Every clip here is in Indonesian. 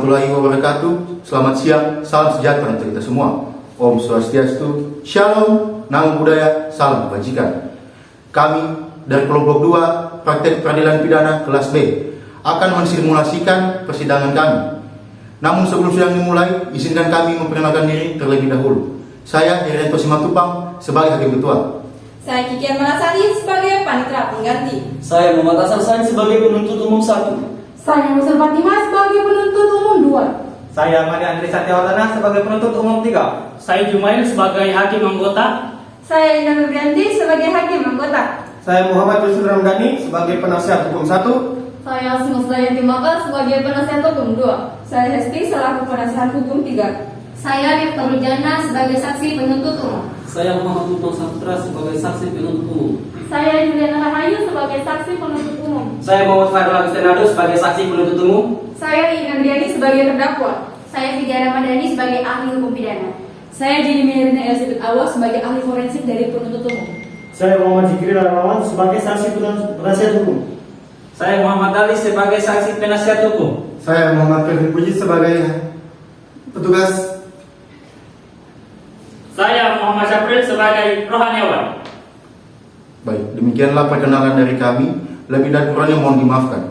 warahmatullahi wabarakatuh. Selamat siang, salam sejahtera untuk kita semua. Om Swastiastu, Shalom, Namo Buddhaya, salam kebajikan. Kami dari kelompok 2 Praktek Peradilan Pidana kelas B akan mensimulasikan persidangan kami. Namun sebelum sidang dimulai, izinkan kami memperkenalkan diri terlebih dahulu. Saya Irianto Simatupang sebagai Hakim Ketua. Saya Kikian Manasari sebagai panitera pengganti. Saya Muhammad Hasan Sain sebagai penuntut umum 1. Saya Muslim Fatimah sebagai penuntut umum 2. Saya Madi Andri Satyawardana sebagai penuntut umum 3. Saya Jumail sebagai hakim anggota. Saya Indah Nuryanti sebagai hakim anggota. Saya Muhammad Yusuf Ramdhani sebagai penasihat hukum 1. Saya Musdayanti Maka sebagai penasihat hukum 2. Saya Hesti selaku penasihat hukum 3. Saya Rifta Rujana sebagai saksi penuntut umum. Saya Muhammad Lutfi Saputra sebagai saksi penuntut umum. Saya Juliana Rahayu sebagai saksi penuntut umum. Saya Muhammad Fadil Agustinado sebagai saksi penuntut umum. Saya Ina Diani sebagai terdakwa. Saya Vidya Ramadhani sebagai ahli hukum pidana. Saya Jenny Mierina Elizabeth Awas sebagai ahli forensik dari penuntut umum. Saya Muhammad Zikri Larawan sebagai saksi penasihat hukum. Saya Muhammad Ali sebagai saksi penasihat hukum. Saya Muhammad Kevin Puji sebagai petugas. Saya Muhammad Syafril sebagai rohaniawan. Baik, demikianlah perkenalan dari kami. Lebih dan kurangnya mohon dimaafkan.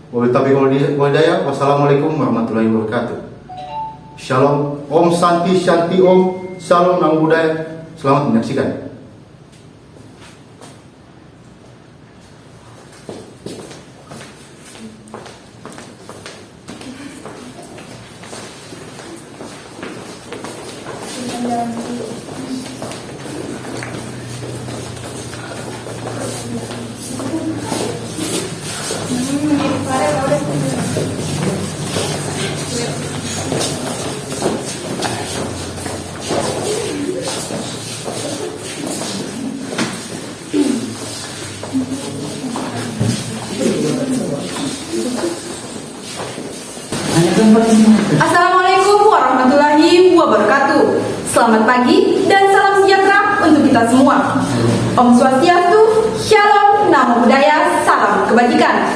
Wabillahi walhidayah. Wassalamualaikum warahmatullahi wabarakatuh. Shalom, Om Santi Shanti Om, Salam Namo Buddhaya. Selamat menyaksikan. Assalamualaikum warahmatullahi wabarakatuh. Selamat pagi dan salam sejahtera untuk kita semua. Om Swastiastu, Shalom, Namo Buddhaya, salam kebajikan.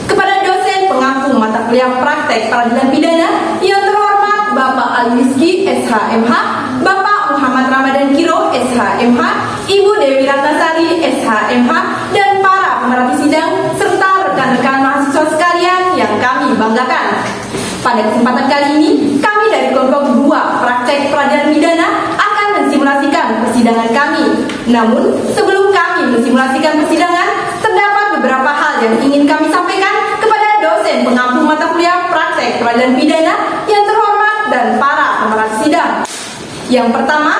Kepada dosen pengampu mata kuliah praktek peradilan pidana yang terhormat Bapak Ali Rizky SHMH, Bapak Muhammad Ramadan Kiro SHMH, Ibu Dewi Ratnasari SHMH, dan para pemerhati sidang serta rekan-rekan mahasiswa sekalian yang kami banggakan. Pada kesempatan kali ini, kami dari kelompok 2 Praktek Peradilan Pidana akan mensimulasikan persidangan kami. Namun, sebelum kami mensimulasikan persidangan, terdapat beberapa hal yang ingin kami sampaikan kepada dosen pengampu mata kuliah Praktek Peradilan Pidana yang terhormat dan para pemerhati sidang. Yang pertama,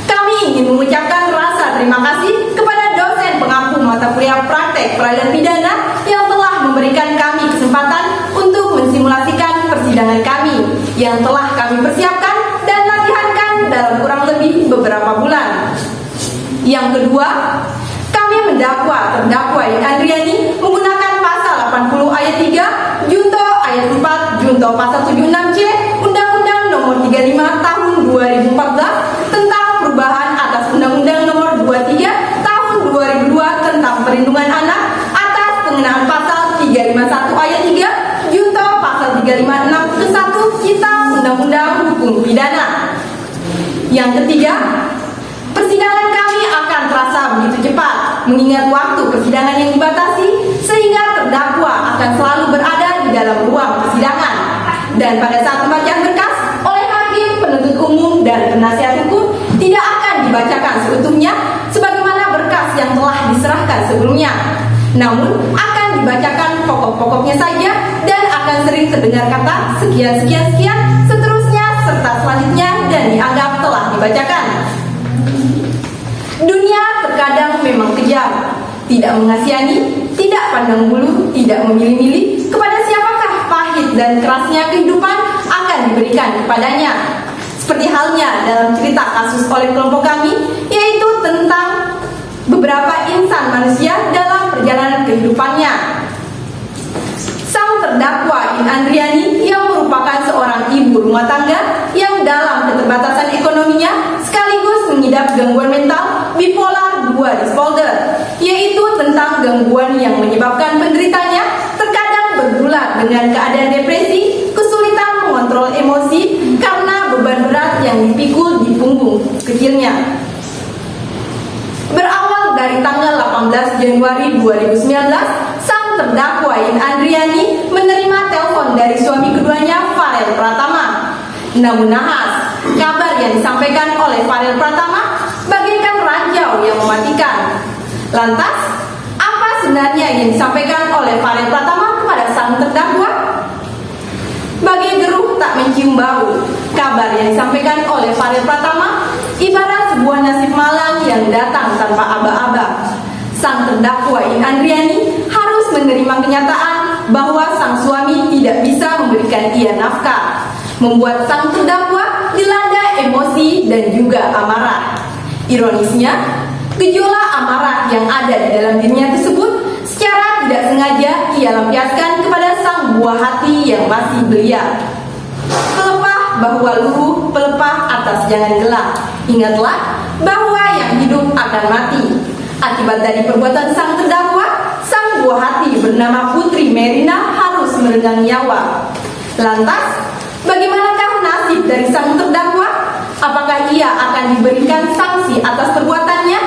kami ingin mengucapkan rasa terima kasih kepada dosen pengampu mata kuliah Praktek Peradilan Pidana yang telah memberikan kami kesempatan untuk mensimulasikan persidangan kami yang telah kami persiapkan dan latihankan dalam kurang lebih beberapa bulan. Yang kedua, kami mendakwa terdakwa Andriani menggunakan pasal 80 ayat 3, Junto ayat 4, Junto pasal 76C, Undang-Undang Nomor 35 Tahun 2014 tentang perubahan atas Undang-Undang Nomor 23 Tahun 2002 tentang perlindungan anak atas pengenaan pasal 351 ayat 3, Junto pasal 356 ke 1 Kitab Undang-Undang Hukum Pidana. Yang ketiga, persidangan kami akan terasa begitu cepat mengingat waktu persidangan yang dibatasi sehingga terdakwa akan selalu berada di dalam ruang persidangan. Dan pada saat pembacaan berkas oleh hakim, penuntut umum, dan penasihat hukum tidak akan dibacakan seutuhnya sebagaimana berkas yang telah diserahkan sebelumnya. Namun akan dibacakan pokok-pokoknya saja dan akan sering terdengar kata sekian seterusnya serta selanjutnya dan dianggap telah dibacakan. Dunia terkadang memang kejam, tidak mengasihani, tidak pandang bulu, tidak memilih-milih kepada siapakah pahit dan kerasnya kehidupan akan diberikan kepadanya. Seperti halnya dalam cerita kasus oleh kelompok kami, yaitu tentang beberapa insan manusia dalam perjalanan kehidupannya. Sang terdakwa Andriani yang merupakan seorang ibu rumah tangga yang dalam keterbatasan ekonominya sekaligus mengidap gangguan mental bipolar 2 disorder, yaitu tentang gangguan yang menyebabkan penderitanya terkadang bergulat dengan keadaan depresi, kesulitan yang dipikul di punggung kecilnya. Berawal dari tanggal 18 Januari 2019, sang terdakwa In Andriani menerima telepon dari suami keduanya, Farel Pratama. Namun nahas, kabar yang disampaikan oleh Farel Pratama bagaikan ranjau yang mematikan. Lantas, apa sebenarnya yang disampaikan oleh Farel Pratama kepada sang terdakwa? Bagai geruk tak mencium bau, kabar yang disampaikan oleh Farel Pratama ibarat sebuah nasib malang yang datang tanpa aba-aba. Sang terdakwa In Andriani harus menerima kenyataan bahwa sang suami tidak bisa memberikan ia nafkah, membuat sang terdakwa dilanda emosi dan juga amarah. Ironisnya, gejolak amarah yang ada di dalam dirinya tersebut secara tidak sengaja ia lampiaskan kepada sang buah hati yang masih belia. Pelepah bahwa luruh, pelepah atas jangan gelap. Ingatlah bahwa yang hidup akan mati. Akibat dari perbuatan sang terdakwa, sang buah hati bernama Putri Merina harus merenggang nyawa. Lantas, bagaimanakah nasib dari sang terdakwa? Apakah ia akan diberikan sanksi atas perbuatannya?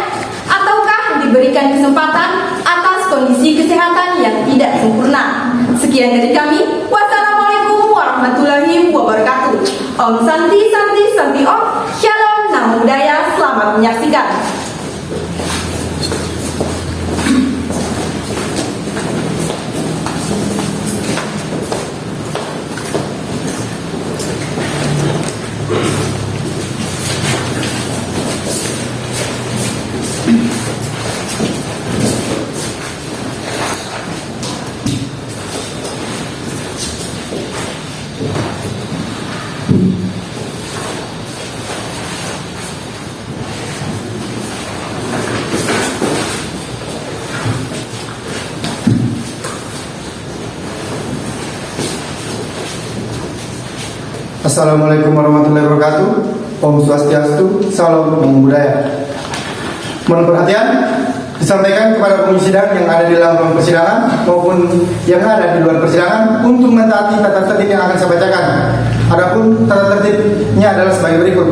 Ataukah diberikan kesempatan atas kondisi kesehatan yang tidak sempurna? Sekian dari kami. Wassalamualaikum warahmatullahi wabarakatuh. Om Santi Santi Santi Om. Shalom Namo Buddhaya. Selamat menyaksikan. Assalamualaikum warahmatullahi wabarakatuh. Om Swastiastu, Salam Namo Buddhaya. Mohon perhatian, disampaikan kepada pengunjung sidang yang ada di dalam ruang persidangan maupun yang ada di luar persidangan untuk mentaati tata tertib yang akan saya bacakan. Adapun tata tertibnya adalah sebagai berikut.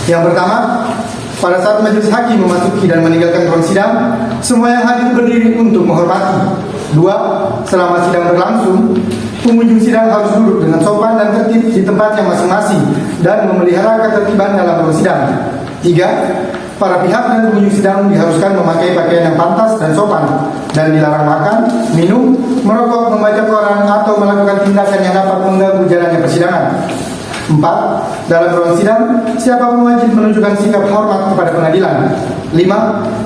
Yang pertama, pada saat majelis hakim memasuki dan meninggalkan ruang sidang, semua yang hadir berdiri untuk menghormati. 2. Selama sidang berlangsung, pengunjung sidang harus duduk dengan sopan dan tertib di tempatnya masing-masing dan memelihara ketertiban dalam ruang sidang. 3. Para pihak dan pengunjung sidang diharuskan memakai pakaian yang pantas dan sopan dan dilarang makan, minum, merokok, membaca koran atau melakukan tindakan yang dapat mengganggu jalannya persidangan. 4. Dalam ruang sidang, siapapun wajib menunjukkan sikap hormat kepada pengadilan. 5.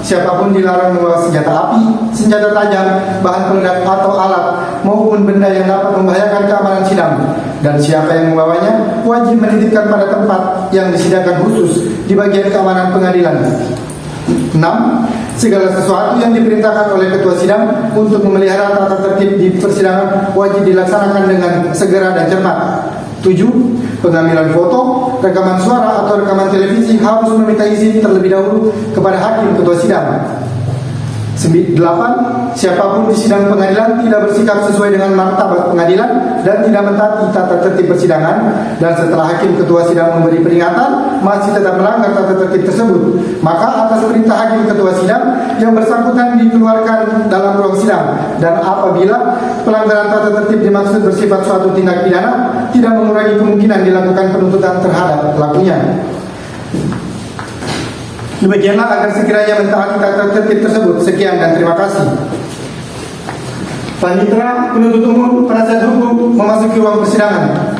Siapapun dilarang membawa senjata api, senjata tajam, bahan peledak atau alat maupun benda yang dapat membahayakan keamanan sidang. Dan siapa yang membawanya wajib menitipkan pada tempat yang disediakan khusus di bagian keamanan pengadilan. 6. Segala sesuatu yang diperintahkan oleh ketua sidang untuk memelihara tata tertib di persidangan wajib dilaksanakan dengan segera dan cermat. 7. Pengambilan foto, rekaman suara atau rekaman televisi harus meminta izin terlebih dahulu kepada hakim ketua sidang. 8. Siapapun di sidang pengadilan tidak bersikap sesuai dengan martabat pengadilan dan tidak mentaati tata tertib persidangan, dan setelah hakim ketua sidang memberi peringatan masih tetap melanggar tata tertib tersebut, maka atas perintah hakim ketua sidang yang bersangkutan dikeluarkan dalam ruang sidang. Dan apabila pelanggaran tata tertib dimaksud bersifat suatu tindak pidana, tidak mengurangi kemungkinan dilakukan penuntutan terhadap pelakunya. Demikianlah agar sekiranya mentaati tata tertib tersebut. Sekian dan terima kasih. Panitera, penuntut umum, penasihat hukum memasuki ruang persidangan.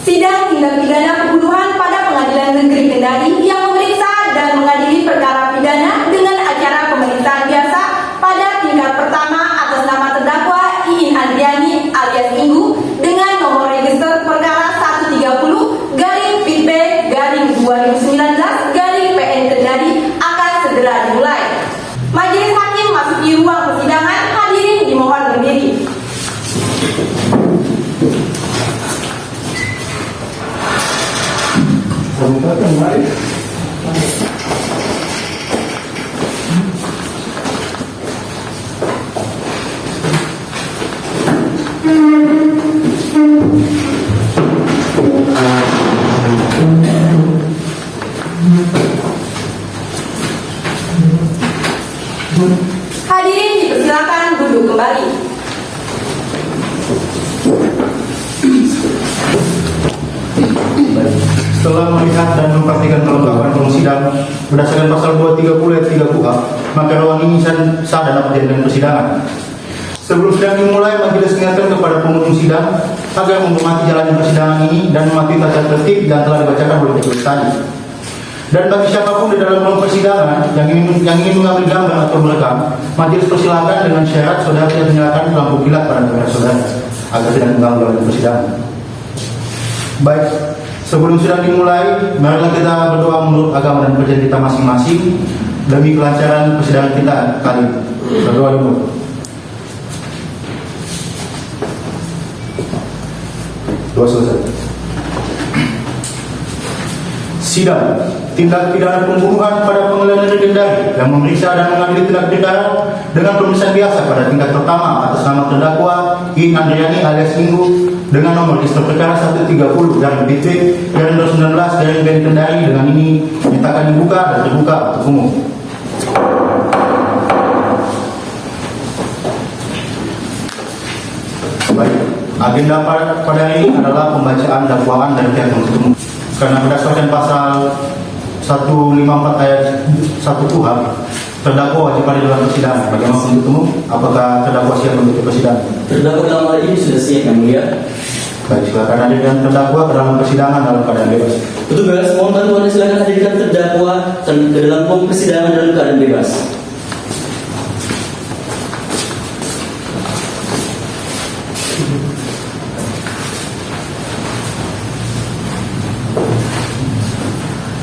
Sidang tindak pidana pembunuhan pada Pengadilan Negeri Kendari yang memeriksa dan mengadili perkara pidana dengan acara pemeriksaan biasa pada tingkat pertama atas nama terdakwa Iin Andriani alias Inggu dengan nomor register perkara 130/2021 Hadirin dipersilakan duduk kembali. Setelah melihat dan memperhatikan kelengkapan ruang sidang berdasarkan pasal 230 ayat 3 KUHP, maka ruang ini sah dan dapat dijadikan persidangan. Sebelum sidang dimulai, majelis mengingatkan kepada pengunjung sidang agar menghormati jalannya persidangan ini dan mematuhi tata tertib yang telah dibacakan oleh majelis tadi. Dan bagi siapapun di dalam ruang persidangan yang ingin mengambil gambar atau merekam, majelis persilakan dengan syarat saudara tidak menyalakan lampu kilat pada kamera saudara agar tidak mengganggu dalam persidangan. Baik, sebelum sidang dimulai, marilah kita berdoa menurut agama dan percaya kita masing-masing demi kelancaran persidangan kita kali ini. Berdoa dulu. Doa selesai. Sidang tindak pidana pembunuhan pada pengadilan negeri Kendari yang memeriksa dan mengadili tindak pidana dengan pemeriksaan biasa pada tingkat pertama atas nama terdakwa In Andriani alias Minggu dengan nomor register perkara 130/BT/2019/BN Kendari dengan ini nyatakan dibuka dan terbuka untuk umum. Baik, agenda pada hari ini adalah pembacaan dakwaan dari pihak penuntut umum. Karena berdasarkan pasal 154 ayat 1 KUHP, terdakwa wajib hadir dalam persidangan. Bagaimana penuntut umum? Apakah terdakwa siap untuk persidangan? Terdakwa dalam hal ini sudah siap, Yang Mulia. Baik, silakan hadirkan terdakwa ke dalam persidangan dalam keadaan bebas. Petugas, mohon bantuan silakan hadirkan terdakwa ke dalam ruang persidangan dalam keadaan bebas.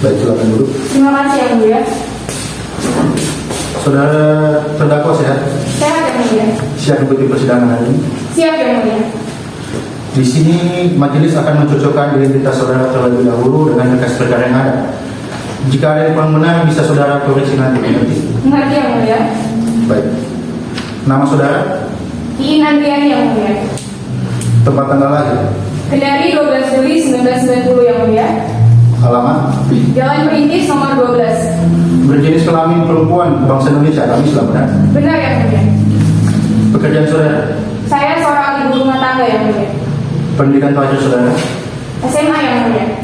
Baik, silakan duduk. Terima kasih Yang Mulia. Saudara terdakwa sehat? Sehat Yang Mulia. Siap mengikuti persidangan hari ini? Siap Yang Mulia. Di sini majelis akan mencocokkan identitas saudara terlebih dahulu dengan berkas perkara yang ada. Jika ada yang kurang benar, bisa saudara koreksi nanti. Mengerti Yang Mulia. Baik. Nama saudara? In Andriani Yang Mulia. Tempat tanggal lahir? Kendari 12 Juli 1990 Yang Mulia. Alamat? Jalan Perintis nomor 12. Berjenis kelamin perempuan, bangsa Indonesia, kami Islam, benar? Benar Yang Mulia. Pekerjaan saudara? Saya seorang ibu rumah tangga Yang Mulia. Pendidikan terakhir saudara? SMA Yang Mulia.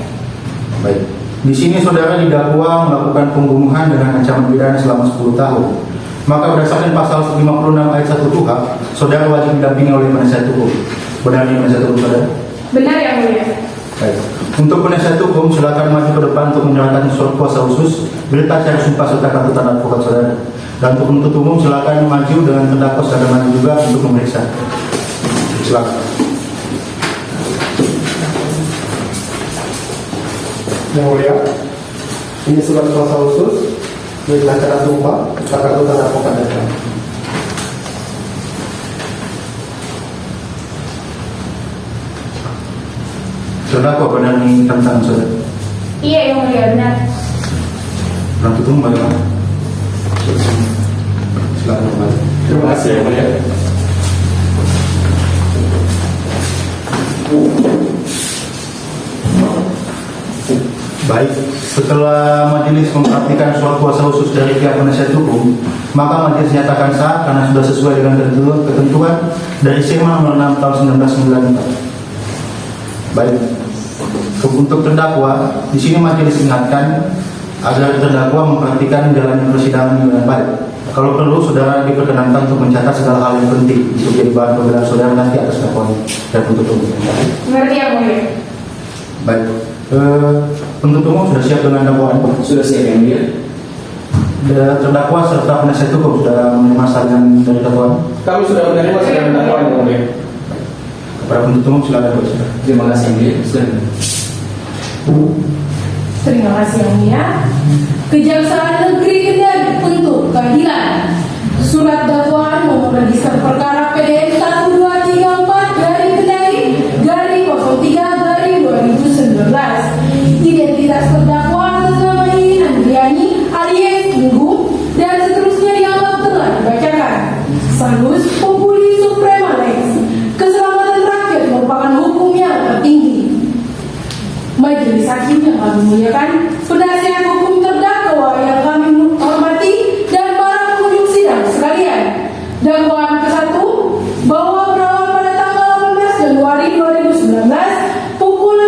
Baik. Di sini saudara didakwa melakukan pembunuhan dengan ancaman pidana selama 10 tahun. Maka berdasarkan pasal 56 ayat 1 KUHP, saudara wajib didampingi oleh penasihat hukum. Benar ini penasihat hukum saudara? Benar Yang Mulia. Baik. Untuk penasihat hukum, silakan maju ke depan untuk menyerahkan surat kuasa khusus, berita acara sumpah serta kartu tanda advokat saudara. Dan untuk penuntut umum, silakan maju dengan terdakwa secara maju juga untuk memeriksa. Silakan. Yang Mulia, ini surat kuasa khusus, berita acara sumpah, serta kartu tanda advokat saudara. Terdakwa benar ini tentang saudara? Iya Yang Mulia, benar. Penuntut umum bagaimana? Silakan kembali. Terima kasih Yang Mulia. Baik, setelah majelis memperhatikan surat kuasa khusus dari pihak penasihat hukum, maka majelis nyatakan sah karena sudah sesuai dengan ketentuan dari SEMA nomor 6 tahun 1995. Baik, untuk terdakwa, di sini majelis ingatkan agar terdakwa memperhatikan jalannya persidangan dengan baik. Kalau perlu, saudara diperkenankan untuk mencatat segala hal yang penting untuk jadi bahan pembelaan saudara nanti atas dakwaan dan penuntut umum. Mengerti Yang Mulia. Baik, penuntut umum sudah siap dengan dakwaan? Sudah siap, Yang Mulia. Terdakwa serta penasihat hukum sudah menerima salinan dari dakwaan? Kami sudah menerima salinan dakwaan Yang Mulia. Para penuntut umum silakan bersilakan. Terima kasih, Yang Mulia. Silakan. Terima kasih Yang Mulia. Kejaksaan Negeri Kendari untuk keadilan. Surat dakwaan nomor register perkara PDN 1234 dari Kendari garing 03 garing 2019. Identitas terdakwa hukum yang tertinggi. Majelis Hakim yang kami muliakan, penasihat hukum terdakwa yang kami hormati, dan para pengunjung sidang sekalian. Dakwaan ke-1 bahwa berawal pada tanggal 18 Januari 2019 pukul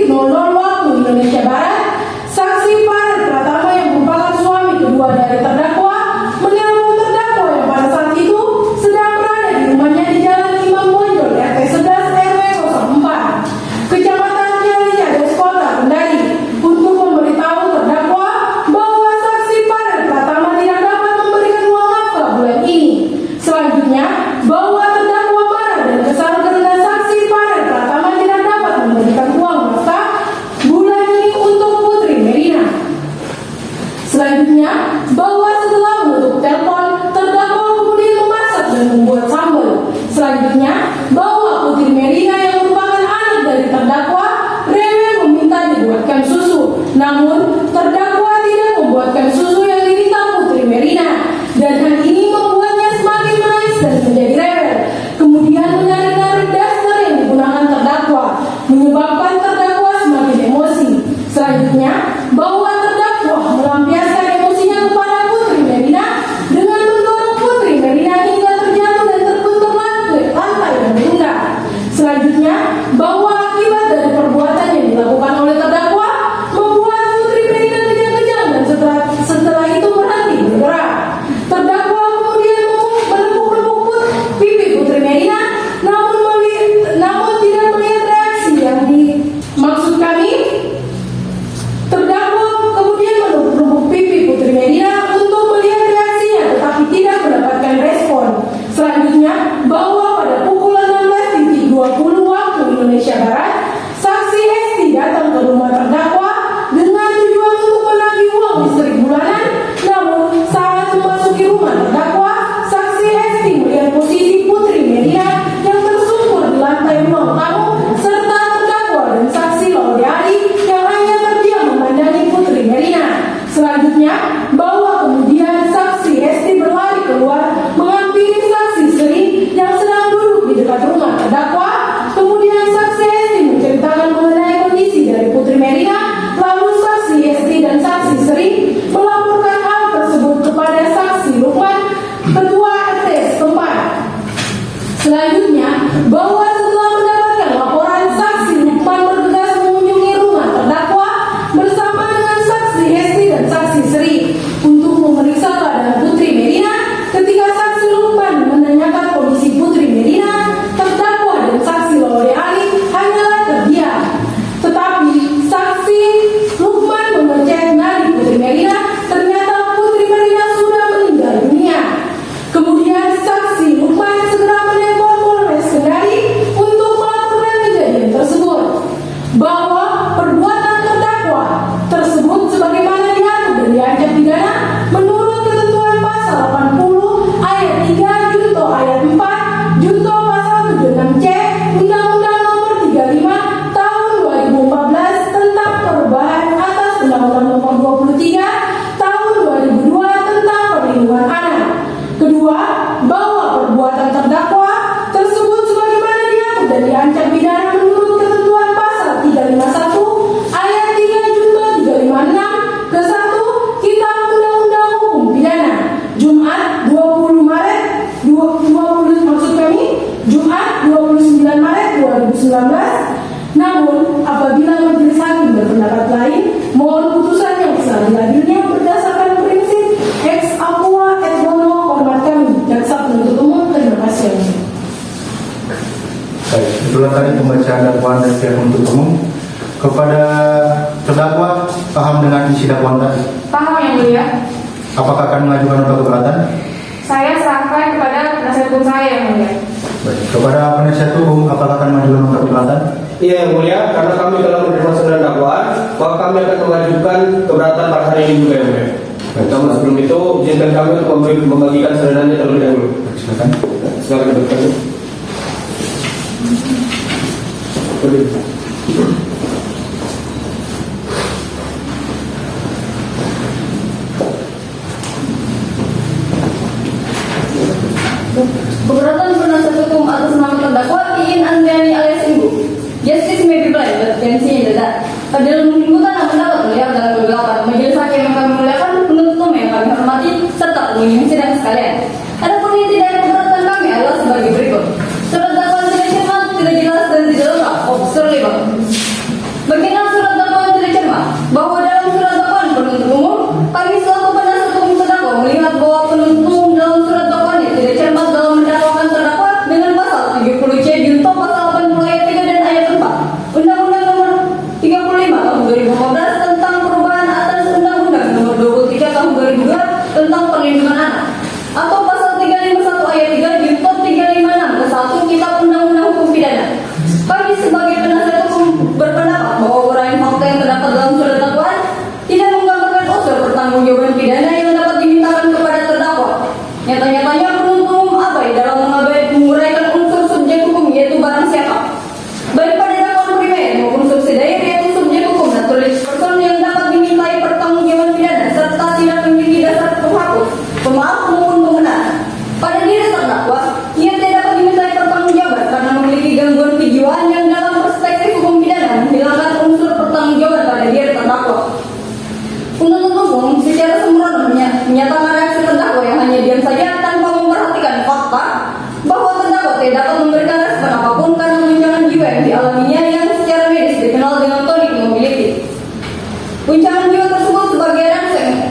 16.00 waktu Indonesia Barat, saksi Farel Pratama yang merupakan suami kedua dari terdakwa menelpon terdakwa yang pada saat itu sedang berada di rumahnya di Jalan Imam Bonjol RT 11 RW 04 Kecamatan Cialicades Kota Kendari untuk memberitahu terdakwa bahwa saksi Farel Pratama tidak dapat memberikan uang nafkah bulan ini. Selanjutnya, bahwa terdakwa marah dan kesal karena saksi Farel Pratama tidak dapat memberikan uang nafkah bulan ini untuk Putri Merina. Selanjutnya, bahwa setelah menutup telepon, terdakwa kemudian memasak dan membuat sambal. Selanjutnya, bahwa Putri Merina yang merupakan anak dari terdakwa rewel meminta dibuatkan susu. Namun, terdakwa tidak membuatkan susu yang diminta Putri Merina, dan hal ini membuatnya semakin menangis dan menjadi rewel. Kemudian menarik-narik daster yang digunakan terdakwa, menyebabkan terdakwa semakin emosi. Selanjutnya, bahwa terdakwa melampiaskan emosinya kepada Putri Merina dengan mendorong Putri Merina hingga terjatuh dan terbentur lantai dan meninggal. Selanjutnya, bahwa akibat dari perbuatan yang dilakukan oleh terdakwa membuat Putri Merina kejang-kejang dan setelah itu berhenti bergerak. Terdakwa kemudian menepuk-nepuk pipi Putri Merina, namun tidak melihat reaksi yang dimaksud kami. Terdakwa kemudian menepuk pipi Putri Merina untuk melihat reaksinya, tetapi tidak mendapatkan respon. Selanjutnya, bahwa pada pukul 16.20 waktu Indonesia Barat, saksi Esti datang ke rumah terdakwa dengan tujuan untuk menagih uang listrik bulanan. Namun, saat memasuki rumah terdakwa, saksi Esti melihat posisi Putri Merina yang tersungkur di lantai ruang tamu, serta terdakwa dan saksi Laude Ali yang hanya terdiam memandangi Putri Merina. Selanjutnya, bahwa kemudian saksi Esti berlari keluar menghampiri saksi Sri yang sedang duduk di dekat rumah terdakwa. Kemudian saksi Esti menceritakan mengenai kondisi dari Putri Merina. Lalu saksi Esti dan saksi Sri melaporkan hal tersebut kepada saksi Lukman, ketua RT setempat. Selanjutnya, bahwa setelah mendapatkan laporan, saksi Lukman bergegas mengunjungi rumah terdakwa bersama dengan saksi Esti dan saksi Sri untuk memeriksa keadaan Putri Merina. Ketika saksi Lukman menanyakan kondisi Putri Merina, terdakwa dan saksi Laude Ali hanyalah terdiam. Tetapi saksi Lukman mengecek nadi Putri Merina, ternyata Putri Merina sudah meninggal dunia. Kemudian saksi Lukman segera menelpon Polres Kendari untuk melaporkan kejadian tersebut, bahwa perbuatan terdakwa tersebut sebagaimana diatur dan diancam pidana menurut ketentuan pasal 80 ayat 3 junto ayat 4 junto pasal 76C Undang-Undang Nomor 35 Tahun 2014 tentang perubahan atas Undang-Undang Nomor 23 Tahun 2002 tentang perlindungan anak. Kedua, bahwa perbuatan terdakwa tersebut sebagaimana diatur dan diancam pidana menurut ketentuan pasal 351 ayat 3 junto 356 ke 1 Kitab Undang-Undang Hukum Pidana Jumat 29 Maret 2019. Namun, apabila majelis hakim berpendapat lain, mohon putusan yang seadil-adilnya berdasarkan prinsip ex aqua et bono. Hormat kami, jaksa penuntut umum. Terima kasih. Baik, itulah tadi pembacaan dakwaan dari pihak penuntut umum. Kepada terdakwa, paham dengan isi dakwaan tadi? Paham yang mulia? Apakah akan mengajukan nota keberatan? Saya serahkan kepada penasihat hukum saya yang mulia. Baik, kepada penasihat hukum, apakah akan mengajukan nota keberatan? Iya yang mulia, karena kami telah menerima surat dakwaan, maka kami akan mengajukan keberatan pada hari ini juga yang mulia. Namun sebelum itu, izinkan kami untuk membagikan sadanannya terlebih dahulu. Silakan. Silakan duduk. Keberatan penasihat hukum atas nama terdakwa Iin Andriani alias Ibu. Dalam tuntutan yang mendapat melihat dalam kegelapan, majelis hakim yang kami muliakan, penuntut umum yang kami hormati, serta pengunjung sidang sekalian. Adapun inti dari keberatan kami adalah sebagai berikut. Surat dakwaan tidak cermat, tidak jelas dan tidak lengkap. Obser 5. Bagian surat dakwaan tidak cermat, bahwa dalam surat dakwaan penuntut umum, kami selaku penasihat hukum terdakwa melihat bahwa penuntut umum dalam surat dakwaannya tidak cermat dalam mendakwakan terdakwa dengan pasal 70C junto pasal 80 ayat 3 dan ayat 4 Undang-Undang Nomor 35 Tahun 2015 tentang perubahan atas Undang-Undang Nomor 23 Tahun 2002 tentang perlindungan anak, atau pasal 351 ayat 3 junto 356 ke 1 Kitab Undang-Undang Hukum Pidana. Kami sebagai penasihat hukum berpendapat bahwa uraian fakta yang terdapat dalam surat dakwaan tidak menggambarkan unsur pertanggungjawaban pidana yang dapat dimintakan kepada terdakwa. Nyata-nyatanya penuntut umum abai dalam menguraikan unsur subjek hukum, yaitu barang siapa, baik pada dakwaan primer maupun subsidiar, yaitu subjek hukum dan tulis person yang dapat dimintai pertanggungjawaban pidana serta tidak memiliki dasar penghapus, pemaaf maupun pembenar. Pada diri terdakwa, ia tidak dapat dimintai pertanggungjawaban karena memiliki gangguan kejiwaan yang dalam perspektif hukum pidana menghilangkan unsur pertanggungjawaban pada diri terdakwa. Penuntut umum secara sembrono menyatakan reaksi terdakwa yang hanya diam saja tanpa memperhatikan fakta bahwa terdakwa tidak dapat memberikan respon apapun karena guncangan jiwa yang dialaminya yang secara medis dikenal dengan tonic mobility. Guncangan jiwa tersebut sebagai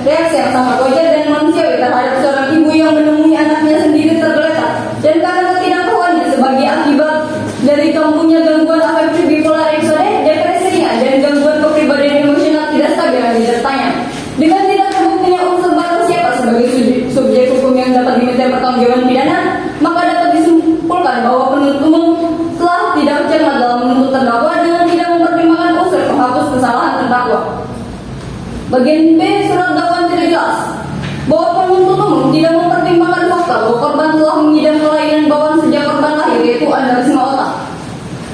reaksi yang sangat wajar dan manusiawi terhadap seorang ibu yang menemui anaknya sendiri tergeletak, dan karena ketidaktahuannya sebagai akibat dari kambuhnya gangguan afektif bipolar episode, depresinya, dan gangguan kepribadian emosional tidak stabil yang dideritanya. Dengan tidak terbuktinya unsur barang siapa sebagai subjek hukum yang dapat dimintai pertanggungjawaban pidana, maka dapat disimpulkan bahwa penuntut umum telah tidak cermat dalam menuntut terdakwa dengan tidak mempertimbangkan unsur penghapus kesalahan terdakwa. Bagian B surat dakwaan tidak jelas, bahwa penuntut umum tidak mempertimbangkan fakta bahwa korban telah mengidam kelainan bawaan sejak korban lahir, yaitu aneurisma otak.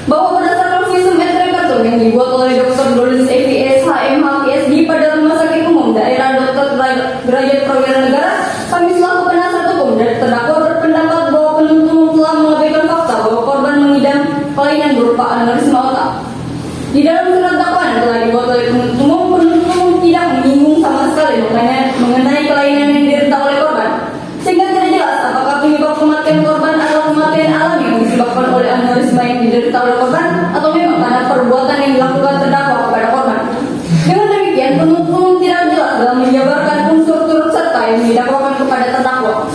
Bahwa berdasarkan visum et repertum yang dibuat oleh Dr. Doris EVS HMH PhD pada Rumah Sakit Umum Daerah Dr. Derajat Prawira Negara, kami selaku penasihat hukum dan terdakwa berpendapat bahwa penuntut umum telah mengabaikan fakta bahwa korban mengidam kelainan berupa aneurisma otak. Di dalam surat dakwaan yang telah dibuat oleh penuntut umum tidak menyinggung sama sekali mengenai kelainan yang diderita oleh korban, sehingga tidak jelas apakah penyebab kematian korban adalah kematian alami yang disebabkan oleh aneurisma yang diderita oleh korban atau memang karena perbuatan yang dilakukan terdakwa kepada korban. Dengan demikian, penuntut umum tidak jelas dalam menjabarkan unsur turut serta yang didakwakan kepada terdakwa.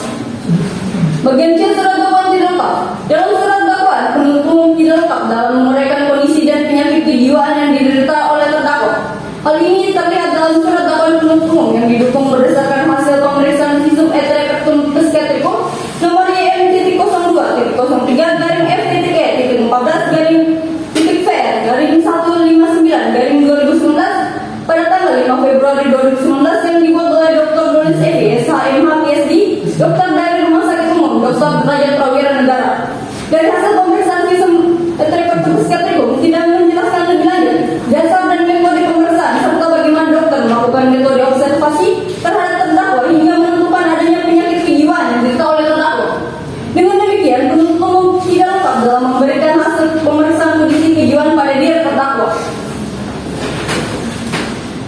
Bagian C surat dakwaan tidak lengkap. Dalam surat dakwaan, penuntut umum tidak lengkap dalam menguraikan kondisi dan penyakit kejiwaan yang diderita oleh terdakwa. Hal ini terlihat dalam surat dakwaan penuntut umum yang didukung berdasarkan hasil pemeriksaan visum et repertum psikiatrikum nomor YM-02-014-F-TTK-14-V-159-2019 pada tanggal 5 Februari 2019 yang dibuat oleh Dr. Doris EVS HMH PhD, dokter dari Rumah Sakit Umum Dr. Derajat Prawira Negara. Dari hasil pemeriksaan visum et repertum psikiatrikum tidak menjelaskan lebih lanjut dasar dan metode pemeriksaan serta bagaimana dokter melakukan metode observasi terhadap terdakwa hingga menentukan adanya penyakit kejiwaan yang diderita oleh terdakwa. Dengan demikian, penuntut umum tidak lengkap dalam memberikan hasil pemeriksaan kondisi kejiwaan pada diri terdakwa.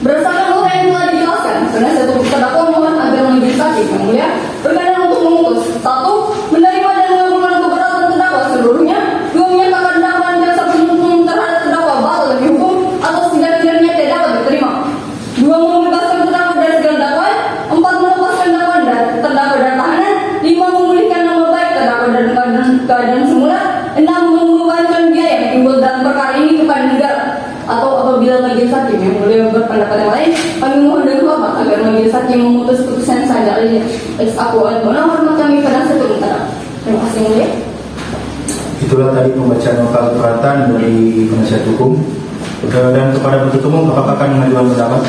Berdasarkan uraian yang telah dijelaskan, penasihat hukum terdakwa mohon agar majelis hakim yang mulia berkenan untuk memutus: 1. Menerima dan mengabulkan keberatan terdakwa seluruhnya. 2. Menyatakan dakwaan jaksa penuntut umum terhadap terdakwa batal demi hukum atau setidak-tidaknya tidak dapat diterima. 2. Membebaskan terdakwa dari segala dakwaan. 4. Melepaskan dakwaan terdakwa dari tahanan. 5. Memulihkan nama baik terdakwa dan keadaan semula. 6. Membebankan biaya yang timbul dalam perkara ini kepada negara. Atau apabila majelis hakim yang mulia berpendapat yang lain, kami mohon dengan hormat agar majelis hakim memutus putusan seadil-adilnya. Ex aku mohon hormat kami pada seluruh terdakwa. Terima kasih yang mulia. Itulah tadi pembacaan nota keberatan dari penasihat hukum. Dan kepada penuntut umum, apakah akan mengajukan pendapat?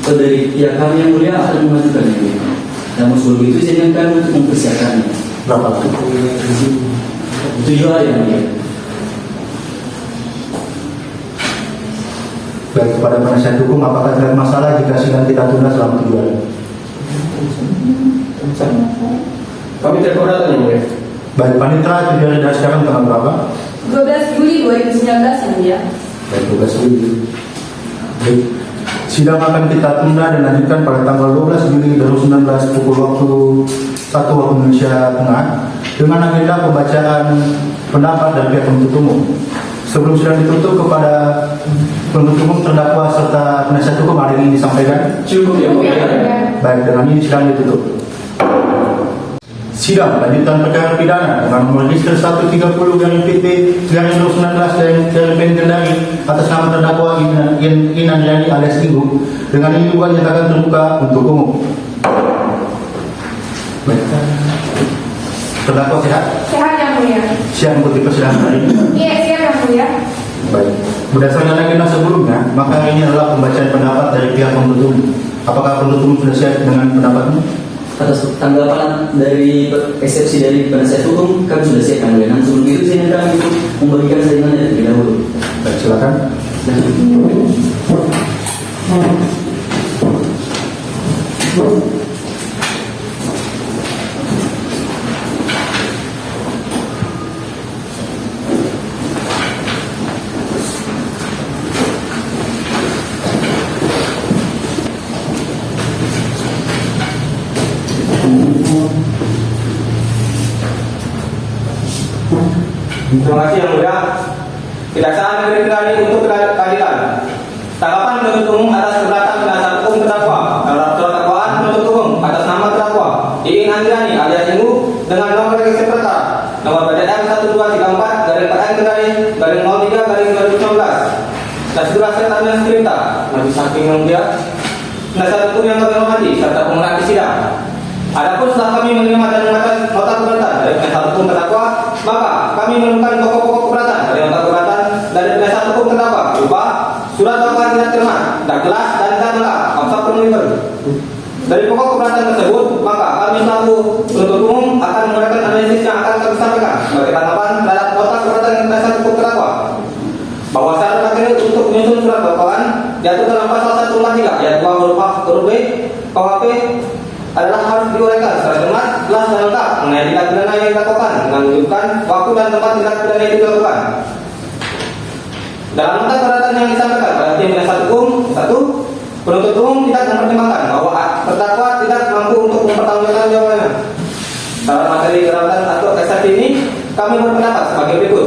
Dari pihak kami yang mulia akan mengajukan ini. Namun sebelum itu saya ingatkan untuk mempersiapkannya. Berapa lama? 7 hari yang mulia. Baik, kepada penasihat hukum, apakah tidak masalah jika sidang kita tunda selama 7 hari? Kami tidak keberatan yang mulia. Baik, panitera 7 hari dari sekarang tanggal berapa? 12 Juli 2019 yang mulia. Baik, 12 Juli. Baik. Sidang akan kita tunda dan lanjutkan pada tanggal 12 Juli 2019 pukul waktu 1 waktu Indonesia Tengah dengan agenda pembacaan pendapat dari pihak penuntut umum. Sebelum sidang ditutup, kepada penuntut umum, terdakwa serta penasihat hukum hari ini disampaikan. Cukup ya mulia. Baik, dengan ini sidang ditutup. Sidang lanjutan perkara pidana dengan nomor register 130-PT-2019 Kendari atas nama terdakwa Inan Yani alias Ibu, dengan ini juga nyatakan terbuka untuk umum. Baik. Terdakwa sehat? Sehat yang mulia. Siap mengikuti persidangan hari ini? Iya, siap yang mulia. Baik. Berdasarkan agenda sebelumnya, maka hari ini adalah pembacaan pendapat dari pihak penuntut umum. Apakah penuntut umum sudah siap dengan pendapatnya? Atas tanggapan dari eksepsi dari penasihat hukum, kami sudah siap yang mulia. Sebelum itu saya minta kami untuk membagikan saringannya terlebih dahulu. Baik, silakan. Terima kasih yang mulia. Kejaksaan Negeri Kendari untuk keadilan. Tanggapan penuntut umum atas keberatan penasihat hukum terdakwa terhadap surat dakwaan penuntut umum atas nama terdakwa Iin Andirani alias Ingu dengan nomor register perkara nomor BDM 1234-KN-03-03-2019 dan segera serta cerita Majelis Hakim yang mulia, penasihat hukum yang kami hormati serta pemerhati sidang. Adapun setelah kami menerima dan mengajukan nota keberatan dari penasihat hukum terdakwa, maka kami menemukan pokok-pokok keberatan dari nota keberatan dari penasihat hukum terdakwa berupa surat dakwaan tidak terima, tidak jelas dan tidak lengkap, abstrak penulisan. Dari pokok keberatan tersebut, maka kami selaku penuntut umum akan menggunakan analisis yang akan kami sampaikan sebagai tanggapan terhadap nota keberatan dari penasihat hukum terdakwa. Bahwa syarat material untuk menyusun surat dakwaan diatur dalam pasal 183 ayat 2 huruf A huruf B KUHP adalah harus diuraikan secara cermat, jelas dan lengkap mengenai tindak pidana yang dilakukan dengan menunjukkan waktu dan tempat tindak pidana itu dilakukan. Dalam nota keberatan yang disampaikan pada tim penasihat hukum, 1. Penuntut umum tidak mempertimbangkan bahwa terdakwa tidak mampu untuk mempertanggungjawabkan jawabannya. Dalam materi keberatan atau eksepsi ini, kami berpendapat sebagai berikut: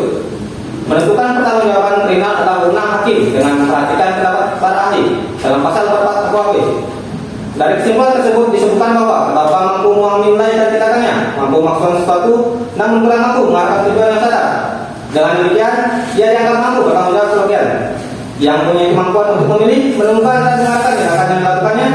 menentukan pertanggungjawaban kriminal atau wewenang hakim dengan memperhatikan pendapat para ahli dalam pasal 44 KUHP. Dari kesimpulan tersebut disebutkan bahwa terdakwa mampu memahami nilai dan tindakannya, mampu melakukan sesuatu, namun kurang mampu mengarahkan tujuan yang sadar. Dengan demikian, dia dianggap mampu bertanggung jawab sebagian. Yang punya kemampuan untuk memilih, menemukan dan mengarahkan tindakan yang dilakukannya,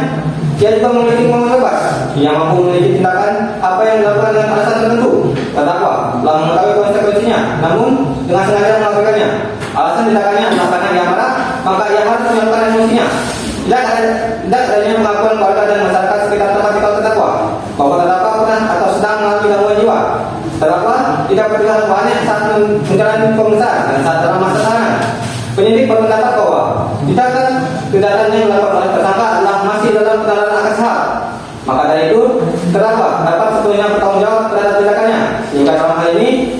dia juga memiliki kemampuan bebas. Yang mampu memiliki tindakan apa yang dilakukan dengan alasan tertentu. Terdakwa telah mengetahui konsekuensinya, namun dengan sengaja melakukannya. Alasan tindakannya adalah karena dia marah, maka ia harus menyalurkan emosinya. Tidak adanya pengakuan keluarga dan masyarakat sekitar tempat tinggal terdakwa bahwa terdakwa pernah atau sedang mengalami gangguan jiwa. Terdakwa tidak berpihak banyak saat menjalani pemeriksaan dan saat dalam masa tahanan. Penyidik berpendapat bahwa tindakan yang dilakukan oleh tersangka adalah masih dalam penalaran akal sehat. Maka dari itu, terdakwa dapat sepenuhnya bertanggung jawab terhadap tindakannya. Sehingga dalam hal ini,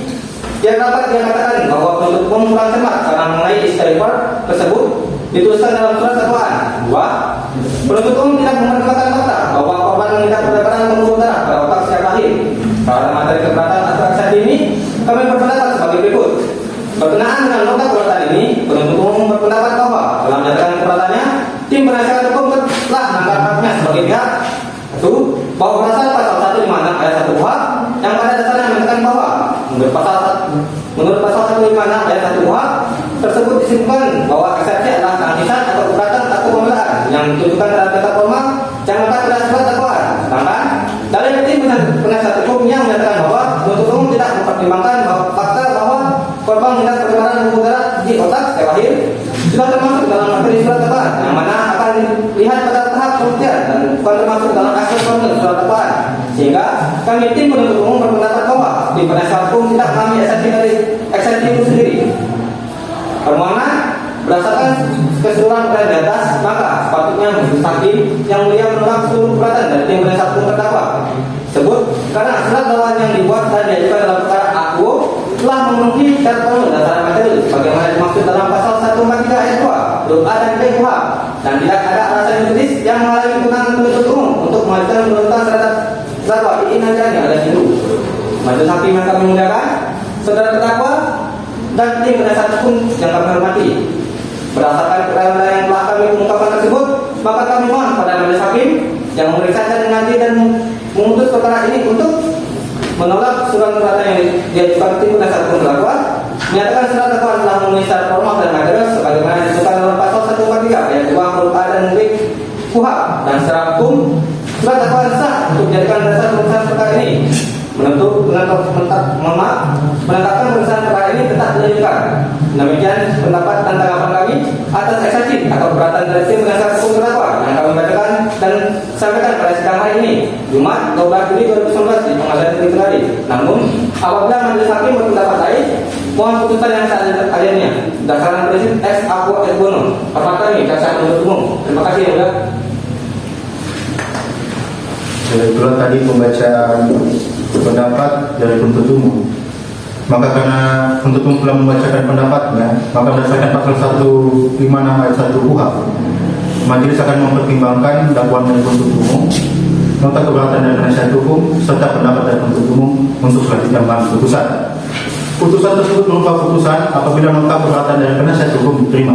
dia dapat dikatakan bahwa penuntut umum kurang cermat karena mengenai istighfar tersebut dituliskan dalam surat dakwaan. 2. Penuntut umum tidak mempertimbangkan fakta bahwa korban mengidap perdebatan pembuluh darah pada otak sejak lahir. Pada materi keberatan atau aksesi ini, kami berpendapat sebagai berikut. Berkenaan dengan nota keberatan ini, penuntut umum berpendapat bahwa dalam menyatakan keberatannya, tim penasihat hukum telah menganggap haknya sebagai pihak. 1. Bahwa berdasar pasal 156 ayat 1 KUHP yang pada dasarnya mengatakan bahwa menurut pasal 156 ayat 1 KUHP tersebut disebutkan bahwa eksepsi adalah sanksian atau keberatan atau pembelaan yang ditujukan terhadap data formal yang letak pada surat dakwaan. Sedangkan dari tim penasihat hukum yang menyatakan bahwa penuntut umum tidak mempertimbangkan bahwa fakta bahwa korban mendapat perkembangan pembuluh darah di otak sejak lahir sudah termasuk dalam materi surat dakwaan yang mana akan dilihat pada tahap pembuktian dan bukan termasuk dalam aspek formal surat dakwaan. Sehingga kami tim penuntut umum berpendapat bahwa tim penasihat hukum tidak mengalami eksepsi dari eksepsi itu sendiri. Permohonan berdasarkan keseluruhan perkara di atas, maka sepatutnya majelis hakim yang mulia menolak seluruh keberatan dari tim penasihat hukum terdakwa sebut karena surat dakwaan yang dibuat dan diajukan dalam perkara AKUO telah memenuhi syarat formal dasar materi sebagaimana dimaksud dalam pasal 143 ayat 2 huruf A dan B KUHP dan tidak ada alasan juridis yang menghalangi kewenangan penuntut umum untuk mengajukan penuntutan terhadap terdakwa Iin Anjani alias Hindu. Majelis hakim yang kami muliakan, saudara terdakwa dan tim penasihat hukum yang kami hormati, berdasarkan keterangan yang telah kami kemukakan tersebut, maka kami mohon pada majelis hakim yang memeriksa dan mengadili dan memutus perkara ini untuk menolak surat keberatan yang diajukan tim penasihat hukum terdakwa, menyatakan surat dakwaan telah memenuhi syarat formal dan material sebagaimana disebutkan dalam pasal 143 ayat 2 huruf A dan B KUHP, dan secara hukum surat dakwaan sah untuk dijadikan dasar pemeriksaan perkara ini. Menetapkan pemeriksaan perkara ini tetap dilanjutkan. Demikian pendapat dan tanggapan kami atas eksepsi atau keberatan dari tim penasihat hukum terdakwa yang kami bacakan dan sampaikan pada sidang hari ini, Jumat 12 Juli 2019 di Pengadilan Negeri Kendari. Namun, apabila majelis hakim berpendapat lain, mohon putusan yang seadil-adilnya berdasarkan prinsip ex aequo et bono. Apakah kami jaksa penuntut umum? Terima kasih ya, Mulia. Itulah tadi pembacaan pendapat dari penuntut umum. Maka karena penuntut umum telah membacakan pendapatnya, maka berdasarkan pasal 156 ayat 1 KUHP, majelis akan mempertimbangkan dakwaan dari penuntut umum, nota keberatan dari penasihat hukum, serta pendapat dari penuntut umum untuk selanjutnya mengambil putusan. Putusan tersebut berupa putusan apabila nota keberatan dari penasihat hukum diterima,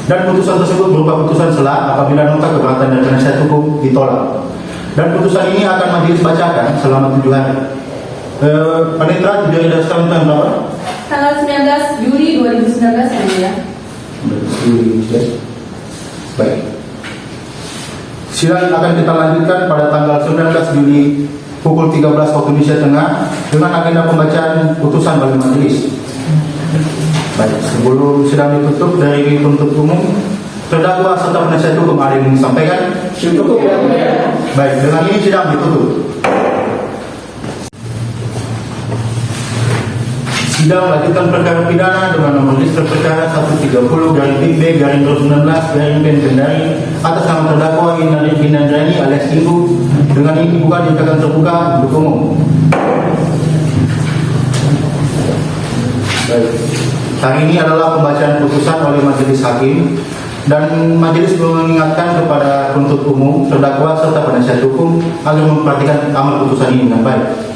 dan putusan tersebut berupa putusan sela apabila nota keberatan dari penasihat hukum ditolak. Dan putusan ini akan majelis bacakan selama 7 hari. Panitra dari dasar tanggal berapa? Tanggal 19 Juli 2019 ya. Baik. Sidang akan kita lanjutkan pada tanggal 19 Juli pukul 13 waktu Indonesia Tengah dengan agenda pembacaan putusan bagi majelis. Baik, sebelum sidang ditutup dari penuntut umum, terdakwa serta penasihat hukum ada yang disampaikan? Cukup ya. Baik, dengan ini sidang ditutup. Sidang lanjutan perkara pidana dengan nomor register perkara 130/B/2019/Pen Kendari atas nama terdakwa Iin Anjani alias Hindu, dengan ini bukan dinyatakan terbuka untuk umum. Baik. Hari ini adalah pembacaan putusan oleh majelis hakim, dan majelis mengingatkan kepada penuntut umum, terdakwa serta penasihat hukum agar memperhatikan amal putusan ini dengan baik.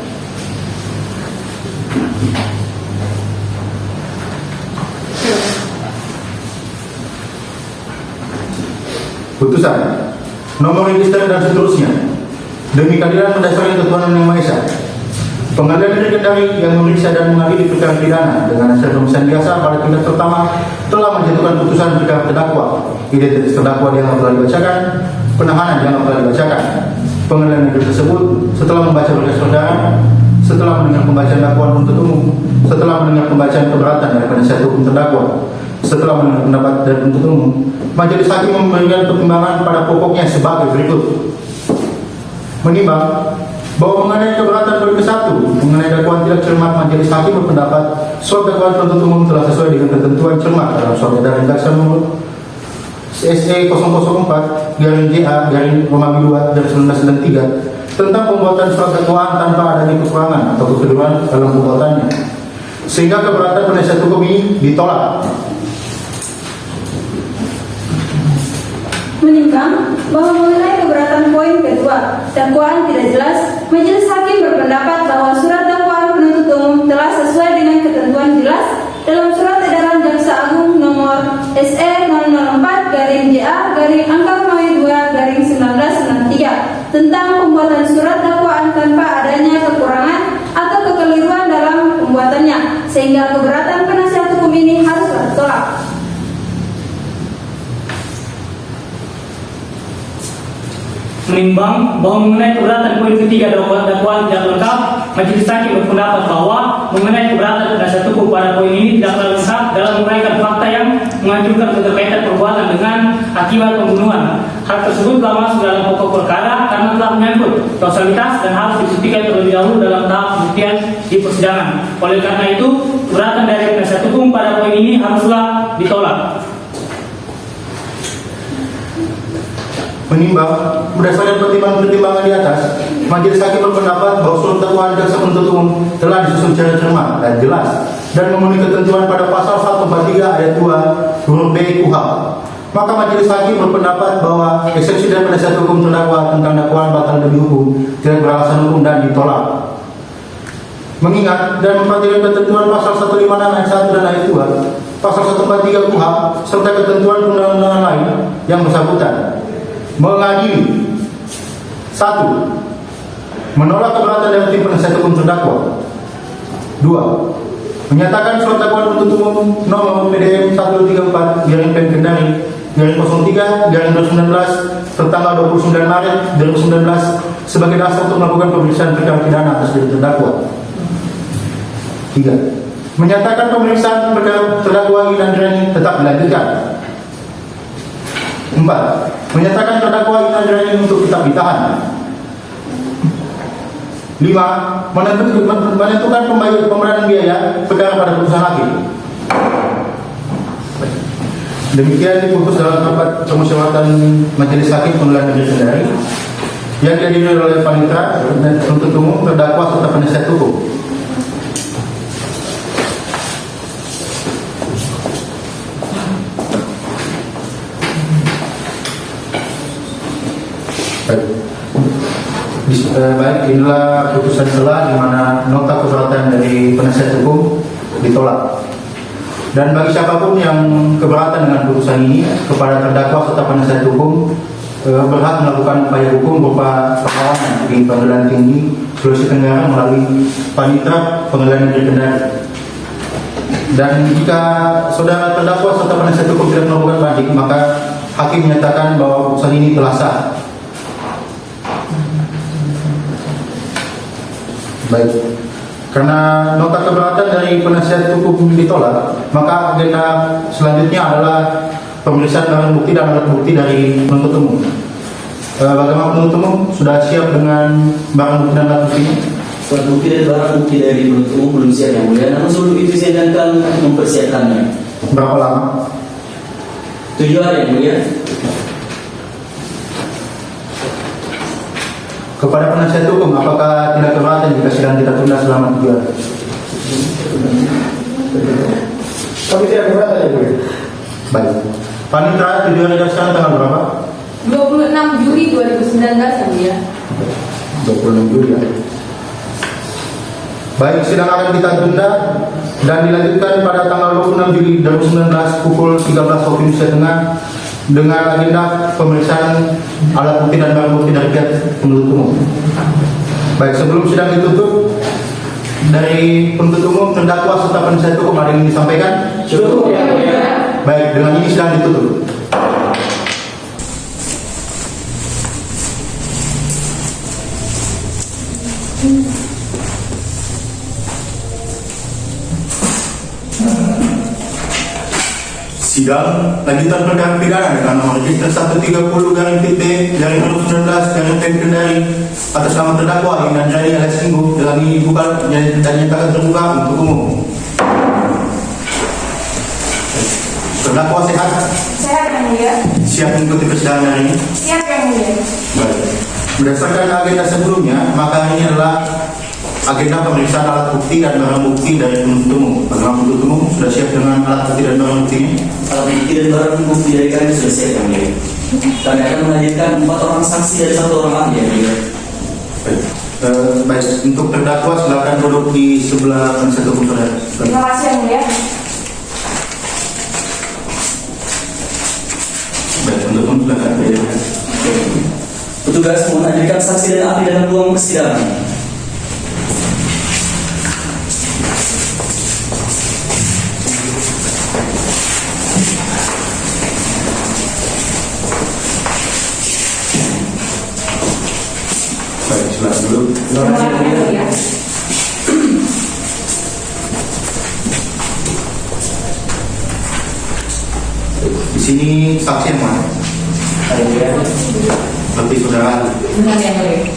Putusan nomor register dan seterusnya. Demi keadilan berdasarkan ketuhanan Yang Maha Esa, Pengadilan Negeri Kendari yang memeriksa dan mengadili perkara pidana dengan hasil pemeriksaan biasa pada tingkat pertama telah menjatuhkan putusan perkara terdakwa, identitas terdakwa dianggap telah dibacakan, penahanan dianggap telah dibacakan. Pengadilan negeri tersebut setelah membaca berkas perkara, setelah mendengar pembacaan dakwaan penuntut umum, setelah mendengar pembacaan keberatan dari penasihat hukum terdakwa, setelah mendengar pendapat dari penuntut umum, majelis hakim memberikan pertimbangan pada pokoknya sebagai berikut. Menimbang bahwa mengenai keberatan poin ke-1 mengenai dakwaan tidak cermat, majelis hakim berpendapat surat dakwaan penuntut umum telah sesuai dengan ketentuan cermat dalam surat edaran jaksa nomor SE 004-JA-2/1993 tentang pembuatan surat dakwaan tanpa adanya kekurangan atau kekeliruan dalam pembuatannya, sehingga keberatan penasihat hukum ini ditolak. Menimbang bahwa mengenai keberatan poin kedua, dakwaan tidak jelas, majelis hakim berpendapat bahwa surat dakwaan penuntut umum telah sesuai dengan ketentuan jelas dalam surat edaran jaksa agung nomor SE 004-2/1993 tentang pembuatan surat dakwaan tanpa adanya kekurangan atau kekeliruan dalam pembuatannya, sehingga keberatan penasihat hukum ini haruslah ditolak. Menimbang bahwa mengenai keberatan poin ketiga dakwaan tidak lengkap, majelis hakim berpendapat bahwa mengenai keberatan penasihat hukum pada poin ini tidak lengkap dalam menguraikan fakta yang mengajukan keterkaitan perbuatan dengan akibat pembunuhan. Hal tersebut telah masuk dalam pokok perkara karena telah menyangkut kausalitas dan harus dibuktikan terlebih dahulu dalam tahap pembuktian di persidangan. Oleh karena itu, keberatan dari penasihat hukum pada poin ini haruslah ditolak. Menimbang berdasarkan pertimbangan di atas, majelis hakim berpendapat bahwa surat dakwaan jaksa penuntut umum telah disusun secara cermat dan jelas dan memenuhi ketentuan pada pasal 143 ayat 2 huruf B KUHP. Maka majelis hakim berpendapat bahwa eksepsi dari penasihat hukum terdakwa tentang dakwaan batal demi hukum tidak beralasan hukum dan ditolak. Mengingat dan memperhatikan ketentuan pasal 156 ayat 1 dan ayat 2, pasal 143 KUHP serta ketentuan undang-undangan lain yang bersangkutan mengadili 1. Menolak keberatan dari tim penasihat hukum terdakwa. 2. Menyatakan surat dakwaan penuntut umum nomor PDM 134 Pem Kendari /03/2019 tertanggal 29 Maret 2019 sebagai dasar untuk melakukan pemeriksaan perkara pidana atas diri terdakwa. 3. Menyatakan pemeriksaan perkara terdakwa Inandrani tetap dilanjutkan. 4. Menyatakan terdakwa Inandrani untuk tetap ditahan. 5. Menentukan pemberian biaya perkara pada putusan hakim. Demikian diputus dalam rapat permusyawaratan Majelis Hakim Pengadilan Negeri Kendari yang dihadiri oleh panitera dan penuntut umum, terdakwa serta penasihat hukum. Baik, inilah putusan selah di mana nota keberatan dari penasihat hukum ditolak. Dan bagi siapapun yang keberatan dengan putusan ini, kepada terdakwa serta penasihat hukum berhak melakukan upaya hukum berupa perlawanan di Pengadilan Tinggi Sulawesi Tenggara melalui Panitera Pengadilan Negeri Kendari. Dan jika saudara terdakwa serta penasihat hukum tidak melakukan banding, maka hakim menyatakan bahwa putusan ini telah sah. Baik. Karena nota keberatan dari penasihat hukum ditolak, maka agenda selanjutnya adalah pemeriksaan barang bukti dan alat bukti dari penuntut umum. Bagaimana penuntut umum sudah siap dengan barang bukti dan alat buktinya? Alat bukti dan barang bukti dari penuntut umum belum siap yang mulia. Namun sebelum itu saya akan mempersiapkannya. Berapa lama? 7 hari yang mulia. Kepada penasihat hukum, apakah tidak keberatan jika sidang kita tunda selama 3 hari? Kami tidak keberatan ya, Bu. Baik. Panitera 7 hari dari sekarang tanggal berapa? 26 Juli 2019 ya. 26 Juli ya. Baik, sidang akan kita tunda dan dilanjutkan pada tanggal 26 Juli 2019 pukul 13 waktu Indonesia Tengah dengan agenda pemeriksaan alat bukti dan barang bukti dari pihak penuntut umum. Baik, sebelum sidang ditutup, dari penuntut umum, terdakwa serta penasihat hukum ada yang ingin disampaikan? Cukup ya. Baik, dengan ini sidang ditutup. Sidang lanjutan perkara pidana dengan nomor register 130/TP/2019 Pem Kendari atas nama terdakwa Inandrani alias Inggo dengan ini dibuka dan dinyatakan terbuka untuk umum. Terdakwa sehat? Sehat yang mulia. Siap mengikuti persidangan hari ini? Siap yang mulia. Baik. Berdasarkan agenda sebelumnya, maka ini adalah agenda pemeriksaan alat bukti dan barang bukti dari penuntut umum. Bagaimana penuntut umum sudah siap dengan alat bukti dan barang bukti ini? Alat bukti dan barang bukti dari kami sudah siap yang mulia. Kami akan menghadirkan 4 orang saksi dari 1 orang ahli yang mulia. Baik. Baik, untuk terdakwa silakan duduk di sebelah penasihat hukum saudara. Terima kasih yang mulia. Baik, penuntut umum silakan. Petugas mohon hadirkan saksi dan ahli dalam ruang persidangan. Baik, silakan dulu. Terima kasih yang mulia. Di sini saksi yang mana? Berarti saudara. Benar yang mulia.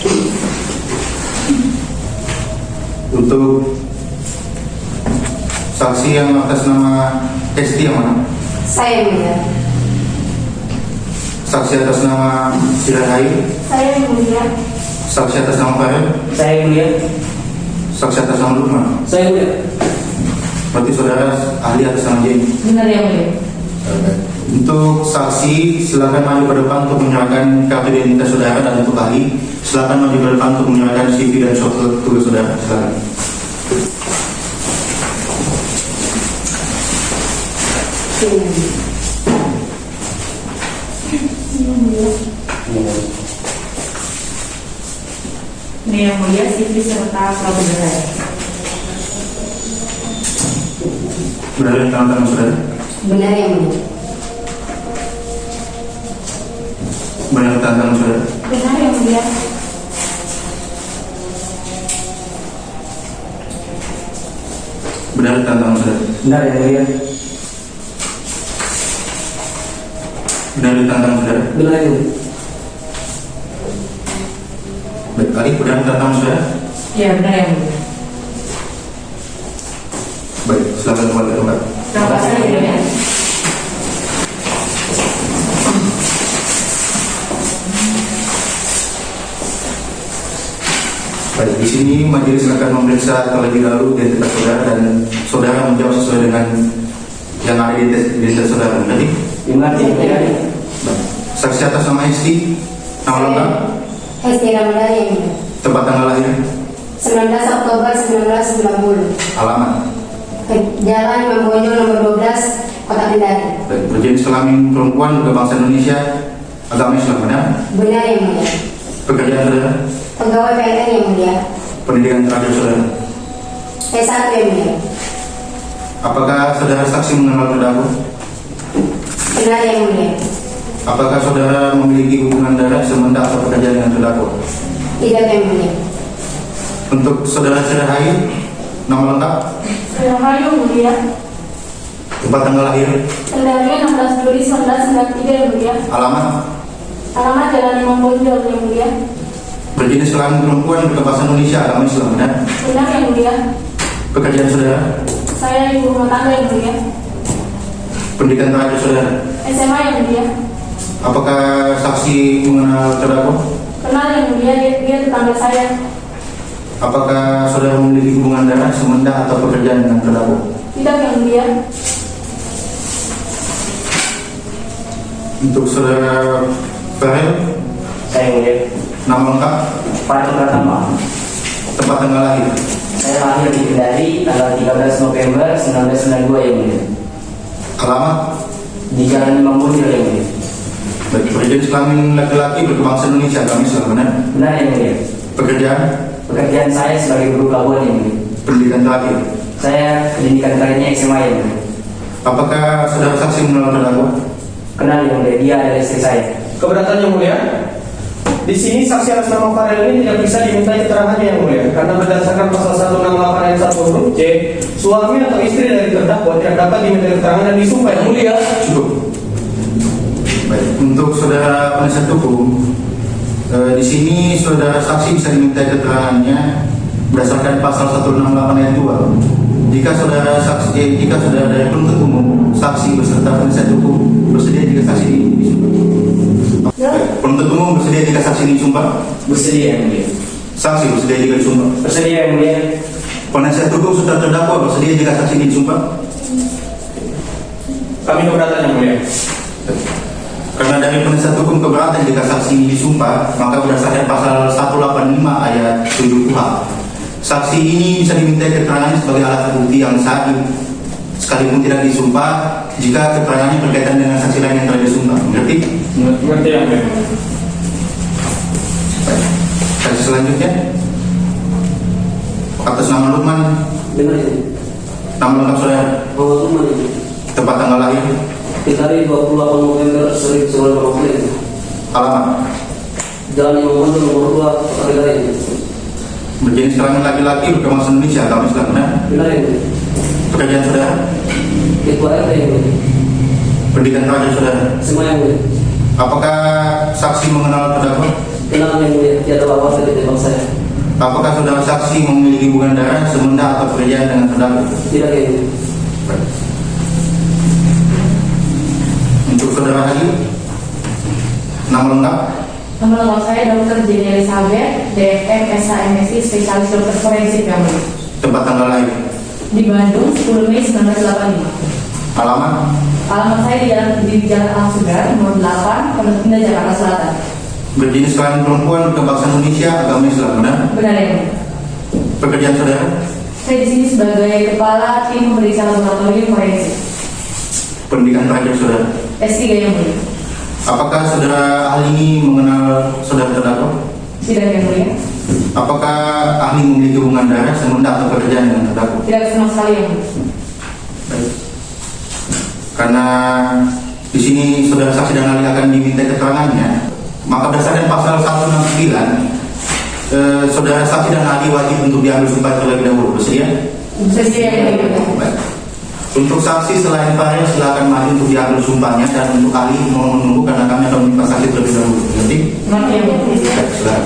Untuk saksi yang atas nama Esti yang mana? Saya yang mulia. Saksi atas nama Sirahai, Saya yang mulia. saksi atas nama Farel, Saya yang mulia. saksi atas nama Lukman. Saya yang mulia. Berarti saudara ahli atas nama Jenny. Benar yang mulia. Untuk saksi, silakan maju ke depan untuk menyerahkan kartu identitas saudara, dan untuk ahli, silakan maju ke depan untuk menyerahkan CV dan surat tugas saudara. Silakan. Ini yang mulia, CV serta surat tugas. Benar yang tangan saudara? Benar yang mulia. Benar yang tangan saudara? Benar yang mulia. Benar yang tangan saudara? Benar yang mulia. Benar yang tangan saudara? Benar yang mulia. Baik, ahli, benar yang tangan saudara? Ya, benar yang mulia. Baik, silakan kembali ke tempat. Terima kasih yang mulia. Baik, di sini majelis akan memeriksa terlebih dahulu identitas saudara, dan saudara menjawab sesuai dengan yang ada di identitas saudara. Jadi, Benar yang mulia. saksi atas nama Hesti, nama lengkap, Hesti Ramadhani yang mulia. tempat tanggal lahir, 19 Oktober 1990. alamat, Jalan Imam Bonjol nomor 12, Kota Kendari. baik, berjenis kelamin perempuan, berbangsa Indonesia, agama Islam. Benar? Benar yang mulia. Pekerjaan saudara, Pegawai PLN yang mulia. pendidikan terakhir saudara. S1 yang mulia. Apakah saudara saksi mengenal terdakwa? Benar yang mulia. Apakah saudara memiliki hubungan darah, semenjak atau pekerjaan dengan terdakwa? Tidak yang mulia. Untuk saudara Sirahayu, nama lengkap, Rahayu mulia. tempat tanggal lahir, Kendari 16 Juli 1993 yang mulia. alamat, Alamat Jalan Imam Bonjol yang mulia. berjenis kelamin perempuan, berbahasa Indonesia, agama Islam. Benar? Benar yang mulia. Pekerjaan saudara, Saya ibu rumah tangga yang mulia. pendidikan terakhir saudara. SMA yang mulia. Apakah saksi mengenal terdakwa? Kenal yang mulia, dia tetangga saya. Apakah saudara memiliki hubungan darah, semenjak atau pekerjaan dengan terdakwa? Tidak yang mulia. Untuk saudara Farel, Saya yang mulia. nama lengkap, Pak Pratama. tempat tanggal lahir, Saya lahir di Kendari tanggal 13 November 1992 yang mulia. alamat, Di Jalan Imam Bonjol yang mulia. baik, berjenis kelamin laki-laki, berbangsa Indonesia, agama Islam. Benar? Benar yang mulia. Pekerjaan, Pekerjaan saya sebagai guru pelabuhan yang mulia. pendidikan terakhir. Saya pendidikan terakhirnya SMA yang mulia. Apakah saudara saksi mengenal terdakwa? Kenal yang mulia, dia adalah istri saya. Keberatan yang mulia. Di sini saksi atas nama Farel ini tidak bisa dimintai keterangannya yang mulia, karena berdasarkan pasal 168 ayat 1 huruf C, suami atau istri dari terdakwa tidak dapat dimintai keterangan dan disumpah yang mulia. Cukup. Baik, untuk saudara penasihat hukum, di sini saudara saksi bisa diminta keterangannya berdasarkan pasal 168 ayat 2. Jika saudara dari penuntut umum, saksi beserta penasihat hukum bersedia jika saksi ini disumpah. Baik, penuntut umum bersedia jika saksi ini disumpah. Bersedia yang mulia. Saksi bersedia jika disumpah. Bersedia yang mulia. Penasihat hukum serta terdakwa bersedia jika saksi ini disumpah. Kami keberatan yang mulia. Karena dari penasihat hukum keberatan jika saksi ini disumpah, maka berdasarkan pasal 185 ayat 7 KUHP, saksi ini bisa diminta keterangannya sebagai alat bukti yang sah sekalipun tidak disumpah jika keterangannya berkaitan dengan saksi lain yang telah disumpah. Mengerti? Mengerti yang mulia. Saksi selanjutnya atas nama Lukman, Benar itu. nama lengkap saudara, Muhammad Lukman itu. tempat tanggal lahir, Kendari 28 November 1990. alamat, Jalan Imam Bonjol nomor 2, Kota Kendari itu. berjenis kelamin laki-laki, berbangsa Indonesia, agama Islam. Benar? Benar itu. Pekerjaan saudara, Ketua RT yang mulia. pendidikan terakhir saudara. Semua yang mulia. Apakah saksi mengenal terdakwa? Kenal yang mulia. Tiada apa-apa dari tembak saya. Apakah saudara saksi memiliki hubungan darah, semenjak atau pekerjaan dengan terdakwa? Tidak yang mulia. Untuk saudara Hadi, nama lengkap, Nama lengkap saya Dr. Jenny Elizabeth, DFM, SHMSI, spesialis dokter forensik yang mulia. tempat tanggal lahir, Di Bandung, 10 Mei 1985. Alamat saya di Jalan Al Sugar, nomor 8, Pondok Indah, Jakarta Selatan. Berjenis kelamin perempuan, kebangsaan Indonesia, agama Islam, benar? Benar ya, Mulia? Pekerjaan saudara? Saya di sini sebagai kepala tim pemeriksa laboratorium forensik. Pendidikan terakhir saudara? S3 yang Mulia. Apakah saudara ahli ini mengenal saudara terdakwa? Tidak yang Mulia. Apakah ahli memiliki hubungan darah semenjak atau pekerjaan dengan terdakwa? Tidak sama sekali yang Mulia. Baik. Karena di sini saudara saksi dan ahli akan diminta keterangannya, maka berdasarkan pasal 169, saudara saksi dan ahli wajib untuk diambil sumpah terlebih dahulu. Bersedia? Bersedia yang Mulia. Baik. Untuk saksi selain Farel silakan maju untuk diambil sumpahnya, dan untuk ahli mohon menunggu karena kami akan meminta saksi terlebih dahulu. Nanti? Nanti yang Mulia. Baik, silakan.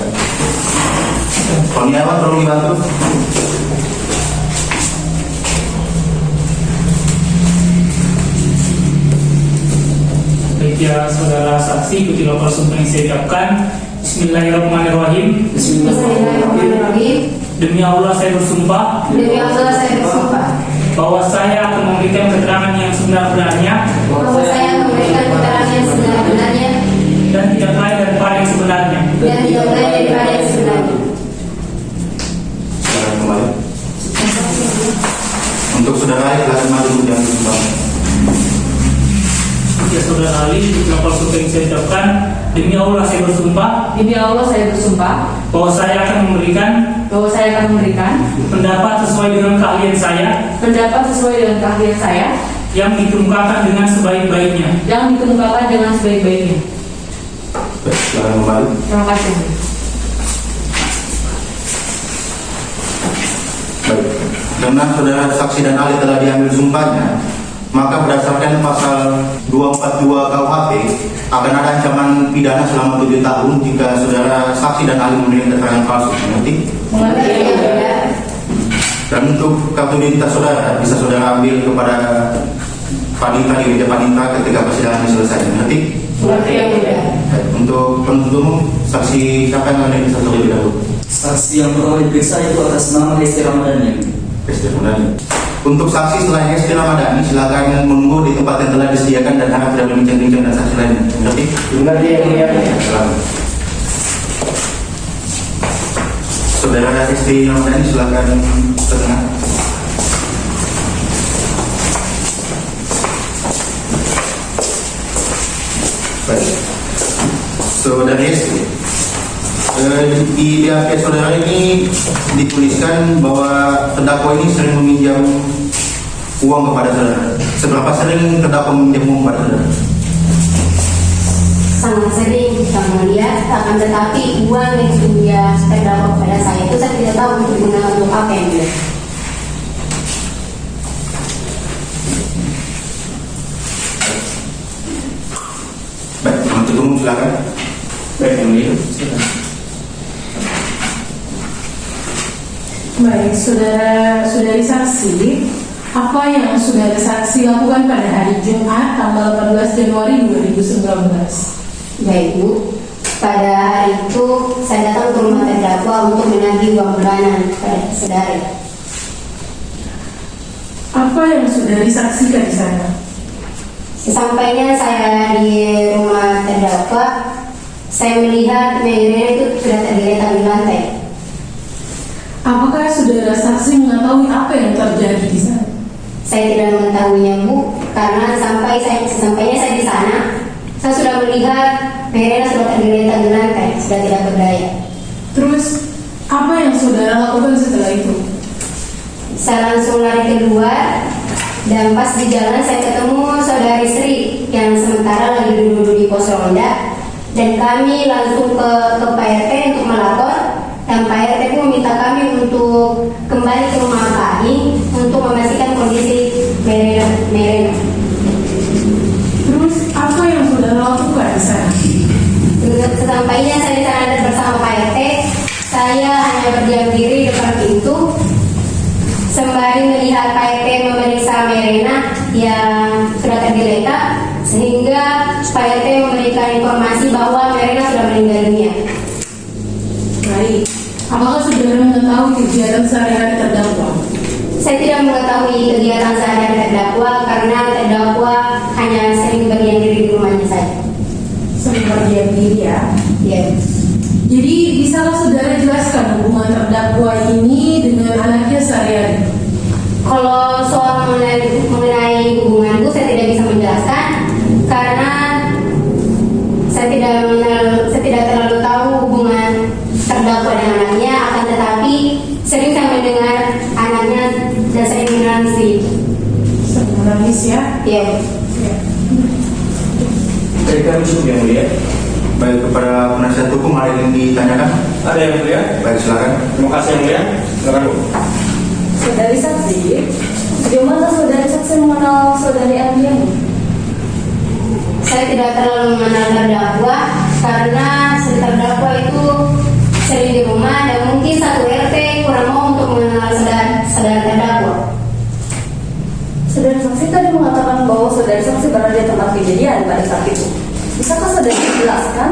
Kurniawan tolong dibantu. Baik ya saudara saksi, ikuti lapor sumpah yang saya ucapkan. Bismillahirrahmanirrahim. Bismillahirrahmanirrahim. Demi Allah saya bersumpah Demi Allah saya bersumpah bahwa saya akan memberikan keterangan yang sebenar-benarnya bahwa saya memberikan keterangan yang sebenar-benarnya dan tidak lain daripada yang sebenarnya. dan tidak lain daripada yang sebenarnya. Silakan kembali. Untuk saudara silakan maju untuk diambil sumpah. Ya saudara ahli, ikuti lapor sumpah yang saya ucapkan. Demi Allah saya bersumpah Demi Allah saya bersumpah bahwa saya akan memberikan pendapat sesuai dengan keahlian saya yang dikemukakan dengan sebaik-baiknya. Baik, silakan kembali. Terima kasih. Baik, karena saudara saksi dan ahli telah diambil sumpahnya, maka berdasarkan pasal 242 KUHP akan ada ancaman pidana selama 7 tahun jika saudara saksi dan ahli memberikan keterangan palsu. Mengerti? Dan untuk kartu identitas saudara bisa saudara ambil kepada Panitra di meja Panitra ketika persidangan selesai. Mengerti? Baik, untuk penuntut umum, saksi siapa yang ada di satu lebih dahulu? Saksi yang pertama diperiksa itu atas nama Hesti Ramadhani. Hesti Ramadhani. Untuk saksi selain Hesti Ramadhani, silakan menunggu di tempat yang telah disediakan dan harap tidak berbincang-bincang dan saksi lain. Mengerti? Mengerti yang Mulia. Selamat. Saudara Hesti Ramadhani silakan ke tengah. Baik. Saudara Hesti, di BAP saudara ini dituliskan bahwa terdakwa ini sering meminjam uang kepada saudara. Seberapa sering terdakwa meminjam uang kepada saudara? Sangat sering Yang Mulia, akan tetapi uang yang sudah terdakwa kepada saya itu saya tidak tahu untuk digunakan untuk apa yang Mulia. Baik, penuntut umum silakan. Baik yang Mulia. Baik, saudari saksi, apa yang saudara saksi lakukan pada hari Jumat tanggal 14 Januari 2019? Baik Bu, pada hari itu saya datang ke rumah terdakwa untuk menagih uang bulanan pada saudara. Apa yang saudari saksikan di sana? Sesampainya saya di rumah terdakwa, saya melihat meja itu sudah tergeletak di lantai. Apakah saudara saksi mengetahui apa yang terjadi di sana? Saya tidak mengetahuinya Bu, karena sesampainya saya di sana, saya sudah melihat Verena sudah tergeletak di lantai, sudah tidak berdaya. Terus, apa yang saudara lakukan setelah itu? Saya langsung lari keluar, dan pas di jalan saya ketemu saudari Sri yang sementara lagi duduk di pos ronda, dan kami langsung ke Pak RT untuk melapor, dan Pak RT pun meminta kami untuk kembali ke rumah kami untuk memastikan kondisi Verena. Terus, apa yang saudara lakukan di sana? Sesampainya saya di sana bersama Pak RT, saya hanya berdiam diri depan pintu sembari melihat Pak RT memeriksa Verena yang sudah tergeletak, sehingga Pak RT memberikan informasi bahwa Verena sudah meninggal dunia. Baik, apakah saudara mengetahui kegiatan sehari-hari terdakwa? Saya tidak mengetahui kegiatan sehari-hari terdakwa karena terdakwa hanya sering berdiam diri di rumahnya saja. Sering berdiam diri ya. Iya. Jadi bisakah saudara jelaskan hubungan terdakwa ini dengan anaknya sehari-hari? Kalau soal mengenai hubunganku saya tidak bisa menjelaskan karena saya tidak terlalu tahu hubungan terdakwa dengan anaknya, akan tetapi sering saya mendengar anaknya dan sering menangis. Sering menangis ya? Iya. Dari kami cukup yang mulia. Baik, kepada penasihat hukum ada yang ditanyakan? Ada yang mulia? Baik, silakan. Terima kasih yang mulia. Silakan Bu. Saudari saksi, sejauh mana saudari saksi mengenal saudari Andiani? Saya tidak terlalu mengenal terdakwa karena terdakwa itu sering di rumah dan mungkin satu RT kurang mau untuk mengenal saudara terdakwa. Saudari saksi tadi mengatakan bahwa saudari saksi berada di tempat kejadian pada saat itu. Bisakah saudari menjelaskan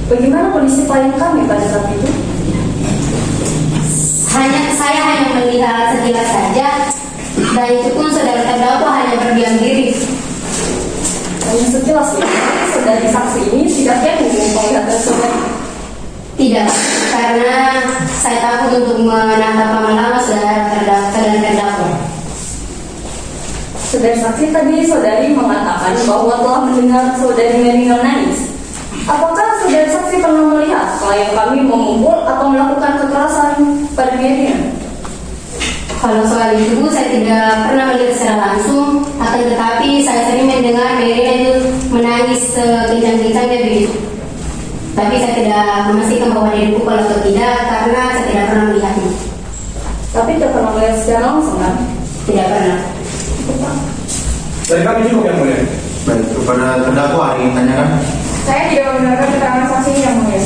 bagaimana kondisi klien kami pada saat itu? Saya hanya melihat sekilas saja dan itu pun saudara terdakwa hanya berdiam diri. Hanya sekilas ya, saudari saksi ini tidak yakin melihat saudari. Tidak, karena saya takut untuk menatap lama-lama saudara terdakwa. Saudari saksi tadi saudari mengatakan bahwa telah mendengar saudari Merina menangis. Apakah saudari saksi pernah melihat klien kami memukul atau melakukan kekerasan pada Merina? Kalau soal itu saya tidak pernah melihat secara langsung, akan tetapi saya sering mendengar Merina itu menangis sekencang-kencangnya begitu. Tapi saya tidak memastikan bahwa dia dipukul atau tidak karena saya tidak pernah melihatnya. Tapi tidak pernah melihat secara langsung kan? Tidak pernah. Dari kami cukup yang mulia. Baik, kepada terdakwa ada yang ditanyakan? Saya tidak membenarkan keterangan saksi yang mulia.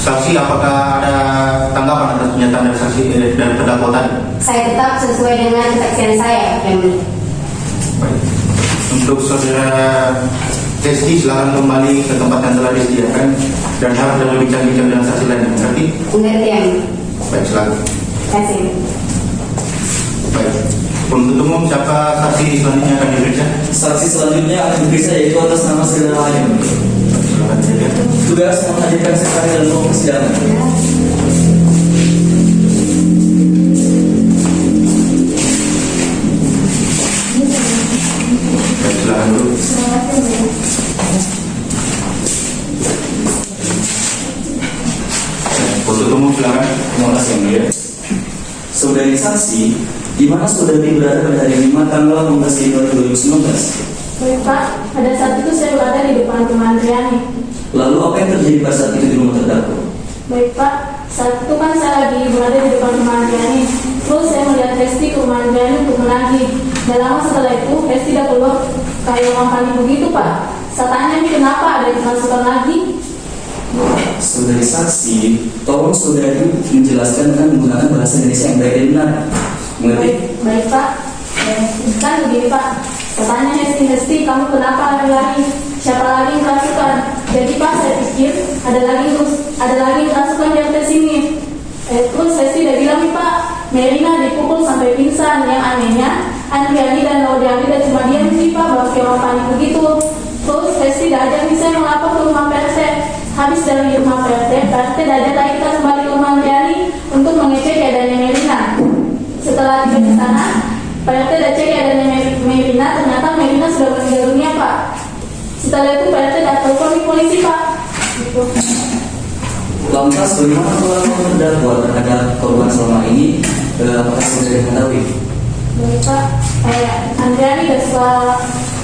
Saksi, apakah ada tanggapan atas pernyataan dari saksi dari terdakwa tadi? Saya tetap sesuai dengan kesaksian saya yang mulia. Baik. Untuk saudara Desti, silakan kembali ke tempat yang telah disediakan dan harap dan berbincang-bincang dengan saksi lain. Mengerti? Mengerti yang mulia. Baik, silakan. Terima kasih. Baik. Untuk umum, siapa saksi selanjutnya akan diperiksa? Saksi selanjutnya akan diperiksa yaitu atas nama saudara lain. Silakan saja. Tugas menghadirkan saksi dalam ruang persidangan. Baik, silakan dulu. Untuk umum, silakan. Terima kasih yang mulia. Saudari saksi, di mana saudari berada pada hari 5 tanggal 16 Januari 2019? Baik Pak, pada saat itu saya berada di depan rumah Andriani. Lalu apa yang terjadi pada saat itu di rumah terdakwa? Baik Pak, saat itu kan saya lagi berada di depan rumah Andriani. Terus saya melihat Hesti ke rumah Andriani untuk menagih. Dan lama setelah itu Hesti dah keluar kayak orang panik begitu Pak. Saya tanya nih kenapa ada yang masukkan lagi? Saudari saksi, tolong saudari menjelaskan dengan menggunakan bahasa Indonesia yang baik dan benar. Mengerti? Baik Pak, kan begini Pak. Saya tanya Hesti, kamu kenapa lari-lari? Siapa lagi yang kerasukan? Jadi Pak, saya pikir ada lagi yang kerasukan di atas sini. Terus Hesti udah bilang nih Pak, Merina dipukul sampai pingsan. Yang anehnya, Andriani dan Laudiani dan cuma diam sih Pak, baru kayak orang panik begitu. Terus Hesti diajak nih saya melapor ke rumah PRT. Habis dari rumah PRT diajak lagi kita kembali ke rumah Andriani untuk mengecek keadaannya Merina. Setelah tiba di sana, PRT udah cek keadaannya Merina, ternyata Merina sudah meninggal dunia Pak. Setelah itu PRT udah telepon di polisi Pak. Gitu. Lantas bagaimana pengalaman terdakwa terhadap korban selama ini? Apakah saudari mengetahui? Baik Pak, Andriani udah suka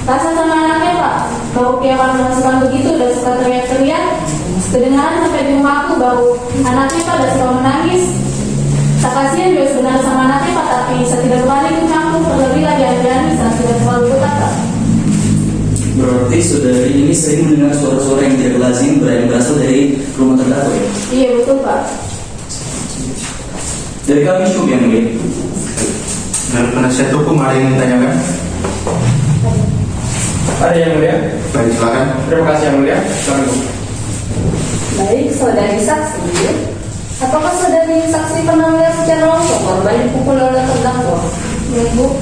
rasa sama anaknya Pak. Bau kayak orang kerasukan begitu, udah suka teriak-teriak. Kedengaran sampai di rumah aku bau anaknya Pak udah suka menangis. Tak kasihan juga sebenarnya sama anaknya Pak, tapi saya tidak berani ikut campur. Terlebih lagi Andriani, saya tidak terlalu dekat Pak. Berarti saudari ini sering mendengar suara-suara yang tidak lazim berasal dari rumah terdakwa ya? Iya betul Pak. Dari kami cukup yang mulia. Dari penasihat hukum ada yang ditanyakan? Ada yang mulia? Baik, silakan. Terima kasih yang mulia. Silakan Bu. Baik, saudari saksi, Apakah saudari saksi pernah melihat secara langsung korban dipukul oleh terdakwa? Ya Bu,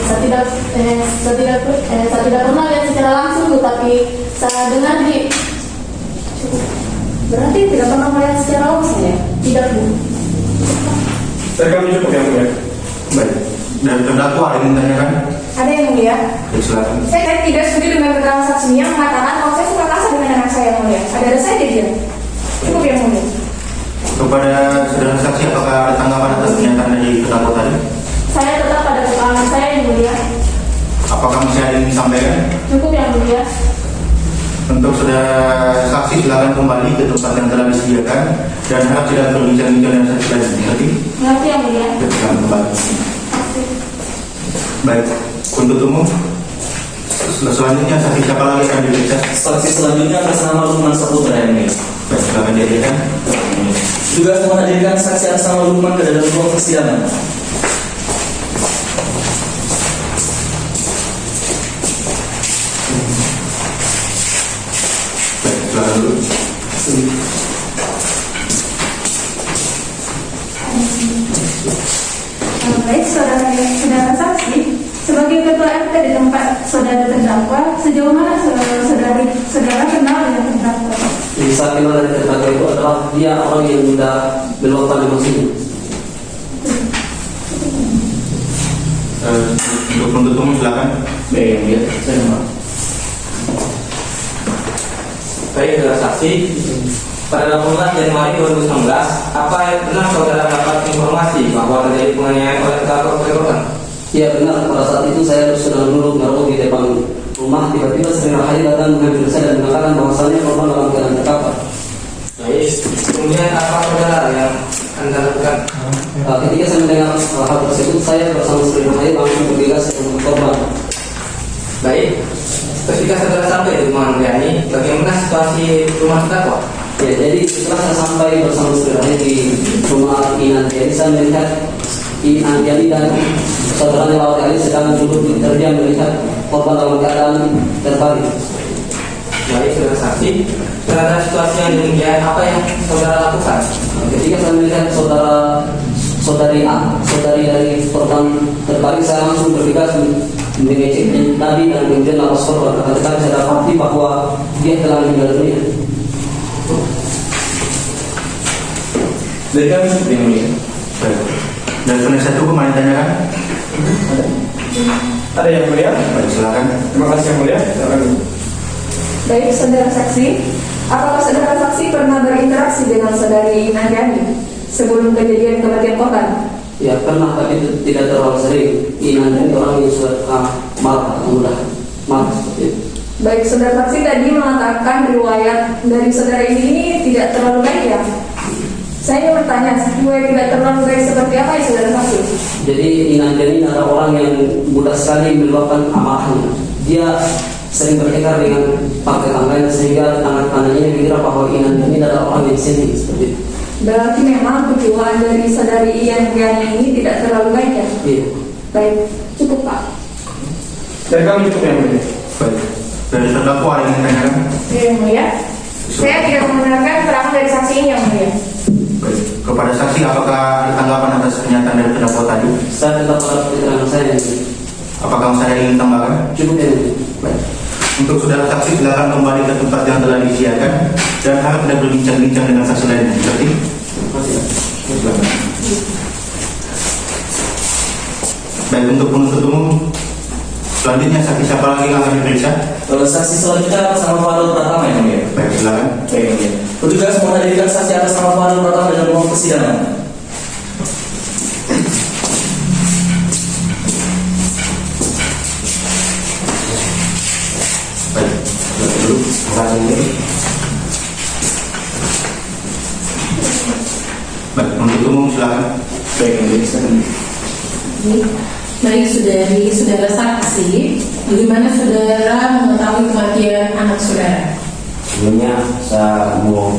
saya tidak pernah lihat secara langsung Bu, tapi saya dengar di. Berarti tidak pernah melihat secara langsung ya? Tidak Bu. Dari kami cukup yang mulia. Baik. Dan terdakwa ada yang ditanyakan? Ada yang mulia. Baik, silakan. Saya tidak setuju dengan keterangan saksinya mengatakan kalau saya suka kasar dengan anak saya yang mulia. Ada saya dia. Cukup yang mulia. Kepada saudara saksi, apakah ada tanggapan atas pernyataan dari terdakwa tadi? Saya tetap pada keterangan saya yang mulia. Apakah masih ada yang disampaikan? Cukup yang mulia. Untuk saudara saksi silakan kembali ke tempat yang telah disediakan dan harap tidak berbincang-bincang dengan saksi lain. Mengerti? Mengerti yang mulia. Silakan kembali. Baik, untuk umum. Selanjutnya saksi siapa lagi akan diperiksa? Saksi selanjutnya atas nama Lukman Saputra ini. Baik, silakan dihadirkan. Juga menghadirkan saksi atas nama Lukman ke dalam ruang persidangan. Baik, silakan dulu. Baik, saudara saksi, sebagai ketua RT di tempat saudara terdakwa, sejauh mana saudara kenal dengan terdakwa? Jadi saya kenal dari terdakwa itu adalah dia orang yang sudah berlokal di masjid. Untuk penuntut umum silakan. Baik, ya, saya kenal. Baik, saudara saksi. Pada 18 Januari 2019, apa yang pernah saudara dapat informasi bahwa terjadi penganiayaan oleh terdakwa korban? Ya benar, pada saat itu saya sedang duduk merokok di depan rumah, tiba-tiba Sri Rahadi datang mengambil saya dan mengatakan bahwasannya korban dalam keadaan terkapar. Baik, kemudian apa saudara yang Anda lakukan? Ketika saya mendengar hal tersebut, saya bersama Sri Rahadi langsung bergegas ke rumah korban. Baik, ketika saudara sampai di rumah Andiani, bagaimana situasi rumah terdakwa? Ya, jadi setelah saya sampai bersama Sri Rahadi di rumah Inantiani, saya melihat Inantiani dan saudaranya Lawati Ali sedang duduk terdiam melihat korban dalam keadaan terbalik. Baik, saudara saksi, terhadap situasi yang demikian, apa yang saudara lakukan? Ketika saya melihat saudari dari korban terbalik, saya langsung bergegas mengecek tadi dan kemudian lapas korban. Ketika saya dapati bahwa dia telah meninggal dunia. Dari kami seperti yang mulia. Baik. Dan penasihat hukum ada yang ditanyakan? Ada yang mulia? Baik, silakan. Terima kasih yang mulia. Silakan. Baik, saudara saksi, apakah saudara saksi pernah berinteraksi dengan saudari Inandiani sebelum kejadian kematian korban? Ya pernah, tapi tidak terlalu sering. Inandiani orang yang sudah marah atau mudah marah seperti itu. Baik, saudara saksi tadi mengatakan riwayat dari saudara ini tidak terlalu baik ya? Saya ingin bertanya, gue tidak terlalu baik seperti apa ya saudara saksi? Jadi Inandiani adalah orang yang mudah sekali meluapkan amarahnya. Dia sering bertengkar dengan partai tangganya sehingga tangan-tangannya mengira bahwa Inandiani adalah orang yang sensitif seperti itu. Berarti memang kejiwaan dari saudari Inandiani ini tidak terlalu baik ya? Iya. Baik, cukup Pak. Dari kami cukup yang mulia. Baik. Dari terdakwa ada yang ditanyakan? Yang mulia, saya tidak membenarkan keterangan dari saksi ini yang mulia. Baik. Kepada saksi, apakah ada tanggapan atas pernyataan dari terdakwa tadi? Saya tetap pada keterangan saya. Apakah masih ada yang ingin tambahkan? Cukup ya. Baik. Untuk saudara saksi silakan kembali ke tempat yang telah disediakan dan harap tidak berbincang-bincang dengan saksi lain. Mengerti? Silakan. Baik, untuk penuntut umum, selanjutnya saksi siapa lagi yang akan diperiksa? Kalau saksi selanjutnya atas nama Fadil Pratama yang mulia. Baik, silakan. Baik, yang mulia. Petugas menghadirkan saksi atas nama Fadil Pratama dalam ruang persidangan. Baik, silakan dulu. Terima kasih. Baik, penuntut umum silakan. Baik, yang mulia. Silakan. Baik, saudara saksi, bagaimana saudara mengetahui kematian anak saudara? Sebelumnya saya mau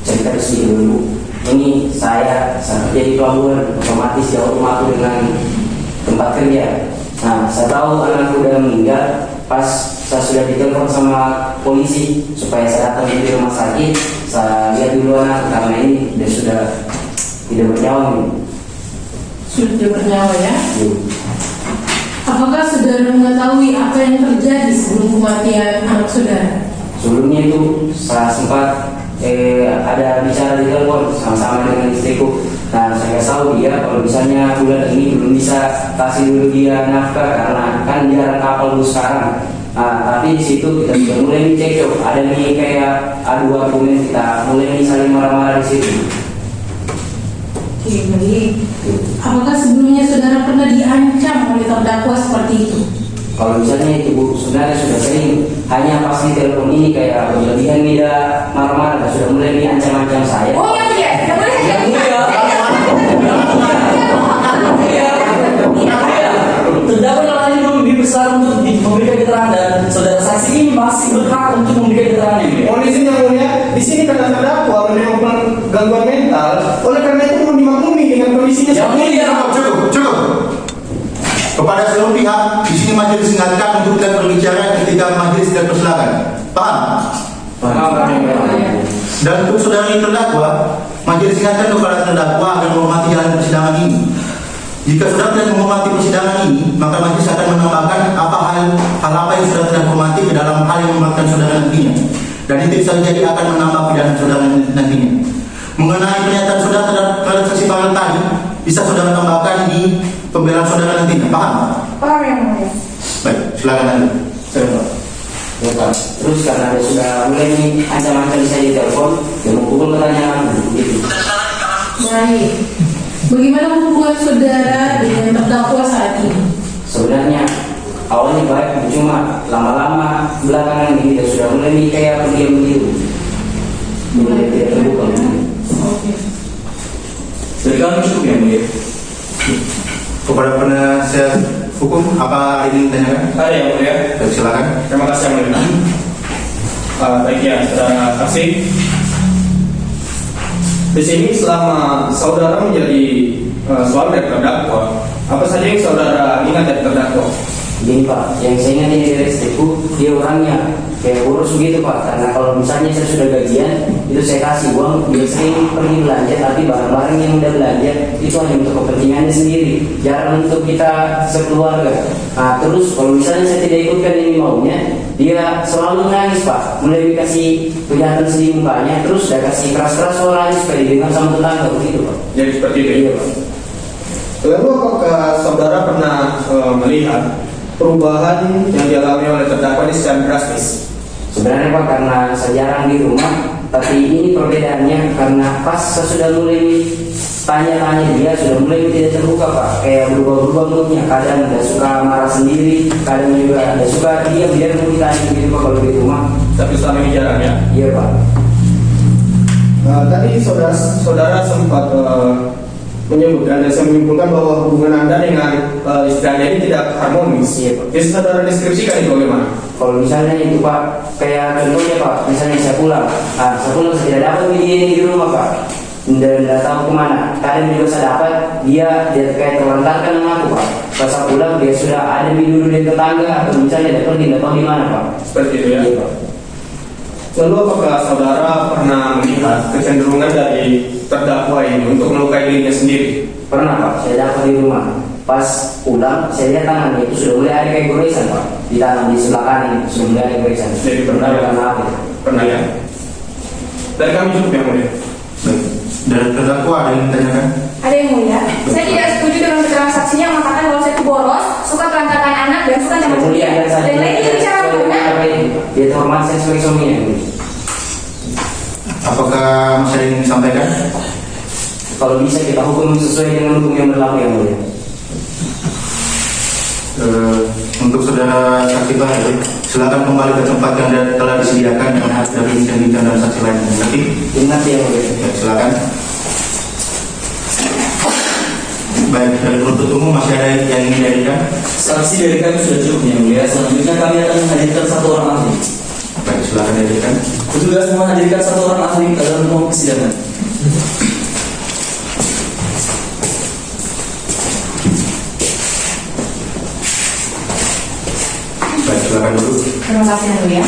cerita sedikit dulu. Ini saya kerja di pelabuhan, otomatis jauh rumahku dengan tempat kerja. Nah, saya tahu anakku udah meninggal pas saya sudah ditelepon sama polisi supaya saya datang di rumah sakit. Saya lihat dulu anak karena ini dia sudah tidak bernyawa nih. Sudah tidak bernyawa ya? Apakah saudara mengetahui apa yang terjadi sebelum kematian anak saudara? Sebelumnya itu saya sempat ada bicara di telepon sama-sama dengan istriku. Nah, saya tahu dia kalau misalnya bulan ini belum bisa kasih dulu dia nafkah karena kan jarang kapal dulu sekarang. Nah, tapi di situ kita sudah mulai cekcok. Ada nih kayak adu argumen, kita mulai nih saling marah-marah di situ. Oke, baik. Apakah sebelumnya saudara pernah diancam oleh terdakwa seperti itu? Kalau misalnya itu Bu, sebenarnya sudah sering. Hanya pas di telepon ini kayak berlebihan dia marah-marah, sudah mulai diancam-ancam saya. Oh ya mulia, tidak boleh Ya mulia. Terdakwa lain belum dibesar untuk memberikan keterangan dan saudara saksi ini masih berhak untuk memberikan keterangan ini. Mohon izin yang mulia, di sini karena terdakwa menemukan gangguan mental, oleh karena itu mohon dimaklumi dengan kondisinya. Yang mulia. Cukup. Kepada seluruh pihak, di sini majelis ingatkan untuk tidak berbicara ketika majelis tidak persilakan. Paham? Dan untuk saudara yang terdakwa, majelis ingatkan kepada terdakwa agar menghormati jalan persidangan ini. Jika saudara tidak menghormati persidangan ini, maka majelis akan menambahkan hal apa yang saudara tidak hormati ke dalam hal yang memberatkan saudara nantinya. Dan itu bisa jadi akan menambah pidana saudara nantinya. Mengenai pernyataan saudara terhadap saksi panel tadi, bisa saudara tambahkan di pembelaan saudara nantinya. Paham? Paham yang mulia. Baik, silakan Anda. Ya, Pak. Terus karena dia sudah mulai nih ancam-ancam saya di telepon, dia memukul pertanyaan gitu. Baik. Bagaimana hubungan saudara dengan terdakwa saat ini? Sebenarnya awalnya baik, cuma lama-lama belakangan ini dia sudah mulai nih kayak pendiam begitu. Mulai tidak terbuka. Oke. Dari kami cukup ya mulia. Kepada penasihat hukum, apa ingin ditanyakan? Ada yang mulia. Baik, silakan. Terima kasih yang mulia. Baik ya, saudara saksi. Di sini selama saudara menjadi suami dari terdakwa, apa saja yang saudara ingat dari terdakwa? Gini Pak, yang saya ingat ini dari istriku, dia orangnya kayak boros begitu Pak. Karena kalau misalnya saya sudah gajian, itu saya kasih uang, dia sering pergi belanja, tapi barang-barang yang udah belanja itu hanya untuk kepentingannya sendiri, jarang untuk kita sekeluarga. Nah terus kalau misalnya saya tidak ikutkan ini maunya, dia selalu nangis Pak, mulai dikasih kelihatan sedih mukanya, terus dia kasih keras-keras suaranya supaya didengar sama tetangga begitu Pak. Jadi seperti itu. Iya Pak. Lalu apakah saudara pernah melihat perubahan yang dialami oleh terdakwa ini secara drastis? Sebenarnya Pak, karena saya jarang di rumah, tapi ini perbedaannya karena pas saya sudah mulai tanya-tanya dia, sudah mulai tidak terbuka Pak, kayak berubah-ubah moodnya. Kadang dia suka marah sendiri, kadang juga dia suka diam, dia mau ditanya gitu Pak kalau di rumah. Tapi selama ini jarang ya? Iya Pak. Tadi saudara sempat menyebutkan dan saya menyimpulkan bahwa hubungan Anda dengan istri Anda ini tidak harmonis. Iya Pak. Jadi saudara deskripsikan itu bagaimana? Kalau misalnya itu Pak, kayak contohnya Pak, misalnya saya pulang, saya tidak dapat begini di rumah Pak, dan tidak tahu kemana. Kadang juga saya dapat dia kayak terlantarkan dengan aku Pak. Pas saya pulang dia sudah ada di dulu di tetangga, atau misalnya dia pergi tidak tahu di mana Pak. Seperti itu ya. Iya Pak. Lalu apakah saudara pernah melihat kecenderungan dari terdakwa ini untuk melukai dirinya sendiri? Pernah Pak, saya dapat di rumah. Pas pulang, saya lihat tangannya itu sudah mulai ada kayak goresan Pak. Di tangan di sebelah kanan itu sudah mulai ada goresan. Jadi pernah ya? Karena apa? Pernah ya? Dari kami cukup yang mulia. Baik. Dari terdakwa ada yang ditanyakan? Ada yang mulia. Saya tidak setuju dengan keterangan saksinya yang mengatakan bahwa saya itu boros, suka telantarkan anak dan suka sama Kemudian dia. saya Dan lainnya bicara mana? dia terhormat saya sebagai suaminya. Apakah masih ada yang disampaikan? Kalau bisa kita hukum sesuai dengan hukum yang berlaku yang mulia. Untuk saudara saksi baru, silakan kembali ke tempat yang telah disediakan dengan hak dari bincang-bincang dan saksi lain. Nanti ingat ya mulia. Silakan. Baik, dari penuntut umum masih ada yang ingin dihadirkan? Saksi dari kami sudah cukup yang mulia. Selanjutnya kami akan menghadirkan satu orang ahli. Baik, silakan dihadirkan. Petugas menghadirkan satu orang ahli dalam ruang persidangan. Baik, silakan dulu. Terima kasih yang mulia.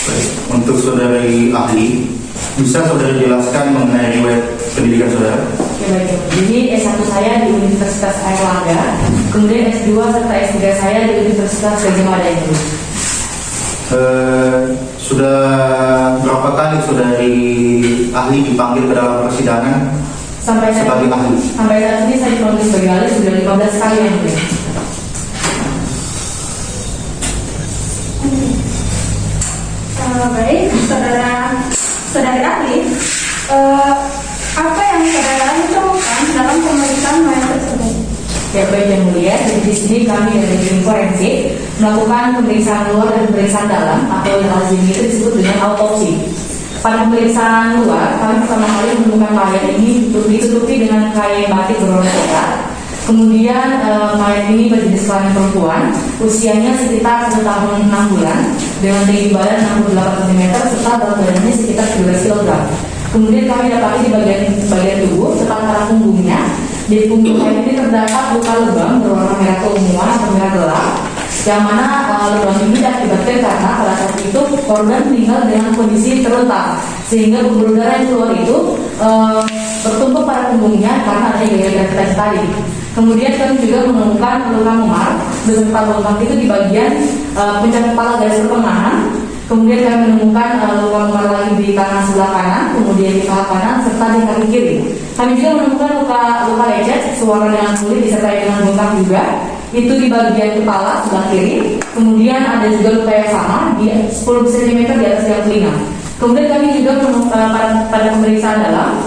Baik, untuk saudari ahli, bisa saudara jelaskan mengenai riwayat pendidikan saudara? Ya baik, jadi S1 saya di Universitas Airlangga, kemudian S2 serta S3 saya di Universitas Gajah Mada itu. Sudah berapa kali saudari ahli dipanggil ke dalam persidangan sebagai ahli? Sampai saat ini saya dipanggil sebagai ahli sudah 15 kali yang mulia. Baik, saudari ahli, apa yang saudara temukan dalam pemeriksaan mayat tersebut? Ya baik yang mulia, jadi di sini kami dari tim forensik melakukan pemeriksaan luar dan pemeriksaan dalam atau yang lazim itu disebut dengan autopsi. Pada pemeriksaan luar, kami pertama kali menemukan mayat ini ditutupi dengan kain batik berwarna coklat. Kemudian mayat ini berjenis kelamin perempuan, usianya sekitar 1 tahun 6 bulan, dengan tinggi badan 68 cm serta berat badannya sekitar 12 kg. Kemudian kami dapati di bagian tubuh serta antara punggungnya, di punggung mayat ini terdapat luka lebam berwarna merah keunguan atau merah gelap, yang mana lebam ini diakibatkan karena pada saat itu korban meninggal dengan kondisi terletak, sehingga pembuluh darah yang keluar itu bertumpuk pada punggungnya karena adanya gaya gravitasi tadi. Kemudian kami juga menemukan luka memar beserta bengkak itu di bagian puncak kepala garis pertengahan. Kemudian kami menemukan luka memar lagi di tangan sebelah kanan, kemudian di paha kanan serta di kaki kiri. Kami juga menemukan luka lecet sewarna dengan kulit disertai dengan bengkak juga, itu di bagian kepala sebelah kiri. Kemudian ada juga luka yang sama di 10 cm di atas telinga. Kemudian kami juga menemukan pada pemeriksaan dalam,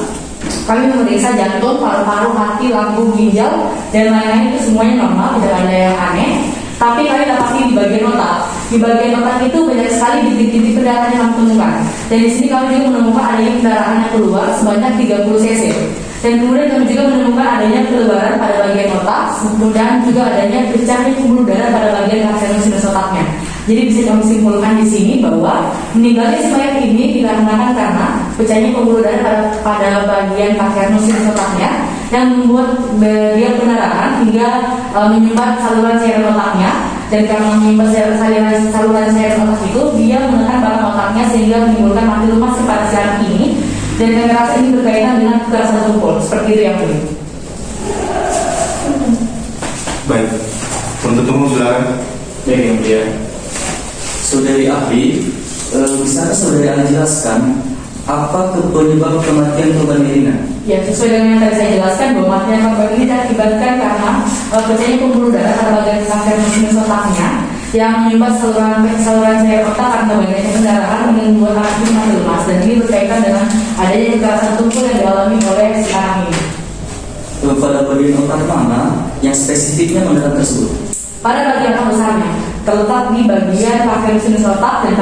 kami memeriksa jantung, paru-paru, hati, lambung, ginjal, dan lain-lain itu semuanya normal, tidak ada yang aneh. Tapi kami dapati di bagian otak. Di bagian otak itu banyak sekali titik-titik pendarahan yang kami temukan. Dan di sini kami juga menemukan adanya pendarahan yang keluar sebanyak 30 cc. Dan kemudian kami juga menemukan adanya pelebaran pada bagian otak, kemudian juga adanya pecahnya pembuluh darah pada bagian sinus otaknya. Jadi bisa kami simpulkan di sini bahwa meninggalnya si mayat ini dikarenakan karena pecahnya pembuluh darah pada bagian sinus otaknya yang membuat dia pendarahan hingga menyumbat saluran cairan otaknya, dan karena menyumbat saluran cairan otak itu dia menekan batang otaknya sehingga menimbulkan mati lemas pada si anak ini, dan kami rasa ini berkaitan dengan kekerasan tumpul seperti itu yang boleh. Baik, untuk umum silakan. Baik yang mulia. Saudari ahli, bisa saudari ahli jelaskan apa penyebab kematian korban Irina? Ya, sesuai dengan yang tadi saya jelaskan bahwa kematian korban ini diakibatkan karena pecahnya pembuluh darah pada bagian sinus otaknya yang menyumbat saluran cairan otak karena banyaknya pendarahan dan membuat anak ini mati lemas, dan ini berkaitan dengan adanya kekerasan tumpul yang dialami oleh si anak ini. Pada bagian otak mana yang spesifiknya mendarat tersebut? Pada bagian otak besarnya terletak di bagian sinus otak, dan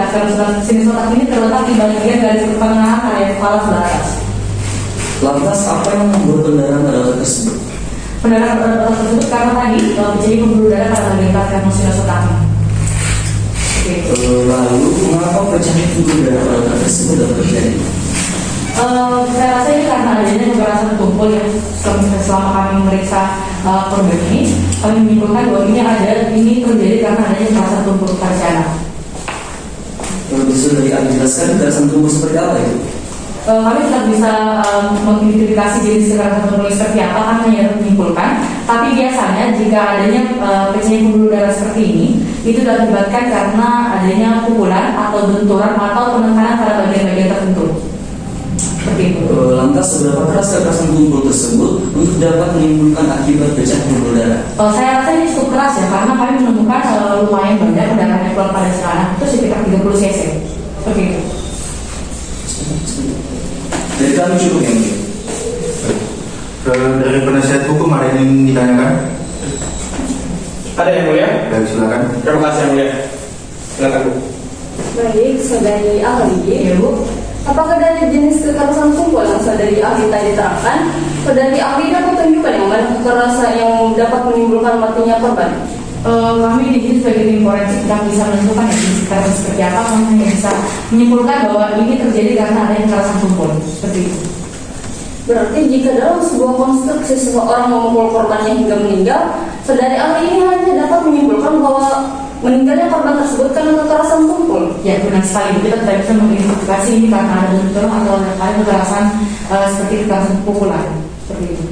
sinus otak ini terletak di bagian garis pertengahan area kepala sebelah atas. Lantas apa yang membuat pendarahan pada otak tersebut? Pendarahan pada otak tersebut karena tadi terjadi pembuluh darah pada bagian sinus otaknya. Lalu mengapa pecahnya pembuluh darah pada otak tersebut dapat terjadi? Saya rasa ini karena adanya kekerasan tumpul yang selama kami memeriksa korban ini, kami menyimpulkan bahwa ini terjadi karena adanya kekerasan tumpul pada anak. Kalau bisa dari ahli jelaskan kekerasan tumpul seperti apa itu? Kami tidak bisa mengidentifikasi jenis kekerasan tumpul seperti apa, kami hanya menyimpulkan. Tapi biasanya jika adanya pecahnya pembuluh darah seperti ini, itu diakibatkan karena adanya pukulan atau benturan atau penekanan pada bagian-bagian tertentu. Lantas seberapa keras kekerasan tumpul tersebut untuk dapat menimbulkan akibat pecah pembuluh darah? Saya rasa ini cukup keras ya, karena kami menemukan lumayan banyak pendarahan yang keluar pada si anak itu sekitar 30 cc. Seperti itu. Jadi kami cukup yang ini. Dari penasihat hukum ada yang ingin ditanyakan? Ada yang mulia? Baik, silakan. Terima kasih yang mulia. Silakan Bu. Baik, saudari ahli, ya Bu. Apakah dari jenis kekerasan tumpul yang saudari ahli tadi terangkan, saudari ahli dapat tunjukkan yang mana kekerasan yang dapat menimbulkan matinya korban? Kami di sini sebagai tim forensik tidak bisa menentukan jenis kekerasan seperti apa, kami hanya bisa menyimpulkan bahwa ini terjadi karena adanya kekerasan tumpul seperti itu. Berarti jika dalam sebuah konstruksi seseorang memukul korbannya hingga meninggal, saudari ahli ini hanya dapat menyimpulkan bahwa meninggalnya korban tersebut karena kekerasan tumpul. Ya, benar sekali. Kita tidak bisa mengidentifikasi ini karena ada benturan atau ada kekerasan seperti kekerasan pukulan. Seperti itu.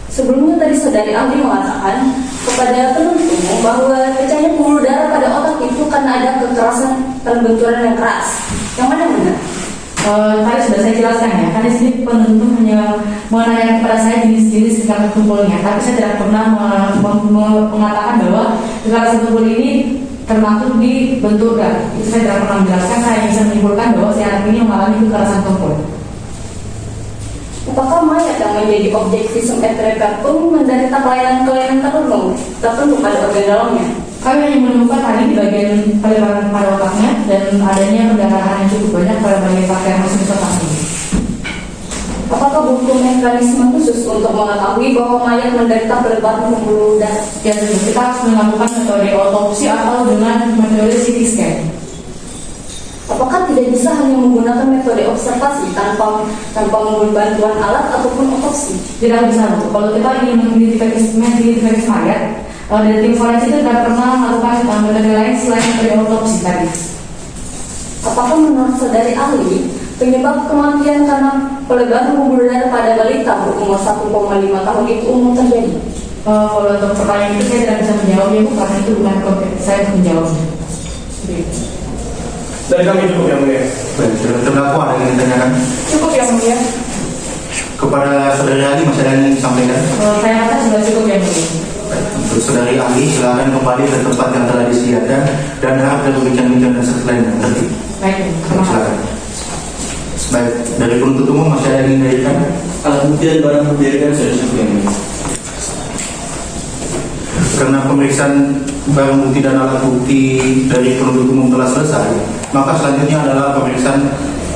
Sebelumnya tadi saudari Aldi mengatakan kepada penuntut umum bahwa pecahnya pembuluh darah pada otak itu karena ada kekerasan dan benturan yang keras. Yang mana yang benar? Tadi sudah saya jelaskan ya, karena sini penuntut hanya menanyakan kepada saya jenis-jenis kekerasan tumpulnya, tapi saya tidak pernah mengatakan bahwa kekerasan tumpul ini termasuk di benturan. Itu saya tidak pernah menjelaskan. Saya bisa menyimpulkan bahwa si anak ini mengalami kekerasan tumpul. Apakah mayat yang menjadi objek visum et repertum menderita kelainan tertentu pada organ dalamnya? Kami hanya menemukan tadi di bagian pelebaran pada otaknya dan adanya pendarahan yang cukup banyak pada bagian pakaian mesin otak ini. Apakah butuh mekanisme khusus untuk mengetahui bahwa mayat menderita pelebaran pembuluh darah? Ya, kita harus melakukan metode otopsi atau dengan metode CT scan. Apakah tidak bisa hanya menggunakan metode observasi tanpa membuat bantuan alat ataupun otopsi? Tidak bisa. Kalau kita ingin mengidentifikasi mayat, dari tim forensik itu tidak pernah melakukan metode lain selain metode otopsi tadi. Apakah menurut saudari ahli penyebab kematian karena pelebaran pembuluh darah pada balita berumur 1,5 tahun itu umum terjadi? Kalau untuk pertanyaan itu saya tidak bisa menjawabnya, Bu, karena itu bukan kompeten saya untuk menjawabnya. Dari kami cukup yang mulia. Baik, terdakwa ada yang ditanyakan? Cukup yang mulia. Kepada saudari ahli masih ada yang disampaikan? Saya rasa sudah cukup yang mulia. Untuk saudari ahli silakan kembali ke tempat yang telah disediakan dan harap dan berbincang-bincang dan sesuatu lain yang tertib. Baik, silakan. Baik, dari penuntut umum masih ada yang ingin diberikan? Alat bukti dan barang bukti kan sudah cukup yang mulia. Karena pemeriksaan barang bukti dan alat bukti dari penuntut umum telah selesai, maka selanjutnya adalah pemeriksaan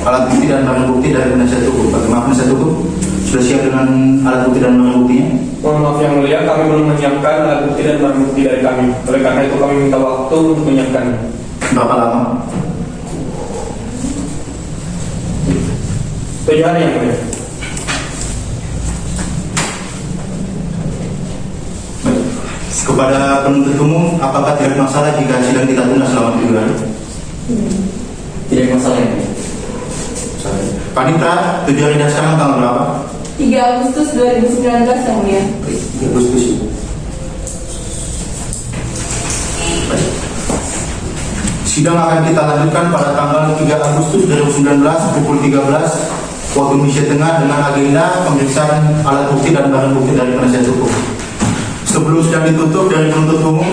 alat bukti dan barang bukti dari penasihat hukum. Bagaimana penasihat hukum? Sudah siap dengan alat bukti dan barang buktinya? Mohon maaf yang mulia, kami belum menyiapkan alat bukti dan barang bukti dari kami. Oleh karena itu kami minta waktu untuk menyiapkan. Berapa lama? 7 hari yang mulia. Kepada penuntut umum, apakah tidak masalah jika sidang kita tunda selama 7 hari? Tidak masalah ya. Panitra, 7 hari dan sekarang tanggal berapa? 3 Agustus 2019 yang mulia. 3 Agustus. Sidang akan kita lanjutkan pada tanggal 3 Agustus 2019 pukul 13 waktu Indonesia Tengah dengan agenda pemeriksaan alat bukti dan barang bukti dari penasihat hukum. Sebelum sidang ditutup dari penuntut umum,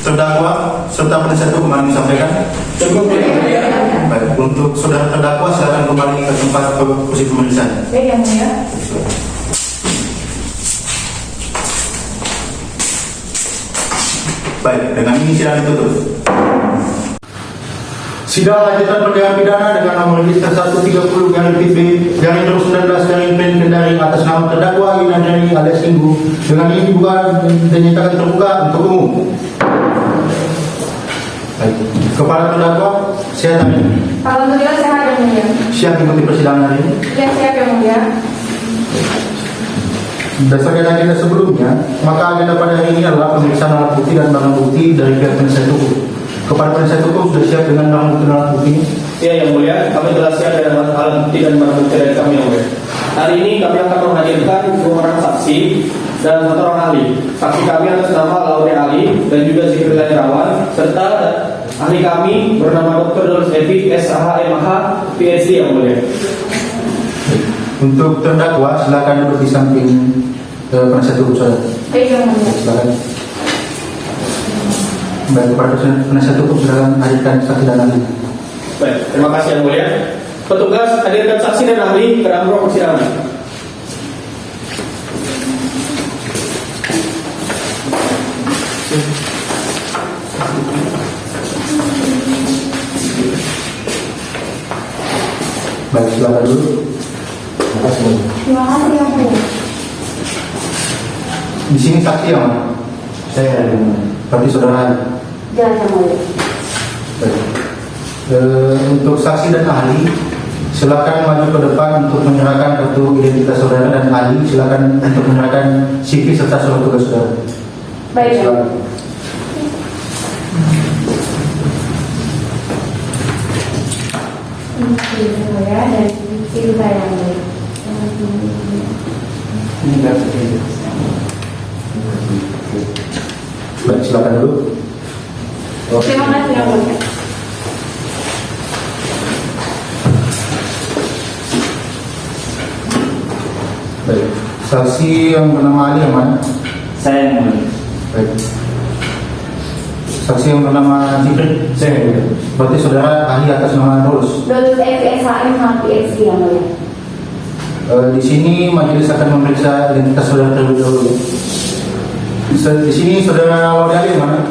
terdakwa serta penasihat hukum yang disampaikan. Cukup ya. Baik, untuk saudara terdakwa silakan kembali ke tempat posisi pemeriksaan. Baik yang mulia. Baik, dengan ini sidang ditutup. Sidang lanjutan perkara pidana dengan nomor register 130/PB/2019 Kendari atas nama terdakwa Yunandani alias Inggu dengan ini dibuka dinyatakan terbuka untuk umum. Baik. Kepada terdakwa, saya tanya. Alhamdulillah sehat yang mulia. Siap mengikuti persidangan hari ini? Ya, siap yang mulia. Berdasarkan agenda sebelumnya, maka agenda pada hari ini adalah pemeriksaan alat bukti dan barang bukti dari pihak penasihat hukum. Kepada penasihat hukum sudah siap dengan barang bukti dan alat bukti? Ya yang mulia, kami telah siap dengan alat bukti dan barang bukti dari kami yang mulia. Hari ini kami akan menghadirkan 2 orang saksi dan 1 orang ahli. Saksi kami atas nama Laure Ali dan juga Zikri Irawan serta ahli kami bernama Dr. Doris Evi SHMH PhD yang mulia. Untuk terdakwa silakan duduk di samping penasihat hukum saya. Baik yang mulia. Silakan. Baik, kepada penasihat hukum silakan hadirkan saksi dan ahli. Baik, terima kasih yang mulia. Petugas hadirkan saksi dan ahli ke dalam ruang persidangan. Baik, silakan dulu. Terima kasih. Terima kasih yang mulia. Di sini saksi yang mana? Saya ada di mana? Berarti saudara. Jangan yang mulia. Baik. Untuk saksi dan ahli, silakan maju ke depan untuk menyerahkan kartu identitas saudara dan ahli silakan untuk menyerahkan CV serta surat tugas saudara. Baik. Silakan. saya dan cinta yang baik. Baik, silakan dulu. Terima kasih yang mulia. Baik, saksi yang bernama Ali yang mana? Saya yang mulia. Baik. Saksi yang bernama Jibril? Saya yang mulia. Berarti saudara ahli atas nama Dolus? Dolus FSHM HPXG yang mulia. Di sini majelis akan memeriksa identitas saudara terlebih dahulu. Di sini saudara Laudiali yang mana?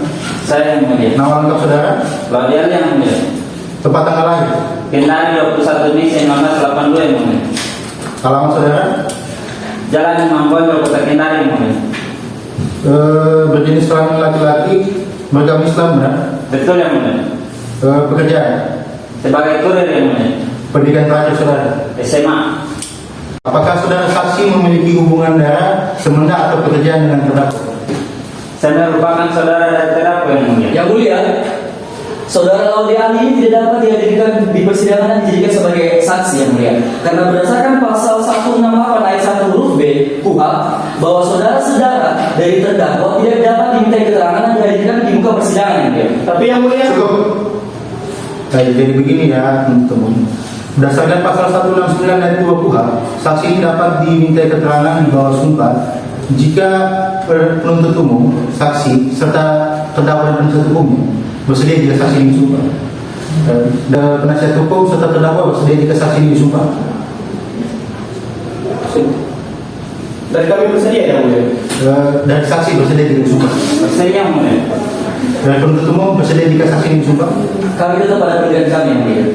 Saya yang mulia. Nama lengkap saudara? Laudiali yang mulia. Tempat tanggal lahir? Kendari 21 Mei 1982 yang mulia. Alamat saudara? Jalan Imam Bonjol, Kota Kendari yang mulia. Berjenis kelamin laki-laki, beragama Islam benar? Betul yang mulia. Pekerjaan? Sebagai kurir yang mulia. Pendidikan terakhir saudara? SMA. Apakah saudara saksi memiliki hubungan darah, semenjak atau pekerjaan dengan terdakwa? Saya merupakan saudara dari terdakwa yang mulia. Yang mulia, saudara Laudiali ini tidak dapat dihadirkan di persidangan dan dijadikan sebagai saksi yang mulia. Karena berdasarkan pasal 168 ayat 1 huruf B KUHP bahwa saudara-saudara dari terdakwa tidak dapat diminta keterangan dan dihadirkan di muka persidangan yang mulia. Tapi yang mulia Cukup. Baik, jadi begini ya teman-teman. Berdasarkan pasal 169 ayat 2 KUHP, saksi ini dapat diminta keterangan di bawah sumpah jika penuntut umum, saksi, serta terdakwa dan penasihat hukum bersedia jika saksi ini disumpah. Dan penasihat hukum serta terdakwa bersedia jika saksi ini disumpah. dari kami bersedia yang mulia. Dari saksi bersedia jika disumpah. Bersedia yang mulia. Dari penuntut umum bersedia jika saksi ini disumpah. Kami tetap pada pilihan kami yang mulia.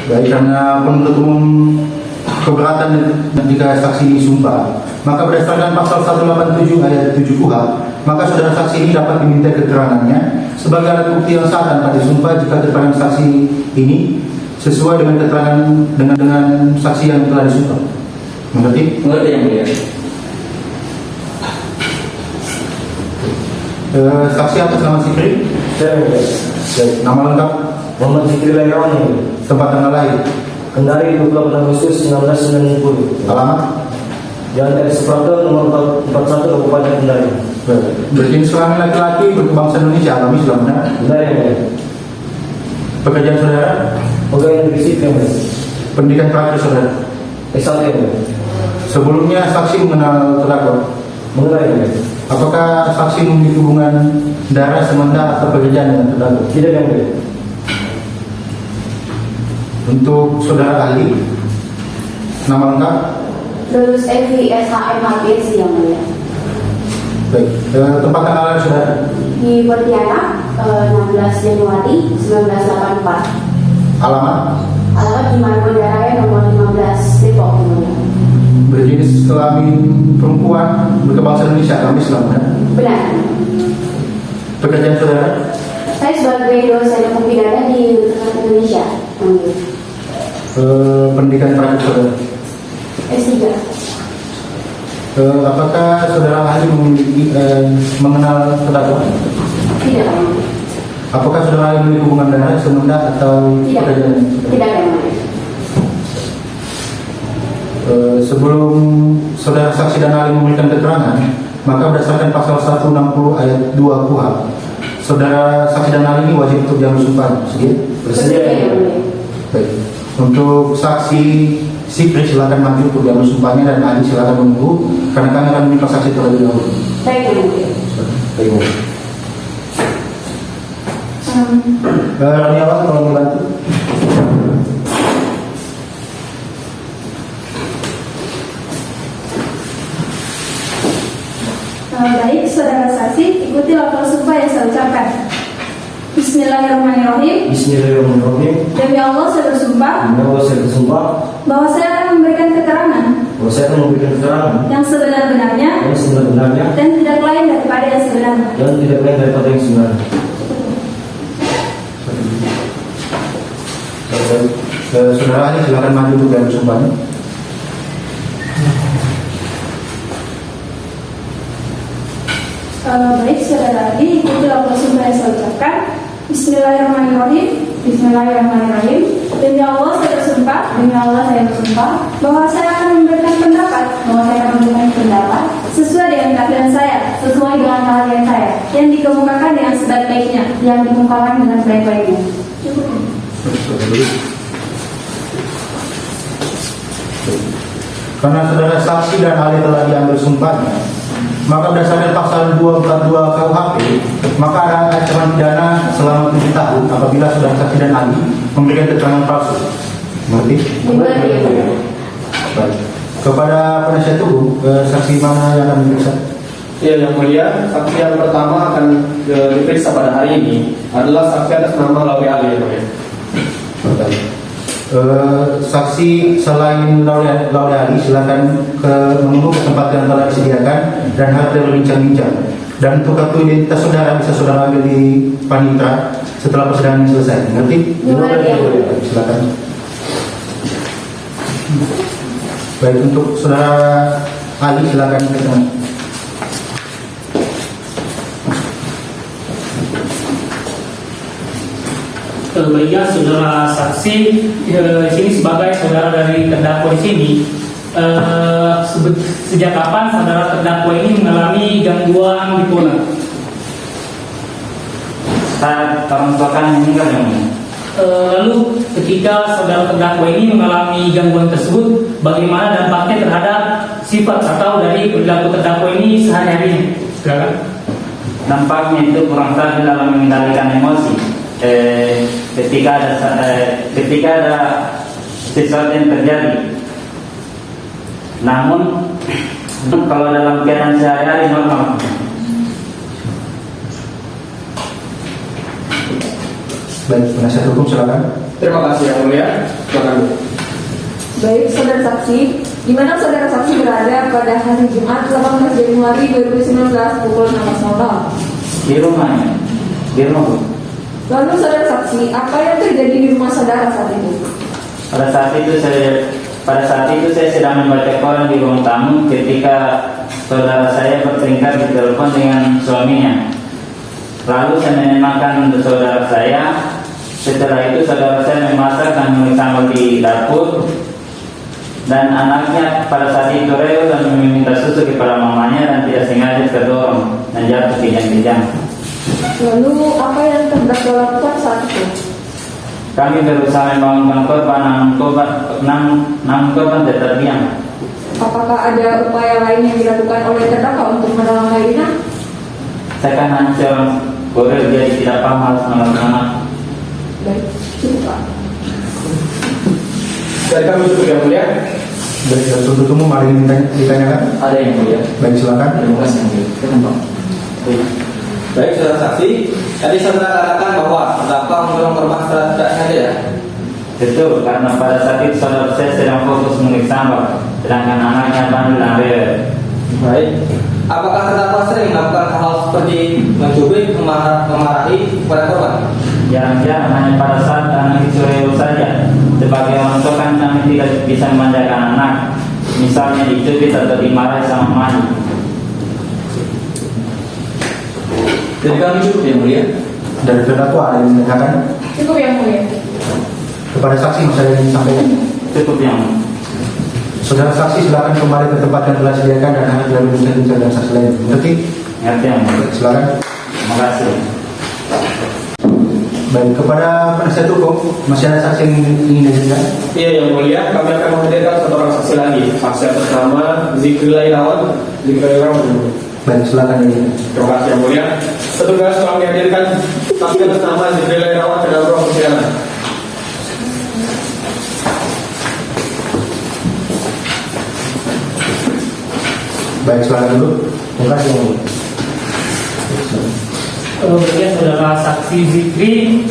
Baik, karena penuntut umum keberatan jika saksi ini disumpah, maka berdasarkan pasal 187 ayat 7 KUHP, maka saudara saksi ini dapat diminta keterangannya sebagai alat bukti yang sah tanpa disumpah jika keterangan saksi ini sesuai dengan keterangan dengan saksi yang telah disumpah. Mengerti? Mengerti yang mulia. Saksi atas nama Sikri? Saya yang mulia. Baik, nama lengkap? Muhammad Zikri Lairawan yang mulia. Tempat tanggal lahir? Kendari 28 Agustus 1990. Alamat? Jalan R. Suprapto nomor 41 Kabupaten Kendari. Berjenis kelamin laki-laki, berkebangsaan Indonesia, agama Islam benar? Benar yang mulia. Pekerjaan saudara? Pegawai negeri sipil yang mulia. Pendidikan terakhir saudara? S1 yang mulia. Sebelumnya saksi mengenal terdakwa? Mengenal yang mulia. Apakah saksi memiliki hubungan darah, semenjak atau pekerjaan dengan terdakwa? Tidak yang mulia. Untuk saudara ahli, nama lengkap? Dolus FSHM HPXG yang mulia. Baik, tempat tanggal lahir saudara? Di Pontianak, 16 Januari 1984. Alamat? Alamat di Margonda Raya nomor 15 Depok yang mulia. Berjenis kelamin perempuan, berkebangsaan Indonesia, agama Islam benar? Benar. Pekerjaan saudara? Saya sebagai dosen hukum pidana di Universitas Indonesia yang mulia. Pendidikan terakhir saudara? S3. Apakah saudara ahli memiliki mengenal terdakwa? Tidak yang mulia. Apakah saudara ahli memiliki hubungan darah, semenjak atau Tidak. pekerjaan? Tidak yang mulia. Sebelum saudara saksi dan ahli memberikan keterangan, maka berdasarkan pasal 160 ayat 2 KUHP, saudara saksi dan ahli ini wajib untuk diambil sumpah. Bersedia yang mulia. Baik. Untuk saksi Sikri silakan maju untuk diambil sumpahnya dan ahli silakan menunggu karena kami akan meminta saksi terlebih dahulu. Baik yang mulia. Baik. Raniawan tolong membantu. Baik, saudara saksi, ikuti lapor sumpah yang saya ucapkan. Bismillahirrahmanirrahim. Bismillahirrahmanirrahim. Demi Allah saya bersumpah Demi Allah saya bersumpah bahwa saya akan memberikan keterangan bahwa saya akan memberikan keterangan yang sebenar-benarnya yang sebenar-benarnya dan tidak lain daripada yang sebenarnya. dan tidak lain daripada yang sebenarnya. Saudara ahli silakan maju untuk diambil sumpahnya. Baik, saudara ahli, ikuti lapor sumpah yang saya ucapkan. Bismillahirrahmanirrahim. Bismillahirrahmanirrahim. Demi Allah saya bersumpah. Demi Allah saya bersumpah bahwa saya akan memberikan pendapat. Sesuai dengan keahlian saya. Sesuai dengan keahlian saya. Yang dikemukakan dengan sebaik-baiknya. Yang dikemukakan dengan sebaik-baiknya. Karena saudara saksi dan ahli telah diambil sumpahnya, maka berdasarkan pasal 242 KUHP, maka ada ancaman pidana selama 7 tahun apabila saudara saksi dan ahli memberikan keterangan palsu. Mengerti? Baik. Kepada penasihat hukum, saksi mana yang akan diperiksa? Ya, yang mulia, saksi yang pertama akan diperiksa pada hari ini adalah saksi atas nama Lawe Ali. Saksi selain Lawe Ali silakan menunggu tempat yang telah disediakan dan harus berbincang-bincang. Dan untuk kartu identitas saudara bisa saudara ambil di panitra setelah persidangan selesai. Mengerti? Silakan. Baik, untuk saudara Ali silakan ketemu. Baiklah saudara saksi, sini sebagai saudara dari terdakwa di sini, sejak kapan saudara terdakwa ini mengalami gangguan bipolar? Saat orang tua kan meninggal yang mulia. Lalu ketika saudara terdakwa ini mengalami gangguan tersebut, bagaimana dampaknya terhadap sifat atau dari perilaku terdakwa ini sehari-hari? Silakan. Dampaknya itu kurang stabil dalam mengendalikan emosi. Ketika ada sesuatu yang terjadi, namun kalau dalam keadaan sehari-hari normal. Baik, penasihat hukum silakan. Terima kasih yang mulia. Silakan. Baik, saudara saksi, di mana saudara saksi berada pada hari Jumat 18 Januari 2019 pukul 16.00? Di rumahnya, di rumah. Lalu saudara saksi, apa yang terjadi di rumah saudara saat itu? Pada saat itu saya sedang membaca koran di ruang tamu ketika saudara saya bertengkar di telepon dengan suaminya. Lalu saya menenangkan saudara saya. Setelah itu saudara saya memasak dan sambal di dapur. Dan anaknya pada saat itu rewel dan meminta susu kepada mamanya dan tidak sengaja terdorong dan jatuh kejang-kejang. Lalu apa yang terdakwa lakukan saat itu? Kami berusaha membangunkan korban, namun korban tetap diam. Apakah ada upaya lain yang dilakukan oleh terdakwa untuk menolong Laina? Saya kan hanya seorang kurir, jadi tidak paham harus melakukan apa. Baik, cukup Pak. Dari kami cukup yang mulia. Dari sudut umum ada yang ditanyakan? Ada yang mulia. Baik, silakan. Terima kasih yang mulia. Baik, saudara saksi, tadi saudara katakan bahwa terdakwa menolong korban secara tidak sengaja ya? Betul, karena pada saat itu saudara saya sedang fokus menulis sambal, sedangkan anaknya bandel dan rewel. Baik, apakah terdakwa sering melakukan hal seperti mencubit, memarahi kepada korban? Jarang-jarang, hanya pada saat anak itu rewel saja. Sebagai orang tua kan kami tidak bisa memanjakan anak, misalnya dicubit atau dimarahi sama mani. Dari kami cukup yang mulia. Dari terdakwa ada yang ditanyakan? Cukup yang mulia. Kepada saksi masih ada yang disampaikan? Cukup yang mulia. Saudara saksi silakan kembali ke tempat yang telah disediakan dan hanya tidak berbincang-bincang dengan saksi lain. Mengerti? Ngerti yang mulia. Silakan. Terima kasih. Baik, kepada penasihat hukum masih ada saksi yang ingin dihadirkan? Iya yang mulia, kami akan menghadirkan satu orang saksi lagi. Saksi atas nama Zikrillah Irawan. Baik, silakan ini. Terima kasih yang mulia. Petugas telah dihadirkan saksi atas nama Zikrillah Irawan ke dalam ruang persidangan. Baik, silakan dulu. Terima kasih yang mulia. Ya, saudara saksi Zikri,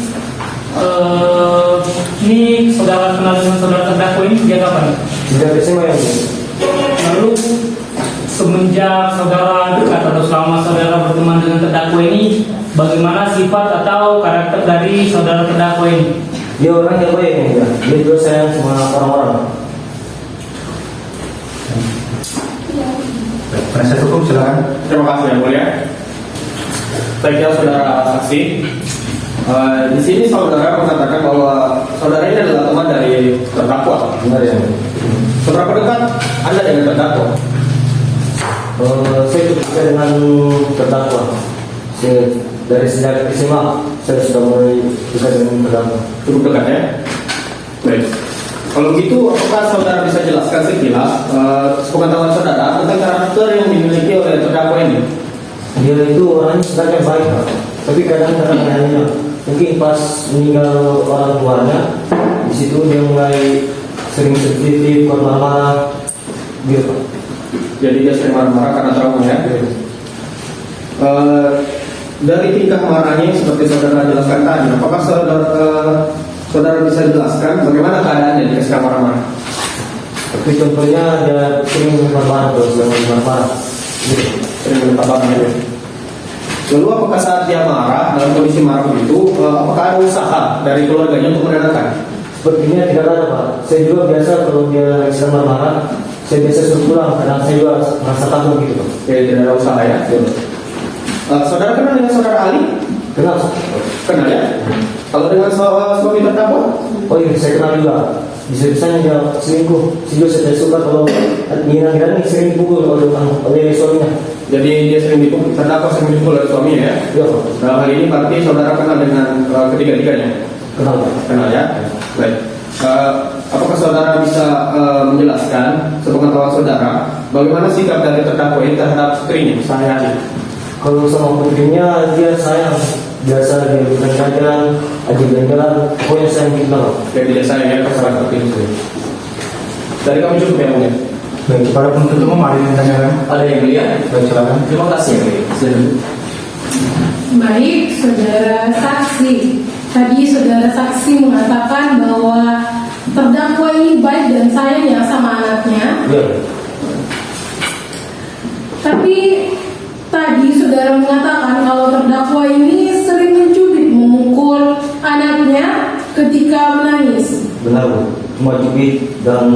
ini saudara kenal dengan saudara terdakwa ini sejak kapan? Sejak SMA yang mulia. Lalu semenjak saudara dekat atau selama saudara berteman dengan terdakwa ini, bagaimana sifat atau karakter dari saudara terdakwa ini? Dia orang yang baik yang mulia. Dia juga sayang sama orang-orang. Baik, penasihat hukum silakan. Terima kasih yang mulia. Baiklah saudara saksi, Di sini saudara mengatakan bahwa saudara ini adalah teman dari terdakwa, benar ya? Seberapa dekat Anda dengan terdakwa? Saya cukup dekat dengan terdakwa. Dari sejak SMA saya sudah mulai dekat dengan terdakwa. Cukup dekat ya? Baik. Kalau gitu, apakah saudara bisa jelaskan sekilas sepengetahuan saudara tentang karakter yang dimiliki oleh terdakwa ini? Dia itu orangnya sebenarnya baik, Pak. Tapi kadang-kadang hanya mungkin pas meninggal orang tuanya, di situ dia mulai sering sensitif, marah-marah, gitu Pak. Jadi dia sering marah-marah karena trauma ya? Dari tingkah marahnya seperti saudara jelaskan tadi, apakah saudara bisa jelaskan bagaimana keadaannya jika sedang marah-marah? Tapi contohnya dia sering marah-marah, marah-marah, gitu. Sering menetapkan ya. Lalu apakah saat dia marah, dalam kondisi marah begitu, apakah ada usaha dari keluarganya untuk menenangkan? Sepertinya tidak ada Pak. Saya juga biasa kalau dia sedang marah, saya biasa suruh pulang, karena saya juga merasa takut gitu Pak. Ya, tidak ada usaha ya. Saudara kenal dengan saudara Ali? Kenal. Kenal ya? Kalau dengan suami terdakwa? Oh iya, saya kenal juga. Bisa-bisanya dia selingkuh. Saya tidak suka kalau Nina ini sering dipukul oleh suaminya. Jadi dia sering dipukul, terdakwa sering dipukul oleh suaminya ya? Iya. Dalam hal ini berarti saudara kenal dengan ketiga-tiganya? Kenal. Kenal ya? Baik. Apakah saudara bisa menjelaskan sepengetahuan saudara bagaimana sikap dari terdakwa ini terhadap putrinya sehari-hari? Kalau sama putrinya dia sayang, biasa dia berikan jalan, ajak jalan, pokoknya sayang kita. Dia tidak sayang ya kepada putri itu. Dari kami cukup ya mungkin. Baik, kepada penuntut umum ada yang tanyakan? Ada yang mulia? Baik, silakan. Terima kasih ya mulia. Baik, saudara saksi. Tadi saudara saksi mengatakan bahwa terdakwa ini baik dan sayang ya sama anaknya. Iya. Tapi tadi saudara mengatakan kalau terdakwa ini sering mencubit, memukul anaknya ketika menangis. Benar Bu, cuma cubit dan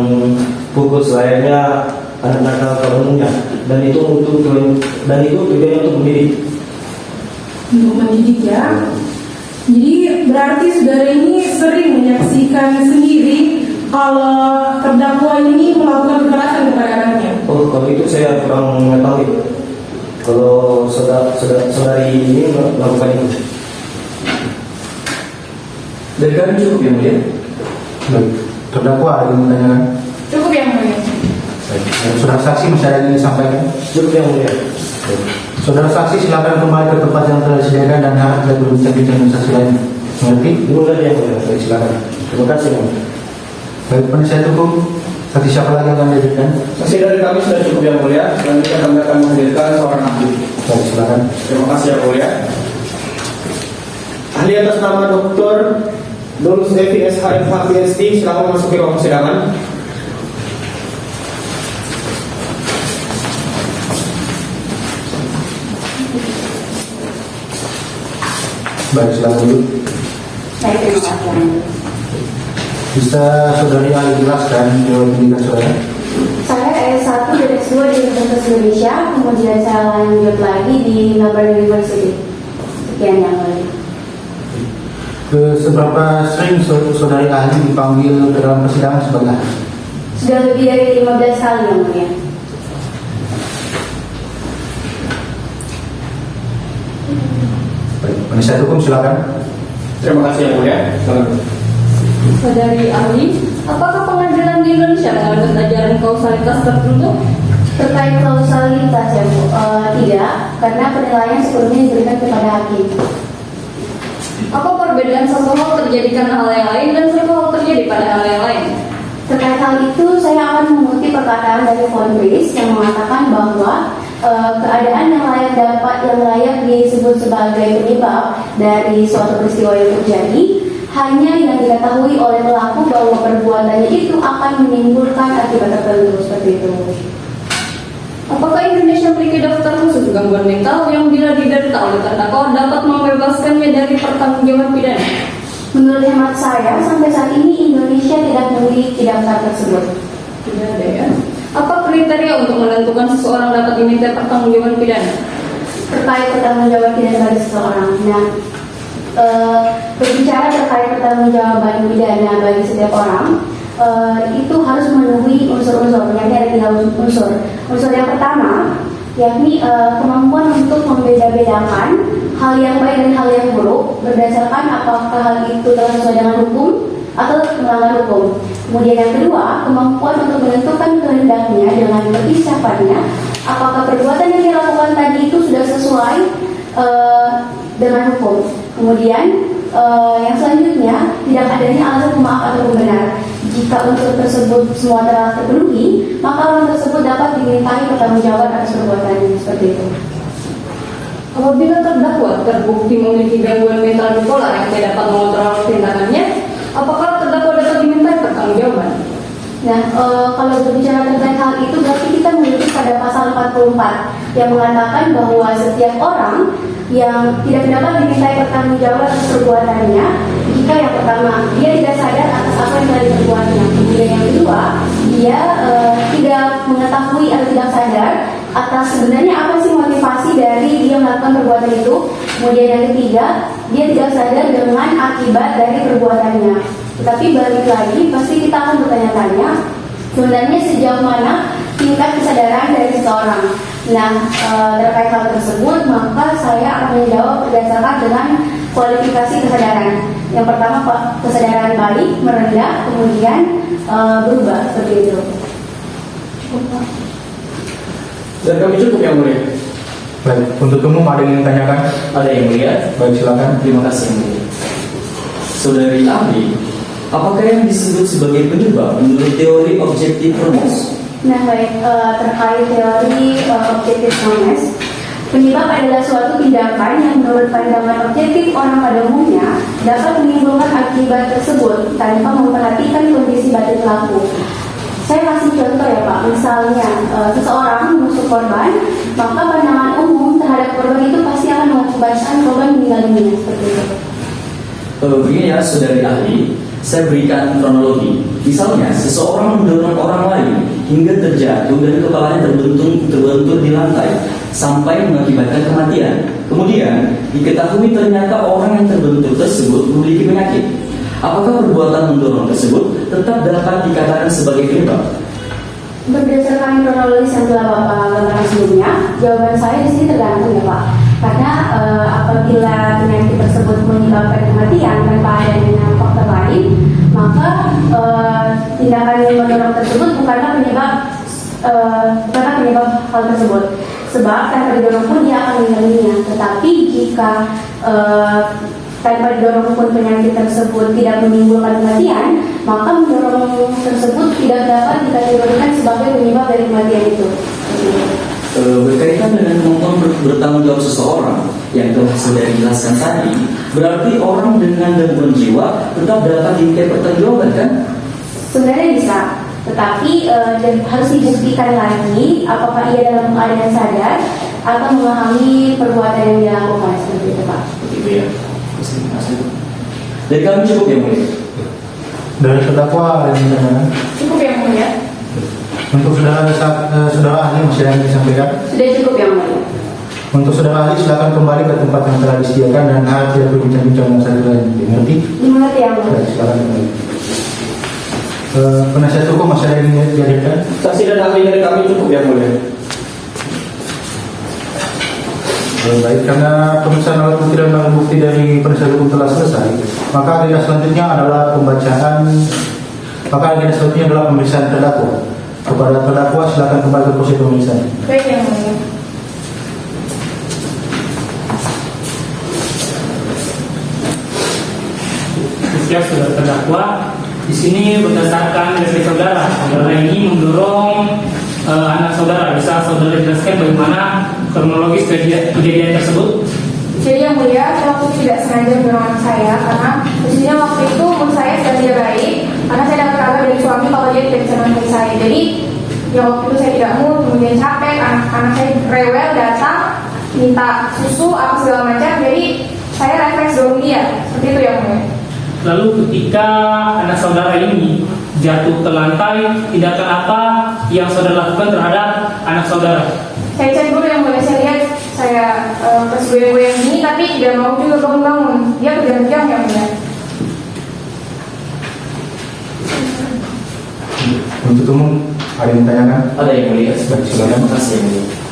pukul selayaknya anak-anak umumnya, dan itu tujuannya untuk mendidik. Untuk mendidik ya. Jadi berarti saudara ini sering menyaksikan sendiri kalau terdakwa ini melakukan kekerasan kepada anaknya. Oh, kalau itu saya kurang mengetahui. Kalau saudari ini melakukan itu. Dari kami cukup ya mulia. Baik, terdakwa ada yang menanyakan? Cukup yang mulia. Baik, saudara saksi masih ada yang ingin disampaikan? Cukup yang mulia. Saudara saksi silakan kembali ke tempat yang telah disediakan dan harap tidak berbincang-bincang dengan saksi lain. Mengerti? Mengerti yang mulia. Baik, silakan. Terima kasih Bu. Baik, penasihat hukum, saksi siapa lagi yang akan dihadirkan? Saksi dari kami sudah cukup yang mulia. Selanjutnya kami akan menghadirkan seorang ahli. Baik, silakan. Terima kasih yang mulia. Ahli atas nama Dr. Dolus Evi SHMH PhD, silakan memasuki ruang persidangan. Baik, silakan dulu. Saya terima kasih. Bisa saudari Ali jelaskan jawab pendidikan saudara? Saya S1 dan S2 di Universitas Indonesia, kemudian saya lanjut lagi di Melbourne University. Sekian yang mulia. Seberapa sering saudari ahli dipanggil ke dalam persidangan sebagai ahli? Sudah lebih dari 15 kali yang mulia. Baik, penasihat hukum silakan. Terima kasih yang mulia. Silakan. Saudari ahli, apakah pengadilan di Indonesia mengadakan ajaran kausalitas tertentu? Terkait kausalitas ya Bu, tidak, karena penilaian sepenuhnya diberikan kepada hakim. Apa perbedaan satu hal terjadi karena hal yang lain dan satu hal terjadi pada hal yang lain? Terkait hal itu, saya akan mengutip perkataan dari Von Fries yang mengatakan bahwa keadaan yang layak disebut sebagai penyebab dari suatu peristiwa yang terjadi hanya yang diketahui oleh pelaku bahwa perbuatannya itu akan menimbulkan akibat tertentu seperti itu. Apakah Indonesia memiliki daftar khusus gangguan mental yang bila diderita oleh terdakwa dapat membebaskannya dari pertanggungjawaban pidana? Menurut hemat saya, sampai saat ini Indonesia tidak memiliki daftar tersebut. Tidak ada ya. Apa kriteria untuk menentukan seseorang dapat diminta pertanggungjawaban pidana? Terkait pertanggungjawaban pidana dari seseorang. Nah, berbicara terkait pertanggungjawaban pidana bagi setiap orang, itu harus memenuhi unsur-unsur, yakni ada 3 unsur. Unsur yang pertama, yakni kemampuan untuk membeda-bedakan hal yang baik dan hal yang buruk berdasarkan apakah hal itu telah sesuai dengan hukum atau melanggar hukum. Kemudian yang kedua, kemampuan untuk menentukan kehendaknya dengan berinsyafatnya apakah perbuatan yang dilakukan tadi itu sudah sesuai dengan hukum. Kemudian yang selanjutnya, tidak adanya alasan pemaaf atau pembenar. Jika unsur tersebut semua telah terpenuhi, maka orang tersebut dapat dimintai pertanggungjawaban atas perbuatannya. Seperti itu. Apabila terdakwa terbukti memiliki gangguan mental bipolar yang tidak dapat mengontrol tindakannya, apakah terdakwa dapat dimintai pertanggungjawaban? Nah, kalau berbicara terkait hal itu, berarti kita merujuk pada pasal 44 yang mengatakan bahwa setiap orang yang tidak dapat dimintai pertanggungjawaban atas perbuatannya jika yang pertama, dia tidak sadar atas apa yang telah diperbuatnya. Kemudian yang kedua, dia tidak mengetahui atau tidak sadar atas sebenarnya apa sih motivasi dari dia melakukan perbuatan itu. Kemudian yang ketiga, dia tidak sadar dengan akibat dari perbuatannya. Tetapi balik lagi, pasti kita akan bertanya-tanya sebenarnya sejauh mana tingkat kesadaran dari seseorang. Nah, terkait hal tersebut, maka saya akan menjawab berdasarkan dengan kualifikasi kesadaran. Yang pertama, kesadaran baik, merendah, kemudian berubah, seperti itu. Cukup, Pak. Dan kami cukup yang mulia. Baik, untuk umum ada yang ditanyakan? Ada yang mulia? Baik, silakan. Terima kasih yang mulia. Saudari ahli, apakah yang disebut sebagai penyebab menurut teori objektif Romes? Nah, baik, terkait teori objektif Romes, penyebab adalah suatu tindakan yang menurut pandangan objektif orang pada umumnya dapat menimbulkan akibat tersebut tanpa memperhatikan kondisi batin pelaku. Saya kasih contoh ya Pak, misalnya seseorang menusuk korban, maka pandangan umum terhadap korban itu pasti akan mengakibatkan korban meninggal dunia, seperti itu. Begini ya, saudari ahli, saya berikan kronologi. Misalnya, seseorang mendorong orang lain hingga terjatuh dan kepalanya terbentur di lantai sampai mengakibatkan kematian. Kemudian diketahui ternyata orang yang terbentur tersebut memiliki penyakit. Apakah perbuatan mendorong tersebut tetap dapat dikatakan sebagai penyebab? Berdasarkan kronologis yang telah Bapak gambarkan sebelumnya, jawaban saya di sini tergantung ya Pak. Karena apabila penyakit tersebut menyebabkan kematian tanpa adanya faktor lain, maka tindakan yang mendorong tersebut bukanlah penyebab hal tersebut. Sebab tanpa didorong pun dia akan meninggal dunia. Tetapi jika tanpa didorong pun penyakit tersebut tidak menimbulkan kematian, maka mendorong tersebut tidak dapat dikategorikan sebagai penyebab dari kematian itu. Berkaitan dengan kemampuan bertanggung jawab seseorang yang telah sudah dijelaskan tadi, berarti orang dengan gangguan jiwa tetap dapat dimintai pertanggungjawaban kan? Sebenarnya bisa, tetapi harus dibuktikan lagi apakah ia dalam keadaan sadar atau memahami perbuatan yang dia lakukan, seperti itu Pak. Begitu ya. Dari kami cukup ya mulia. Dari terdakwa ada yang ditanyakan? Cukup yang mulia. Untuk saudara ahli masih ada yang disampaikan? Sudah cukup yang mulia. Untuk saudara ahli silakan kembali ke tempat yang telah disediakan dan harap tidak berbincang-bincang dengan satu lain. Dimengerti? Dimengerti yang mulia. Baik, silakan kembali. Penasihat hukum masih ada yang dihadirkan? Saksi dan ahli dari kami cukup yang mulia. Baik, karena pemeriksaan alat bukti dan barang bukti dari penasihat hukum telah selesai, maka agenda selanjutnya adalah pemeriksaan terdakwa. Kepada terdakwa silakan kembali ke proses pemeriksaan. Baik yang mulia. Siap sudah terdakwa. Di sini berdasarkan dari saudara ini mendorong anak saudara. Bisa saudara jelaskan bagaimana kronologis kejadian tersebut? Jadi yang mulia, saya waktu tidak sengaja mendorong anak saya karena posisinya waktu itu menurut saya sedang tidak baik karena saya dapat kabar dari suami kalau dia tidak bisa menemui saya. Jadi ya waktu itu saya tidak mood, kemudian capek, anak saya rewel datang minta susu apa segala macam. Jadi saya refleks dorong dia, seperti itu yang mulia. Lalu ketika anak saudara ini jatuh ke lantai, tindakan apa yang saudara lakukan terhadap anak saudara? Saya cek dulu yang mulia, saya lihat saya kasih goyang-goyang gini, tapi tidak mau juga bangun-bangun. Dia kejam-kejam yang mulia. Untuk umum ada yang ditanyakan? Ada yang mulia. Baik, silakan. Terima kasih yang mulia.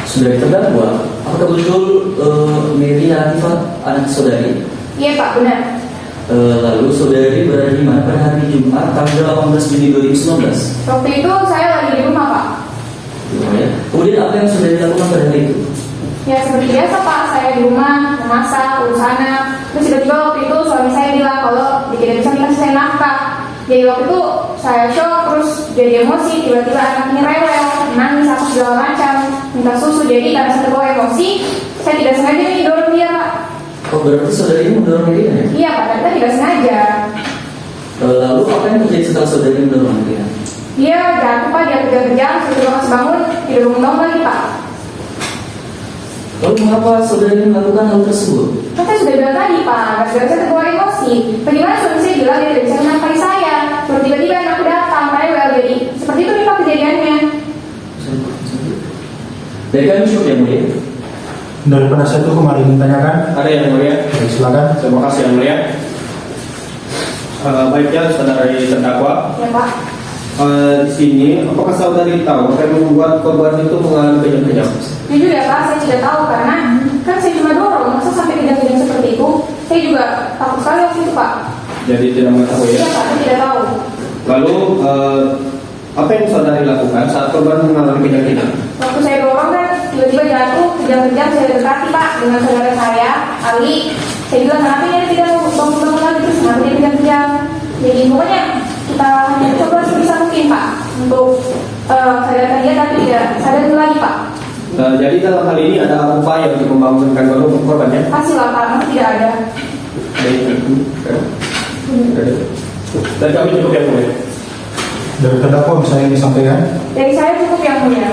Sudah terdakwa, apakah betul Mary Latifah anak saudari? Iya Pak, benar. Lalu saudari berada di mana pada hari Jumat tanggal 18 Juni 2019? Waktu itu saya lagi di rumah Pak. Ya. Kemudian apa yang saudari lakukan pada hari itu? Ya seperti biasa Pak, saya di rumah memasak, urus anak. Terus tiba-tiba waktu itu suami saya bilang kalau dia tidak bisa kasih saya nafkah. Jadi waktu itu saya shock, terus jadi emosi. Tiba-tiba anak ini rewel, nangis apa segala macam, minta susu. Jadi karena saya terbawa emosi, saya tidak sengaja nih dorong dia Pak. Oh, berarti saudari ini mendorong dia ya? Iya Pak, tapi kita tidak sengaja. Lalu apa yang terjadi setelah saudari mendorong dia? Dia jatuh Pak, dia kejang-kejang, saya coba kasih bangun, tidak bangun lagi Pak. Lalu mengapa saudari melakukan hal tersebut? Kan saya sudah bilang tadi Pak, gara-gara saya terbawa emosi. Bagaimana suami saya bilang dia tidak bisa menafkahi saya. Terus tiba-tiba anakku datang, rewel. Jadi seperti itu nih Pak kejadiannya. Dari kami cukup yang mulia. Dari penasihat hukum ada yang ditanyakan? Ada yang mulia. Baik, silakan. Terima kasih yang mulia. Baiknya saudari terdakwa. Ya Pak. Di sini, apakah saudari tahu apa yang membuat korban itu mengalami kejang-kejang? Jujur ya Pak, saya tidak tahu karena kan saya cuma dorong, masa sampai kejang-kejang seperti itu. Saya juga takut sekali waktu itu Pak. Jadi tidak mengetahui ya? Iya Pak, saya tidak tahu. Lalu apa yang saudari lakukan saat korban mengalami kejang-kejang? Waktu saya dorong kan tiba-tiba jatuh, kejang-kejang saya dekati Pak dengan saudara saya, Ali. Saya bilang kenapa dia tidak mau bangun-bangun lagi, terus kenapa dia kejang-kejang. Jadi pokoknya kita hanya coba sebisa mungkin Pak untuk sadarkan dia, tapi tidak sadar lagi Pak. Jadi dalam hal ini ada upaya untuk membangunkan korbannya? Pastilah Pak, masa tidak ada. Dan kami cukup yang mulia. Dari terdakwa bisa yang disampaikan? Dari saya cukup yang mulia.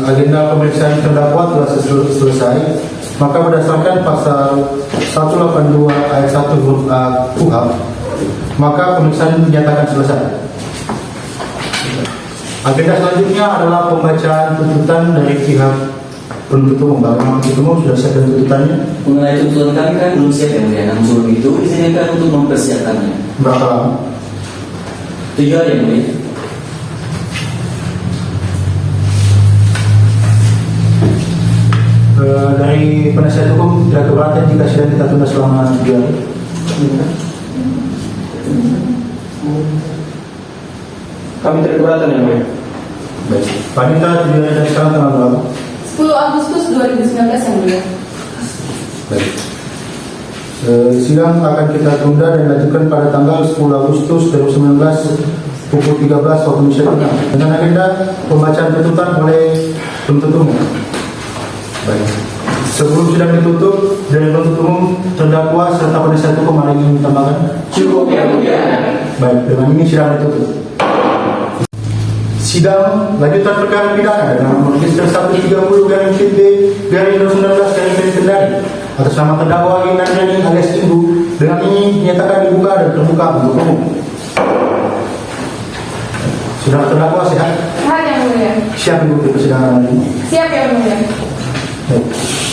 Agenda pemeriksaan terdakwa telah selesai. Maka berdasarkan pasal 182 ayat 1 huruf A KUHP, maka pemeriksaan dinyatakan selesai. Agenda selanjutnya adalah pembacaan tuntutan dari pihak penuntut umum. Bagaimana penuntut umum sudah siap dengan tuntutannya? Mengenai tuntutan kami kan belum siap yang mulia. Namun sebelum itu izinkan untuk mempersiapkannya. Berapa lama? 3 hari yang mulia. Dari penasihat hukum tidak keberatan jika sidang kita tunda selama 3 hari. Kami tidak keberatan yang mulia. Baik. Panita 7 hari dari sekarang tanggal berapa? 10 Agustus 2019 yang mulia. Baik. Sidang akan kita tunda dan lanjutkan pada tanggal 10 Agustus 2019 pukul 13 waktu Indonesia Tengah dengan agenda pembacaan tuntutan oleh penuntut umum. Baik. Sebelum sidang ditutup, dari penuntut umum, terdakwa serta penasihat hukum ada yang ingin ditambahkan? Cukup yang mulia. Baik, dengan ini sidang ditutup. Sidang lanjutan perkara pidana dengan nomor register 130/PB/2019 Kendari atas nama terdakwa Ginandani alias Ibu, dengan ini dinyatakan dibuka dan terbuka untuk umum. Saudara terdakwa sehat? Sehat yang mulia. Siap Ibu di persidangan hari ini? Siap yang mulia. Baik.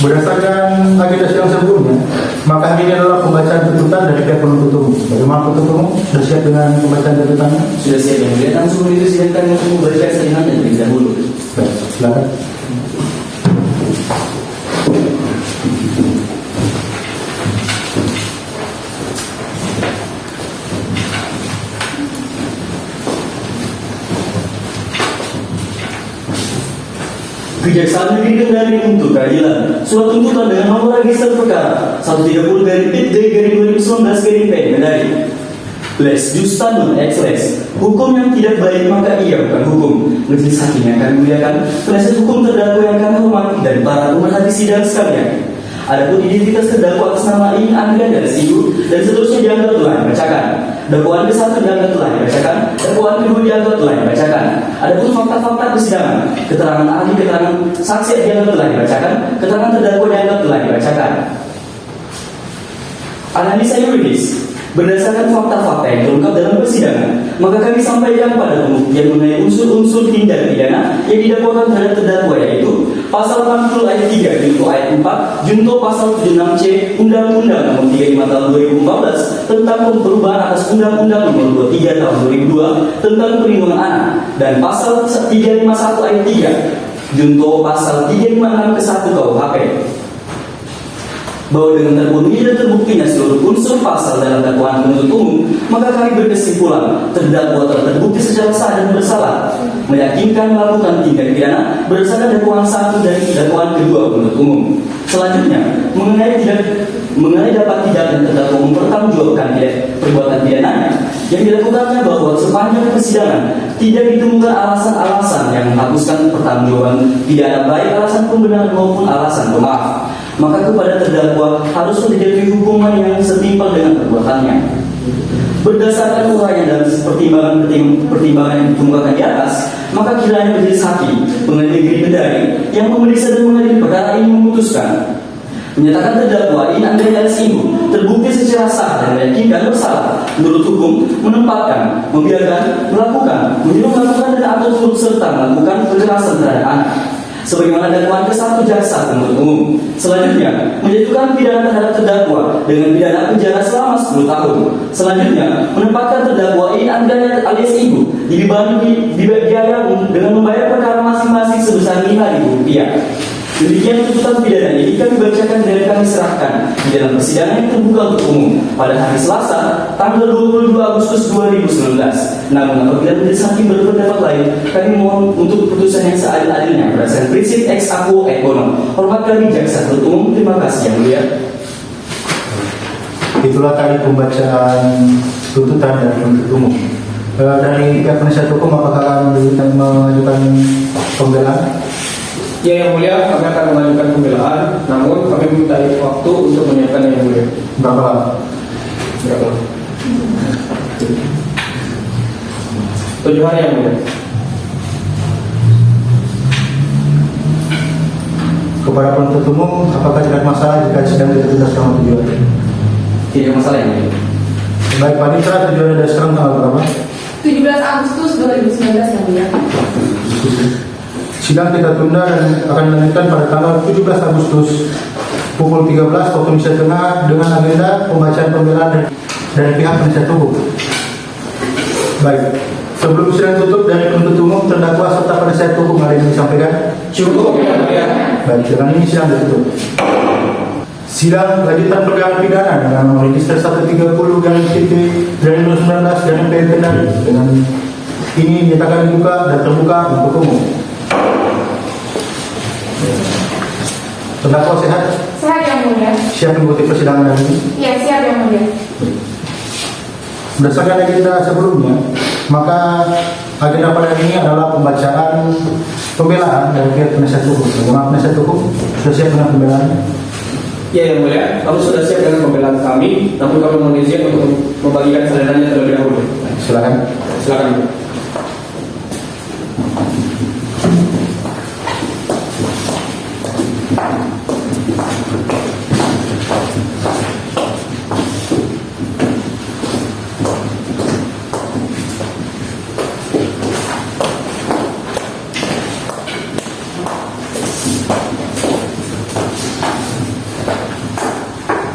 Berdasarkan agenda sidang sebelumnya, maka hari ini adalah pembacaan tuntutan dari pihak penuntut umum. Bagaimana penuntut umum? Sudah siap dengan pembacaan tuntutannya? Sudah siap yang mulia. Namun sebelum itu silakan untuk memberikan salinan terlebih dahulu. Baik, silakan. Kejaksaan Negeri Kendari untuk keadilan. Surat tuntutan dengan nomor register perkara 130/PJ/2019 Kendari. Les Justanun Exles. Hukum yang tidak baik maka ia bukan hukum. Majelis hakim yang kami muliakan, penasihat hukum terdakwa yang kami hormati dan para pemerhati sidang sekalian. Adapun identitas terdakwa atas nama ini Andrea dan Siu dan seterusnya dianggap telah dibacakan. Dakwaan ke-1 dianggap telah dibacakan. Dakwaan kedua dianggap telah dibacakan. Adapun fakta-fakta persidangan, keterangan ahli, keterangan saksi dianggap telah dibacakan. Keterangan terdakwa dianggap telah dibacakan. Analisa yuridis. Berdasarkan fakta-fakta yang terungkap dalam persidangan, maka kami sampaikan pada pembuktian mengenai unsur-unsur tindak pidana yang didakwakan terhadap terdakwa, yaitu pasal 80 ayat 3 junto ayat 4 junto pasal 76C Undang-Undang Nomor 35 Tahun 2014 tentang perubahan atas Undang-Undang Nomor 23 Tahun 2002 tentang perlindungan anak, dan pasal 351 ayat 3 junto pasal 356 ke 1 KUHP, bahwa dengan terpenuhi dan terbuktinya seluruh unsur pasal dalam dakwaan penuntut umum, maka kami berkesimpulan terdakwa telah terbukti secara sah dan bersalah, meyakinkan melakukan tindak pidana berdasarkan dakwaan 1 dan dakwaan kedua penuntut umum. Selanjutnya, mengenai dapat tidaknya terdakwa mempertanggungjawabkan perbuatan pidananya, yang dilakukannya bahwa sepanjang persidangan tidak ditemukan alasan-alasan yang menghapuskan pertanggungjawaban pidana, baik alasan pembenaran maupun alasan pemaaf, maka kepada terdakwa harus dijatuhi hukuman yang setimpal dengan perbuatannya. Berdasarkan uraian dalam pertimbangan yang dikemukakan di atas, maka kiranya majelis hakim pengadilan negeri Kendari yang memeriksa dan mengadili perkara ini memutuskan menyatakan terdakwa In Andrea Alias Ibu terbukti secara sah dan meyakinkan bersalah menurut hukum menempatkan, membiarkan, melakukan, menyuruh melakukan dan atau turut serta melakukan kekerasan terhadap anak, sebagaimana dakwaan ke-1 jaksa penuntut umum. Selanjutnya, menjatuhkan pidana terhadap terdakwa dengan pidana penjara selama 10 tahun. Selanjutnya, menempatkan terdakwa In Andrea Alias Ibu dibebani biaya dengan membayar perkara masing-masing sebesar Rp5.000. Demikian tuntutan pidana ini kami bacakan dan kami serahkan di dalam persidangan yang terbuka untuk umum pada hari Selasa, tanggal 22 Agustus 2019. Namun apabila majelis hakim berpendapat lain, kami mohon untuk keputusan yang seadil-adilnya berdasarkan prinsip ex aequo et bono. Hormat kami jaksa penuntut umum. Terima kasih yang mulia. Itulah tadi pembacaan tuntutan dari penuntut umum. Dari pihak penasihat hukum, apakah kalian mengajukan pembelaan? Ya, yang mulia, kami akan mengajukan pembelaan, namun kami minta waktu untuk menyiapkan yang mulia. Berapa lama? 7 hari yang mulia. Kepada penuntut umum, apakah tidak masalah jika sidang ditunda selama 7 hari? Tidak masalah yang mulia. Baik, Pak Ditra, tujuan dari sekarang tanggal berapa? 17 Agustus 2019 yang mulia. Sidang kita tunda dan akan dilanjutkan pada tanggal 17 Agustus pukul 13 waktu Indonesia Tengah dengan agenda pembacaan pembelaan dari pihak penasihat hukum. Baik, sebelum sidang tutup dari penuntut umum, terdakwa serta penasihat hukum ada yang disampaikan? Cukup ya mulia. Baik, dengan ini sidang ditutup. Sidang lanjutan perkara pidana dengan nomor register 130/19 dan MPN Kendari dengan ini dinyatakan dibuka dan terbuka untuk umum. Terdakwa sehat? Sehat yang mulia. Siap mengikuti persidangan hari ini? Iya, siap yang mulia. Berdasarkan agenda sebelumnya, maka agenda pada hari ini adalah pembacaan pembelaan dari pihak penasihat hukum. Bagaimana penasihat hukum? Sudah siap dengan pembelaannya? Ya, yang mulia, kami sudah siap dengan pembelaan kami, namun kami mohon izin untuk membagikan salinannya terlebih dahulu. Silakan. Silakan.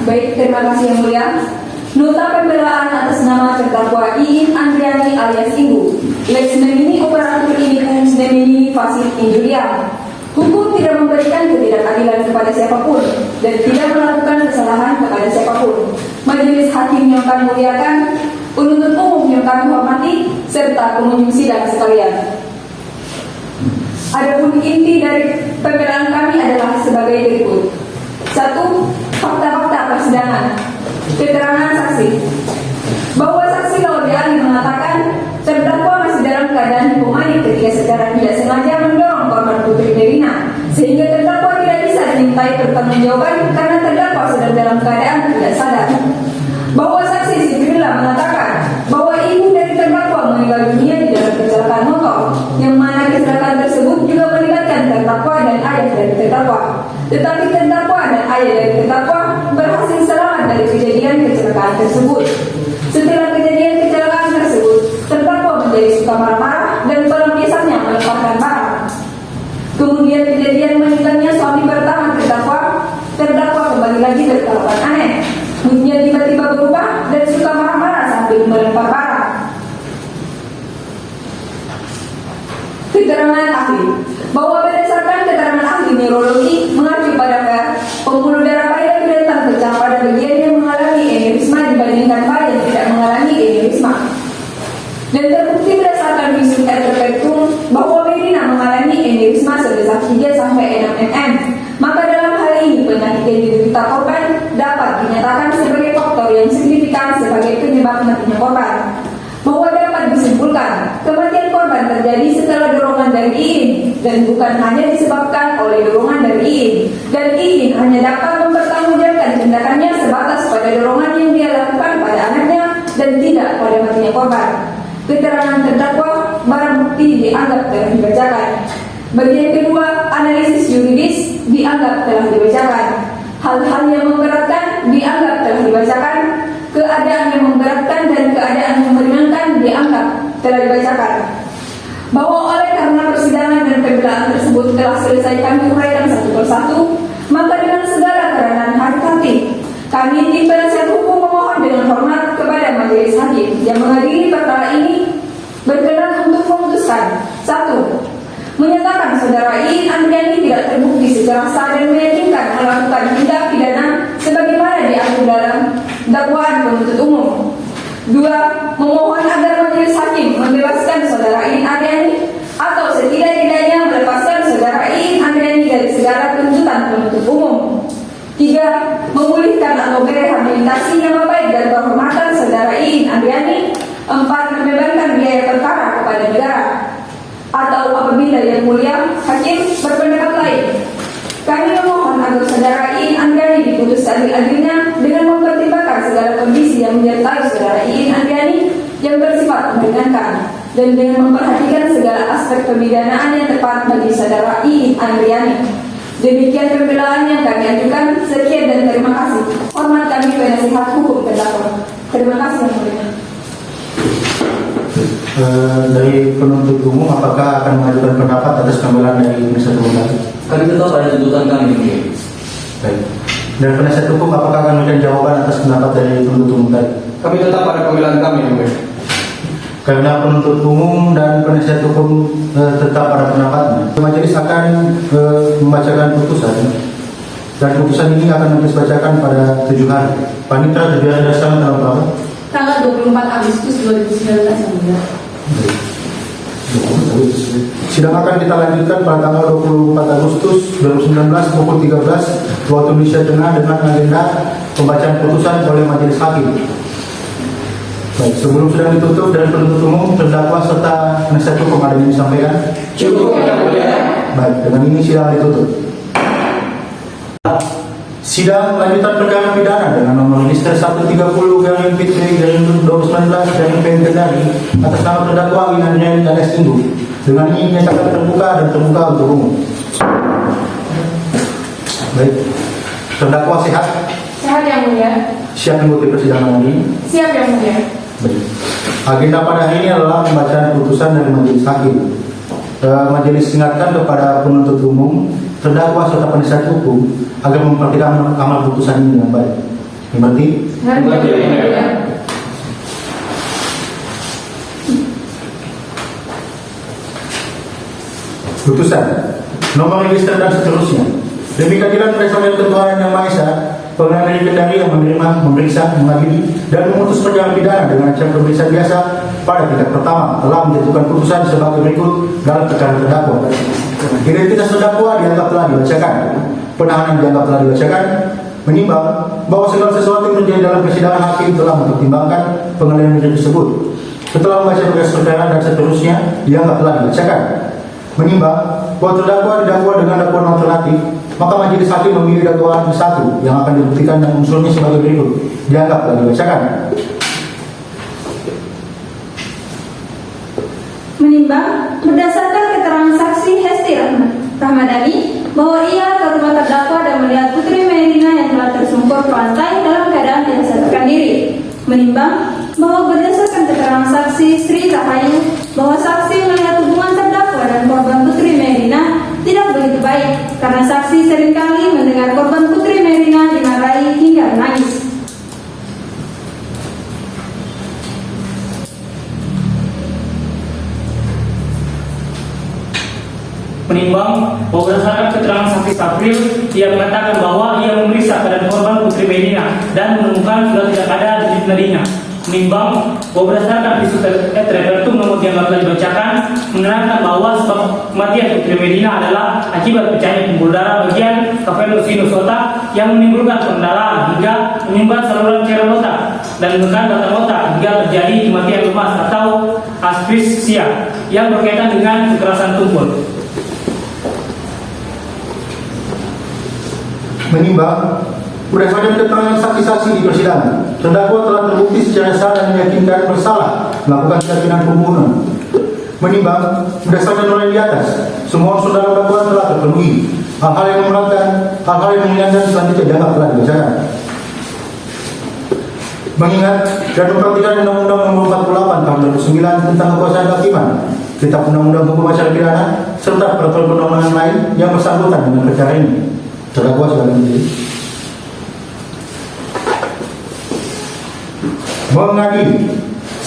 Baik, terima kasih yang mulia. Nota pembelaan atas nama terdakwa Iin Andriani alias Ibu, lex nomini operatur indicum nomini facit injuriam. Hukum tidak memberikan ketidakadilan kepada siapapun dan tidak melakukan kesalahan kepada siapapun. Majelis hakim yang kami muliakan, penuntut umum yang kami hormati, serta pengunjung sidang sekalian. Adapun inti dari pembelaan kami adalah sebagai berikut. 1. Fakta-fakta persidangan. Keterangan saksi. Bahwa saksi Laudi Ali mengatakan terdakwa masih dalam keadaan hipomanik ketika secara tidak sengaja mendorong korban Putri Nirina, sehingga terdakwa tidak bisa dimintai pertanggungjawaban karena terdakwa sedang dalam keadaan tidak sadar. Bahwa saksi Sigrila mengatakan bahwa ibu dari terdakwa meninggal dunia di dalam kecelakaan motor, yang mana kecelakaan tersebut juga melibatkan terdakwa dan ayah dari terdakwa. Tetapi terdakwa dan ayah dari terdakwa berhasil selamat dari kejadian kecelakaan tersebut. lagi-lagi berkelakuan aneh. Moodnya tiba-tiba berubah dan suka marah-marah sambil melempar barang. Keterangan ahli bahwa berdasarkan keterangan ahli neurologi mengacu pada pembuluh darah bayi yang datang pecah pada bagian yang mengalami aneurisma dibandingkan bayi yang tidak mengalami aneurisma. Dan terbukti berdasarkan visum et repertum bahwa Medina mengalami aneurisma sebesar 3 sampai 6 mm. Maka dalam hal ini penyakit yang diderita korban dapat dinyatakan sebagai faktor yang signifikan sebagai penyebab matinya korban. Bahwa dapat disimpulkan kematian korban terjadi setelah dorongan dari Iin dan bukan hanya disebabkan oleh dorongan dari Iin, dan Iin hanya dapat mempertanggungjawabkan tindakannya sebatas pada dorongan yang dia lakukan pada anaknya dan tidak pada matinya korban. Keterangan terdakwa barang bukti dianggap telah dibacakan. Bagian kedua, analisis yuridis dianggap telah dibacakan. Hal-hal yang memberatkan dianggap telah dibacakan. Keadaan yang memberatkan dan keadaan yang meringankan dianggap telah dibacakan. Bahwa oleh karena persidangan dan pembelaan tersebut telah selesai kami uraikan satu persatu, maka dengan segala kerendahan hati, kami tim penasihat hukum memohon dengan hormat kepada majelis hakim yang mengadili perkara ini berkenan untuk memutuskan: 1. Menyatakan saudara Iin Andriani tidak terbukti secara sah dan meyakinkan melakukan tindak pidana sebagaimana diatur dalam dakwaan penuntut umum. 2. Memohon agar majelis hakim membebaskan saudara Iin Andriani atau setidak-tidaknya melepaskan saudara Iin Andriani dari segala tuntutan penuntut umum. 3. Memulihkan atau merehabilitasi nama baik dan kehormatan saudara Iin Andriani. 4. Membebankan biaya perkara kepada negara. Atau apabila yang mulia hakim berpendapat lain, kami memohon agar saudara Iin Andriani diputus seadil-adilnya dengan mempertimbangkan segala kondisi yang menyertai saudara Iin Andriani yang bersifat meringankan dan dengan memperhatikan segala aspek pemidanaan yang tepat bagi saudara Iin Andriani. Demikian pembelaan yang kami ajukan. Sekian dan terima kasih. Hormat kami penasihat hukum terdakwa. Terima kasih yang mulia. Dari penuntut umum, apakah akan mengajukan pendapat atas pembelaan dari penasihat hukum tadi? Kami tetap pada tuntutan kami. Baik. Dan penasihat hukum, apakah akan memberikan jawaban atas pendapat dari penuntut umum tadi? Kami tetap pada pembelaan kami. Karena penuntut umum dan penasihat hukum tetap pada pendapatnya, majelis akan membacakan putusan, dan putusan ini akan dibacakan pada 7 hari. Panitra 7 hari dasar tanggal berapa? Tanggal 24 Agustus 2019. Sidang akan kita lanjutkan pada tanggal 24 Agustus 2019 pukul 13 waktu Indonesia Tengah dengan agenda pembacaan putusan oleh majelis hakim. Baik, sebelum sidang ditutup dari penuntut umum, terdakwa serta penasihat hukum ada yang disampaikan? Cukup, yang mulia. Baik, dengan ini sidang ditutup. Sidang lanjutan perkara pidana dengan nomor register 130/P/2019 Kendari atas nama terdakwa Iin Andriani alias Indu dengan ini menyatakan terbuka dan terbuka untuk umum. Baik, terdakwa sehat? Sehat yang mulia. Siap mengikuti persidangan ini? Siap yang mulia. Baik. Agenda pada hari ini adalah pembacaan putusan dari majelis hakim. Majelis ingatkan kepada penuntut umum, terdakwa serta penasihat hukum agar memperhatikan amal putusan ini dengan baik. Mengerti? Putusan nomor register dan seterusnya. Demi keadilan berdasarkan ketuhanan yang Maha Esa, Pengadilan Negeri Kendari yang menerima, memeriksa, mengadili, dan memutus perkara pidana dengan acara pemeriksaan biasa pada tingkat pertama telah menjatuhkan putusan sebagai berikut dalam perkara terdakwa. Identitas terdakwa dianggap telah dibacakan, penahanan dianggap telah dibacakan, menimbang bahwa segala sesuatu yang terjadi dalam persidangan hakim telah mempertimbangkan pengadilan negeri tersebut. Setelah membaca berkas perkara dan seterusnya dianggap telah dibacakan, menimbang bahwa terdakwa didakwa dengan dakwaan alternatif, maka majelis hakim memilih dakwaan satu yang akan dibuktikan dan unsurnya sebagai berikut dianggap telah dibacakan. Menimbang berdasarkan keterangan saksi Hesti Rahmadani bahwa ia ke rumah terdakwa dan melihat Putri Medina yang telah tersungkur ke lantai dalam keadaan tidak sadarkan diri. Menimbang bahwa berdasarkan keterangan saksi Sri Rahayu bahwa saksi melihat hubungan terdakwa dan korban Putri Medina tidak begitu baik karena saksi seringkali mendengar korban Putri Medina dimarahi April, ia mengatakan bahwa ia memeriksa keadaan korban Putri Medina dan menemukan sudah tidak ada di nadinya. Menimbang bahwa berdasarkan visum et repertum nomor yang telah dibacakan menerangkan bahwa sebab kematian Putri Medina adalah akibat pecahnya pembuluh darah bagian cavernosus sinus otak yang menimbulkan pendarahan hingga menyumbat saluran cairan otak dan menekan batang otak hingga terjadi kematian lemas atau asfiksia yang berkaitan dengan kekerasan tumpul. Menimbang berdasarkan keterangan saksi-saksi di persidangan, terdakwa telah terbukti secara sah dan meyakinkan bersalah melakukan tindak pidana pembunuhan. Menimbang berdasarkan nilai di atas, semua unsur dalam dakwaan telah terpenuhi. Hal-hal yang meringankan selanjutnya dianggap telah dibacakan. Mengingat dan memperhatikan Undang-Undang Nomor 48 Tahun 2009 tentang kekuasaan kehakiman, Kitab Undang-Undang Hukum Acara Pidana, serta peraturan perundangan lain yang bersangkutan dengan perkara ini, terdakwa sebagai menjadi mengadili. 1.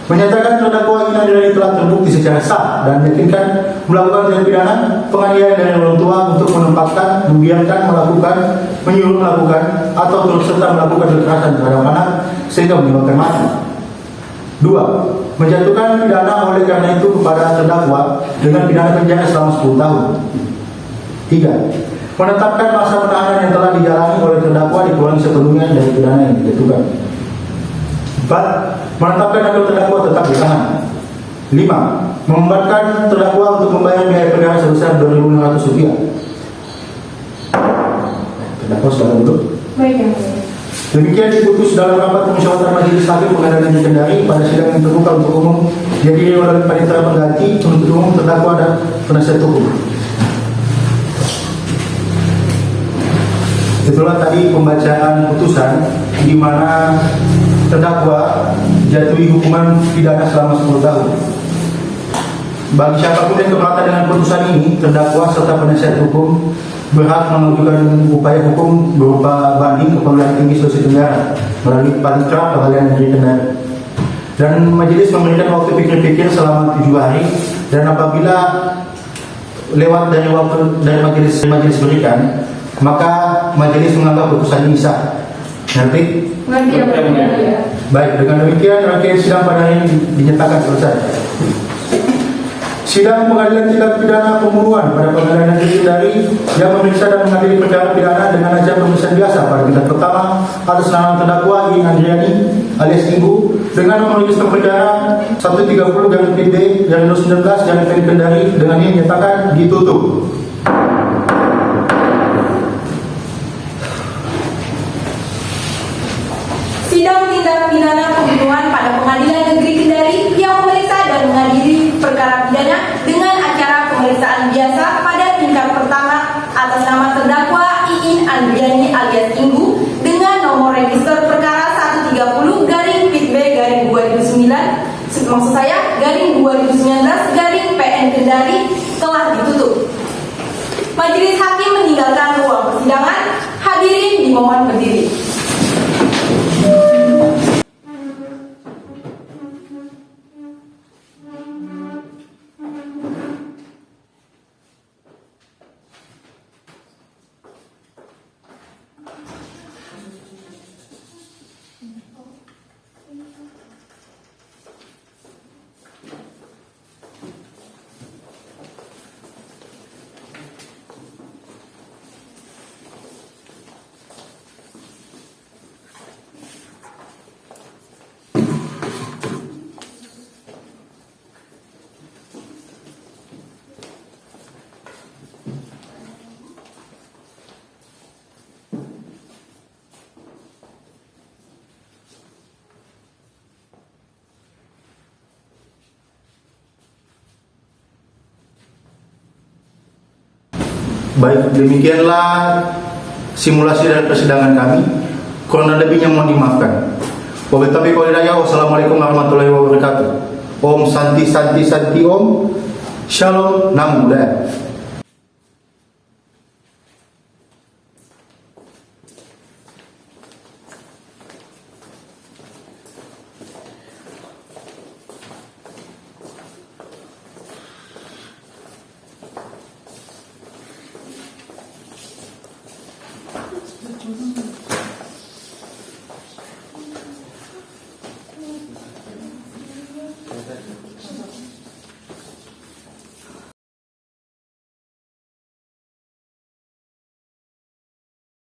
Menyatakan terdakwa Ina Andiani telah terbukti secara sah dan meyakinkan melakukan tindak pidana penganiayaan dari orang tua untuk menempatkan, membiarkan, melakukan, menyuruh melakukan, atau turut serta melakukan kekerasan terhadap anak sehingga menyebabkan mati. 2. Menjatuhkan pidana oleh karena itu kepada terdakwa dengan pidana penjara selama 10 tahun. 3. Menetapkan masa penahanan yang telah dijalani oleh terdakwa dikurangi sepenuhnya dari pidana yang dijatuhkan. 4. Menetapkan agar terdakwa tetap ditahan. 5. Membebankan terdakwa untuk membayar biaya perkara sebesar Rp2.500. Terdakwa sudah duduk. Baik, yang mulia. Demikian diputus dalam rapat pemusyawaratan Majelis Hakim Pengadilan Negeri Kendari pada sidang yang terbuka untuk umum yang dihadiri oleh panitera pengganti, penuntut umum, terdakwa dan penasihat hukum. Itulah tadi pembacaan putusan di mana terdakwa jatuhi hukuman pidana selama 10 tahun. Bagi siapapun yang keberatan dengan putusan ini, terdakwa serta penasihat hukum berhak mengajukan upaya hukum berupa banding ke Pengadilan Tinggi Sulawesi Tenggara melalui Panitra Pengadilan Negeri Kendari. Dan majelis memberikan waktu pikir-pikir selama 7 hari, dan apabila lewat dari waktu dari majelis berikan, maka majelis menganggap putusan ini sah. Nanti baik, dengan demikian rangkaian sidang pada hari ini dinyatakan selesai. Sidang pengadilan tindak pidana pembunuhan pada Pengadilan Negeri Kendari yang memeriksa dan mengadili perkara pidana dengan ajang pemeriksaan biasa pada tingkat pertama atas nama terdakwa Ina Andiani alias Ibu dengan nomor register perkara 130-PB-2019 Kendari dengan ini dinyatakan ditutup. Sidang tindak pidana pembunuhan pada Pengadilan Negeri Kendari yang memeriksa dan mengadili perkara pidana dengan acara pemeriksaan biasa pada tingkat pertama atas nama terdakwa Iin Andriani alias Inggu dengan nomor register perkara 130-PB-2009 PN Kendari telah ditutup. Majelis hakim meninggalkan ruang persidangan. Hadirin dimohon berdiri. Baik, demikianlah simulasi dari persidangan kami. Kurang lebihnya mohon dimaafkan. Wabillahi taufiq wal hidayah. Wassalamualaikum warahmatullahi wabarakatuh. Om Santi Santi Santi Om. Shalom, Namo Buddhaya.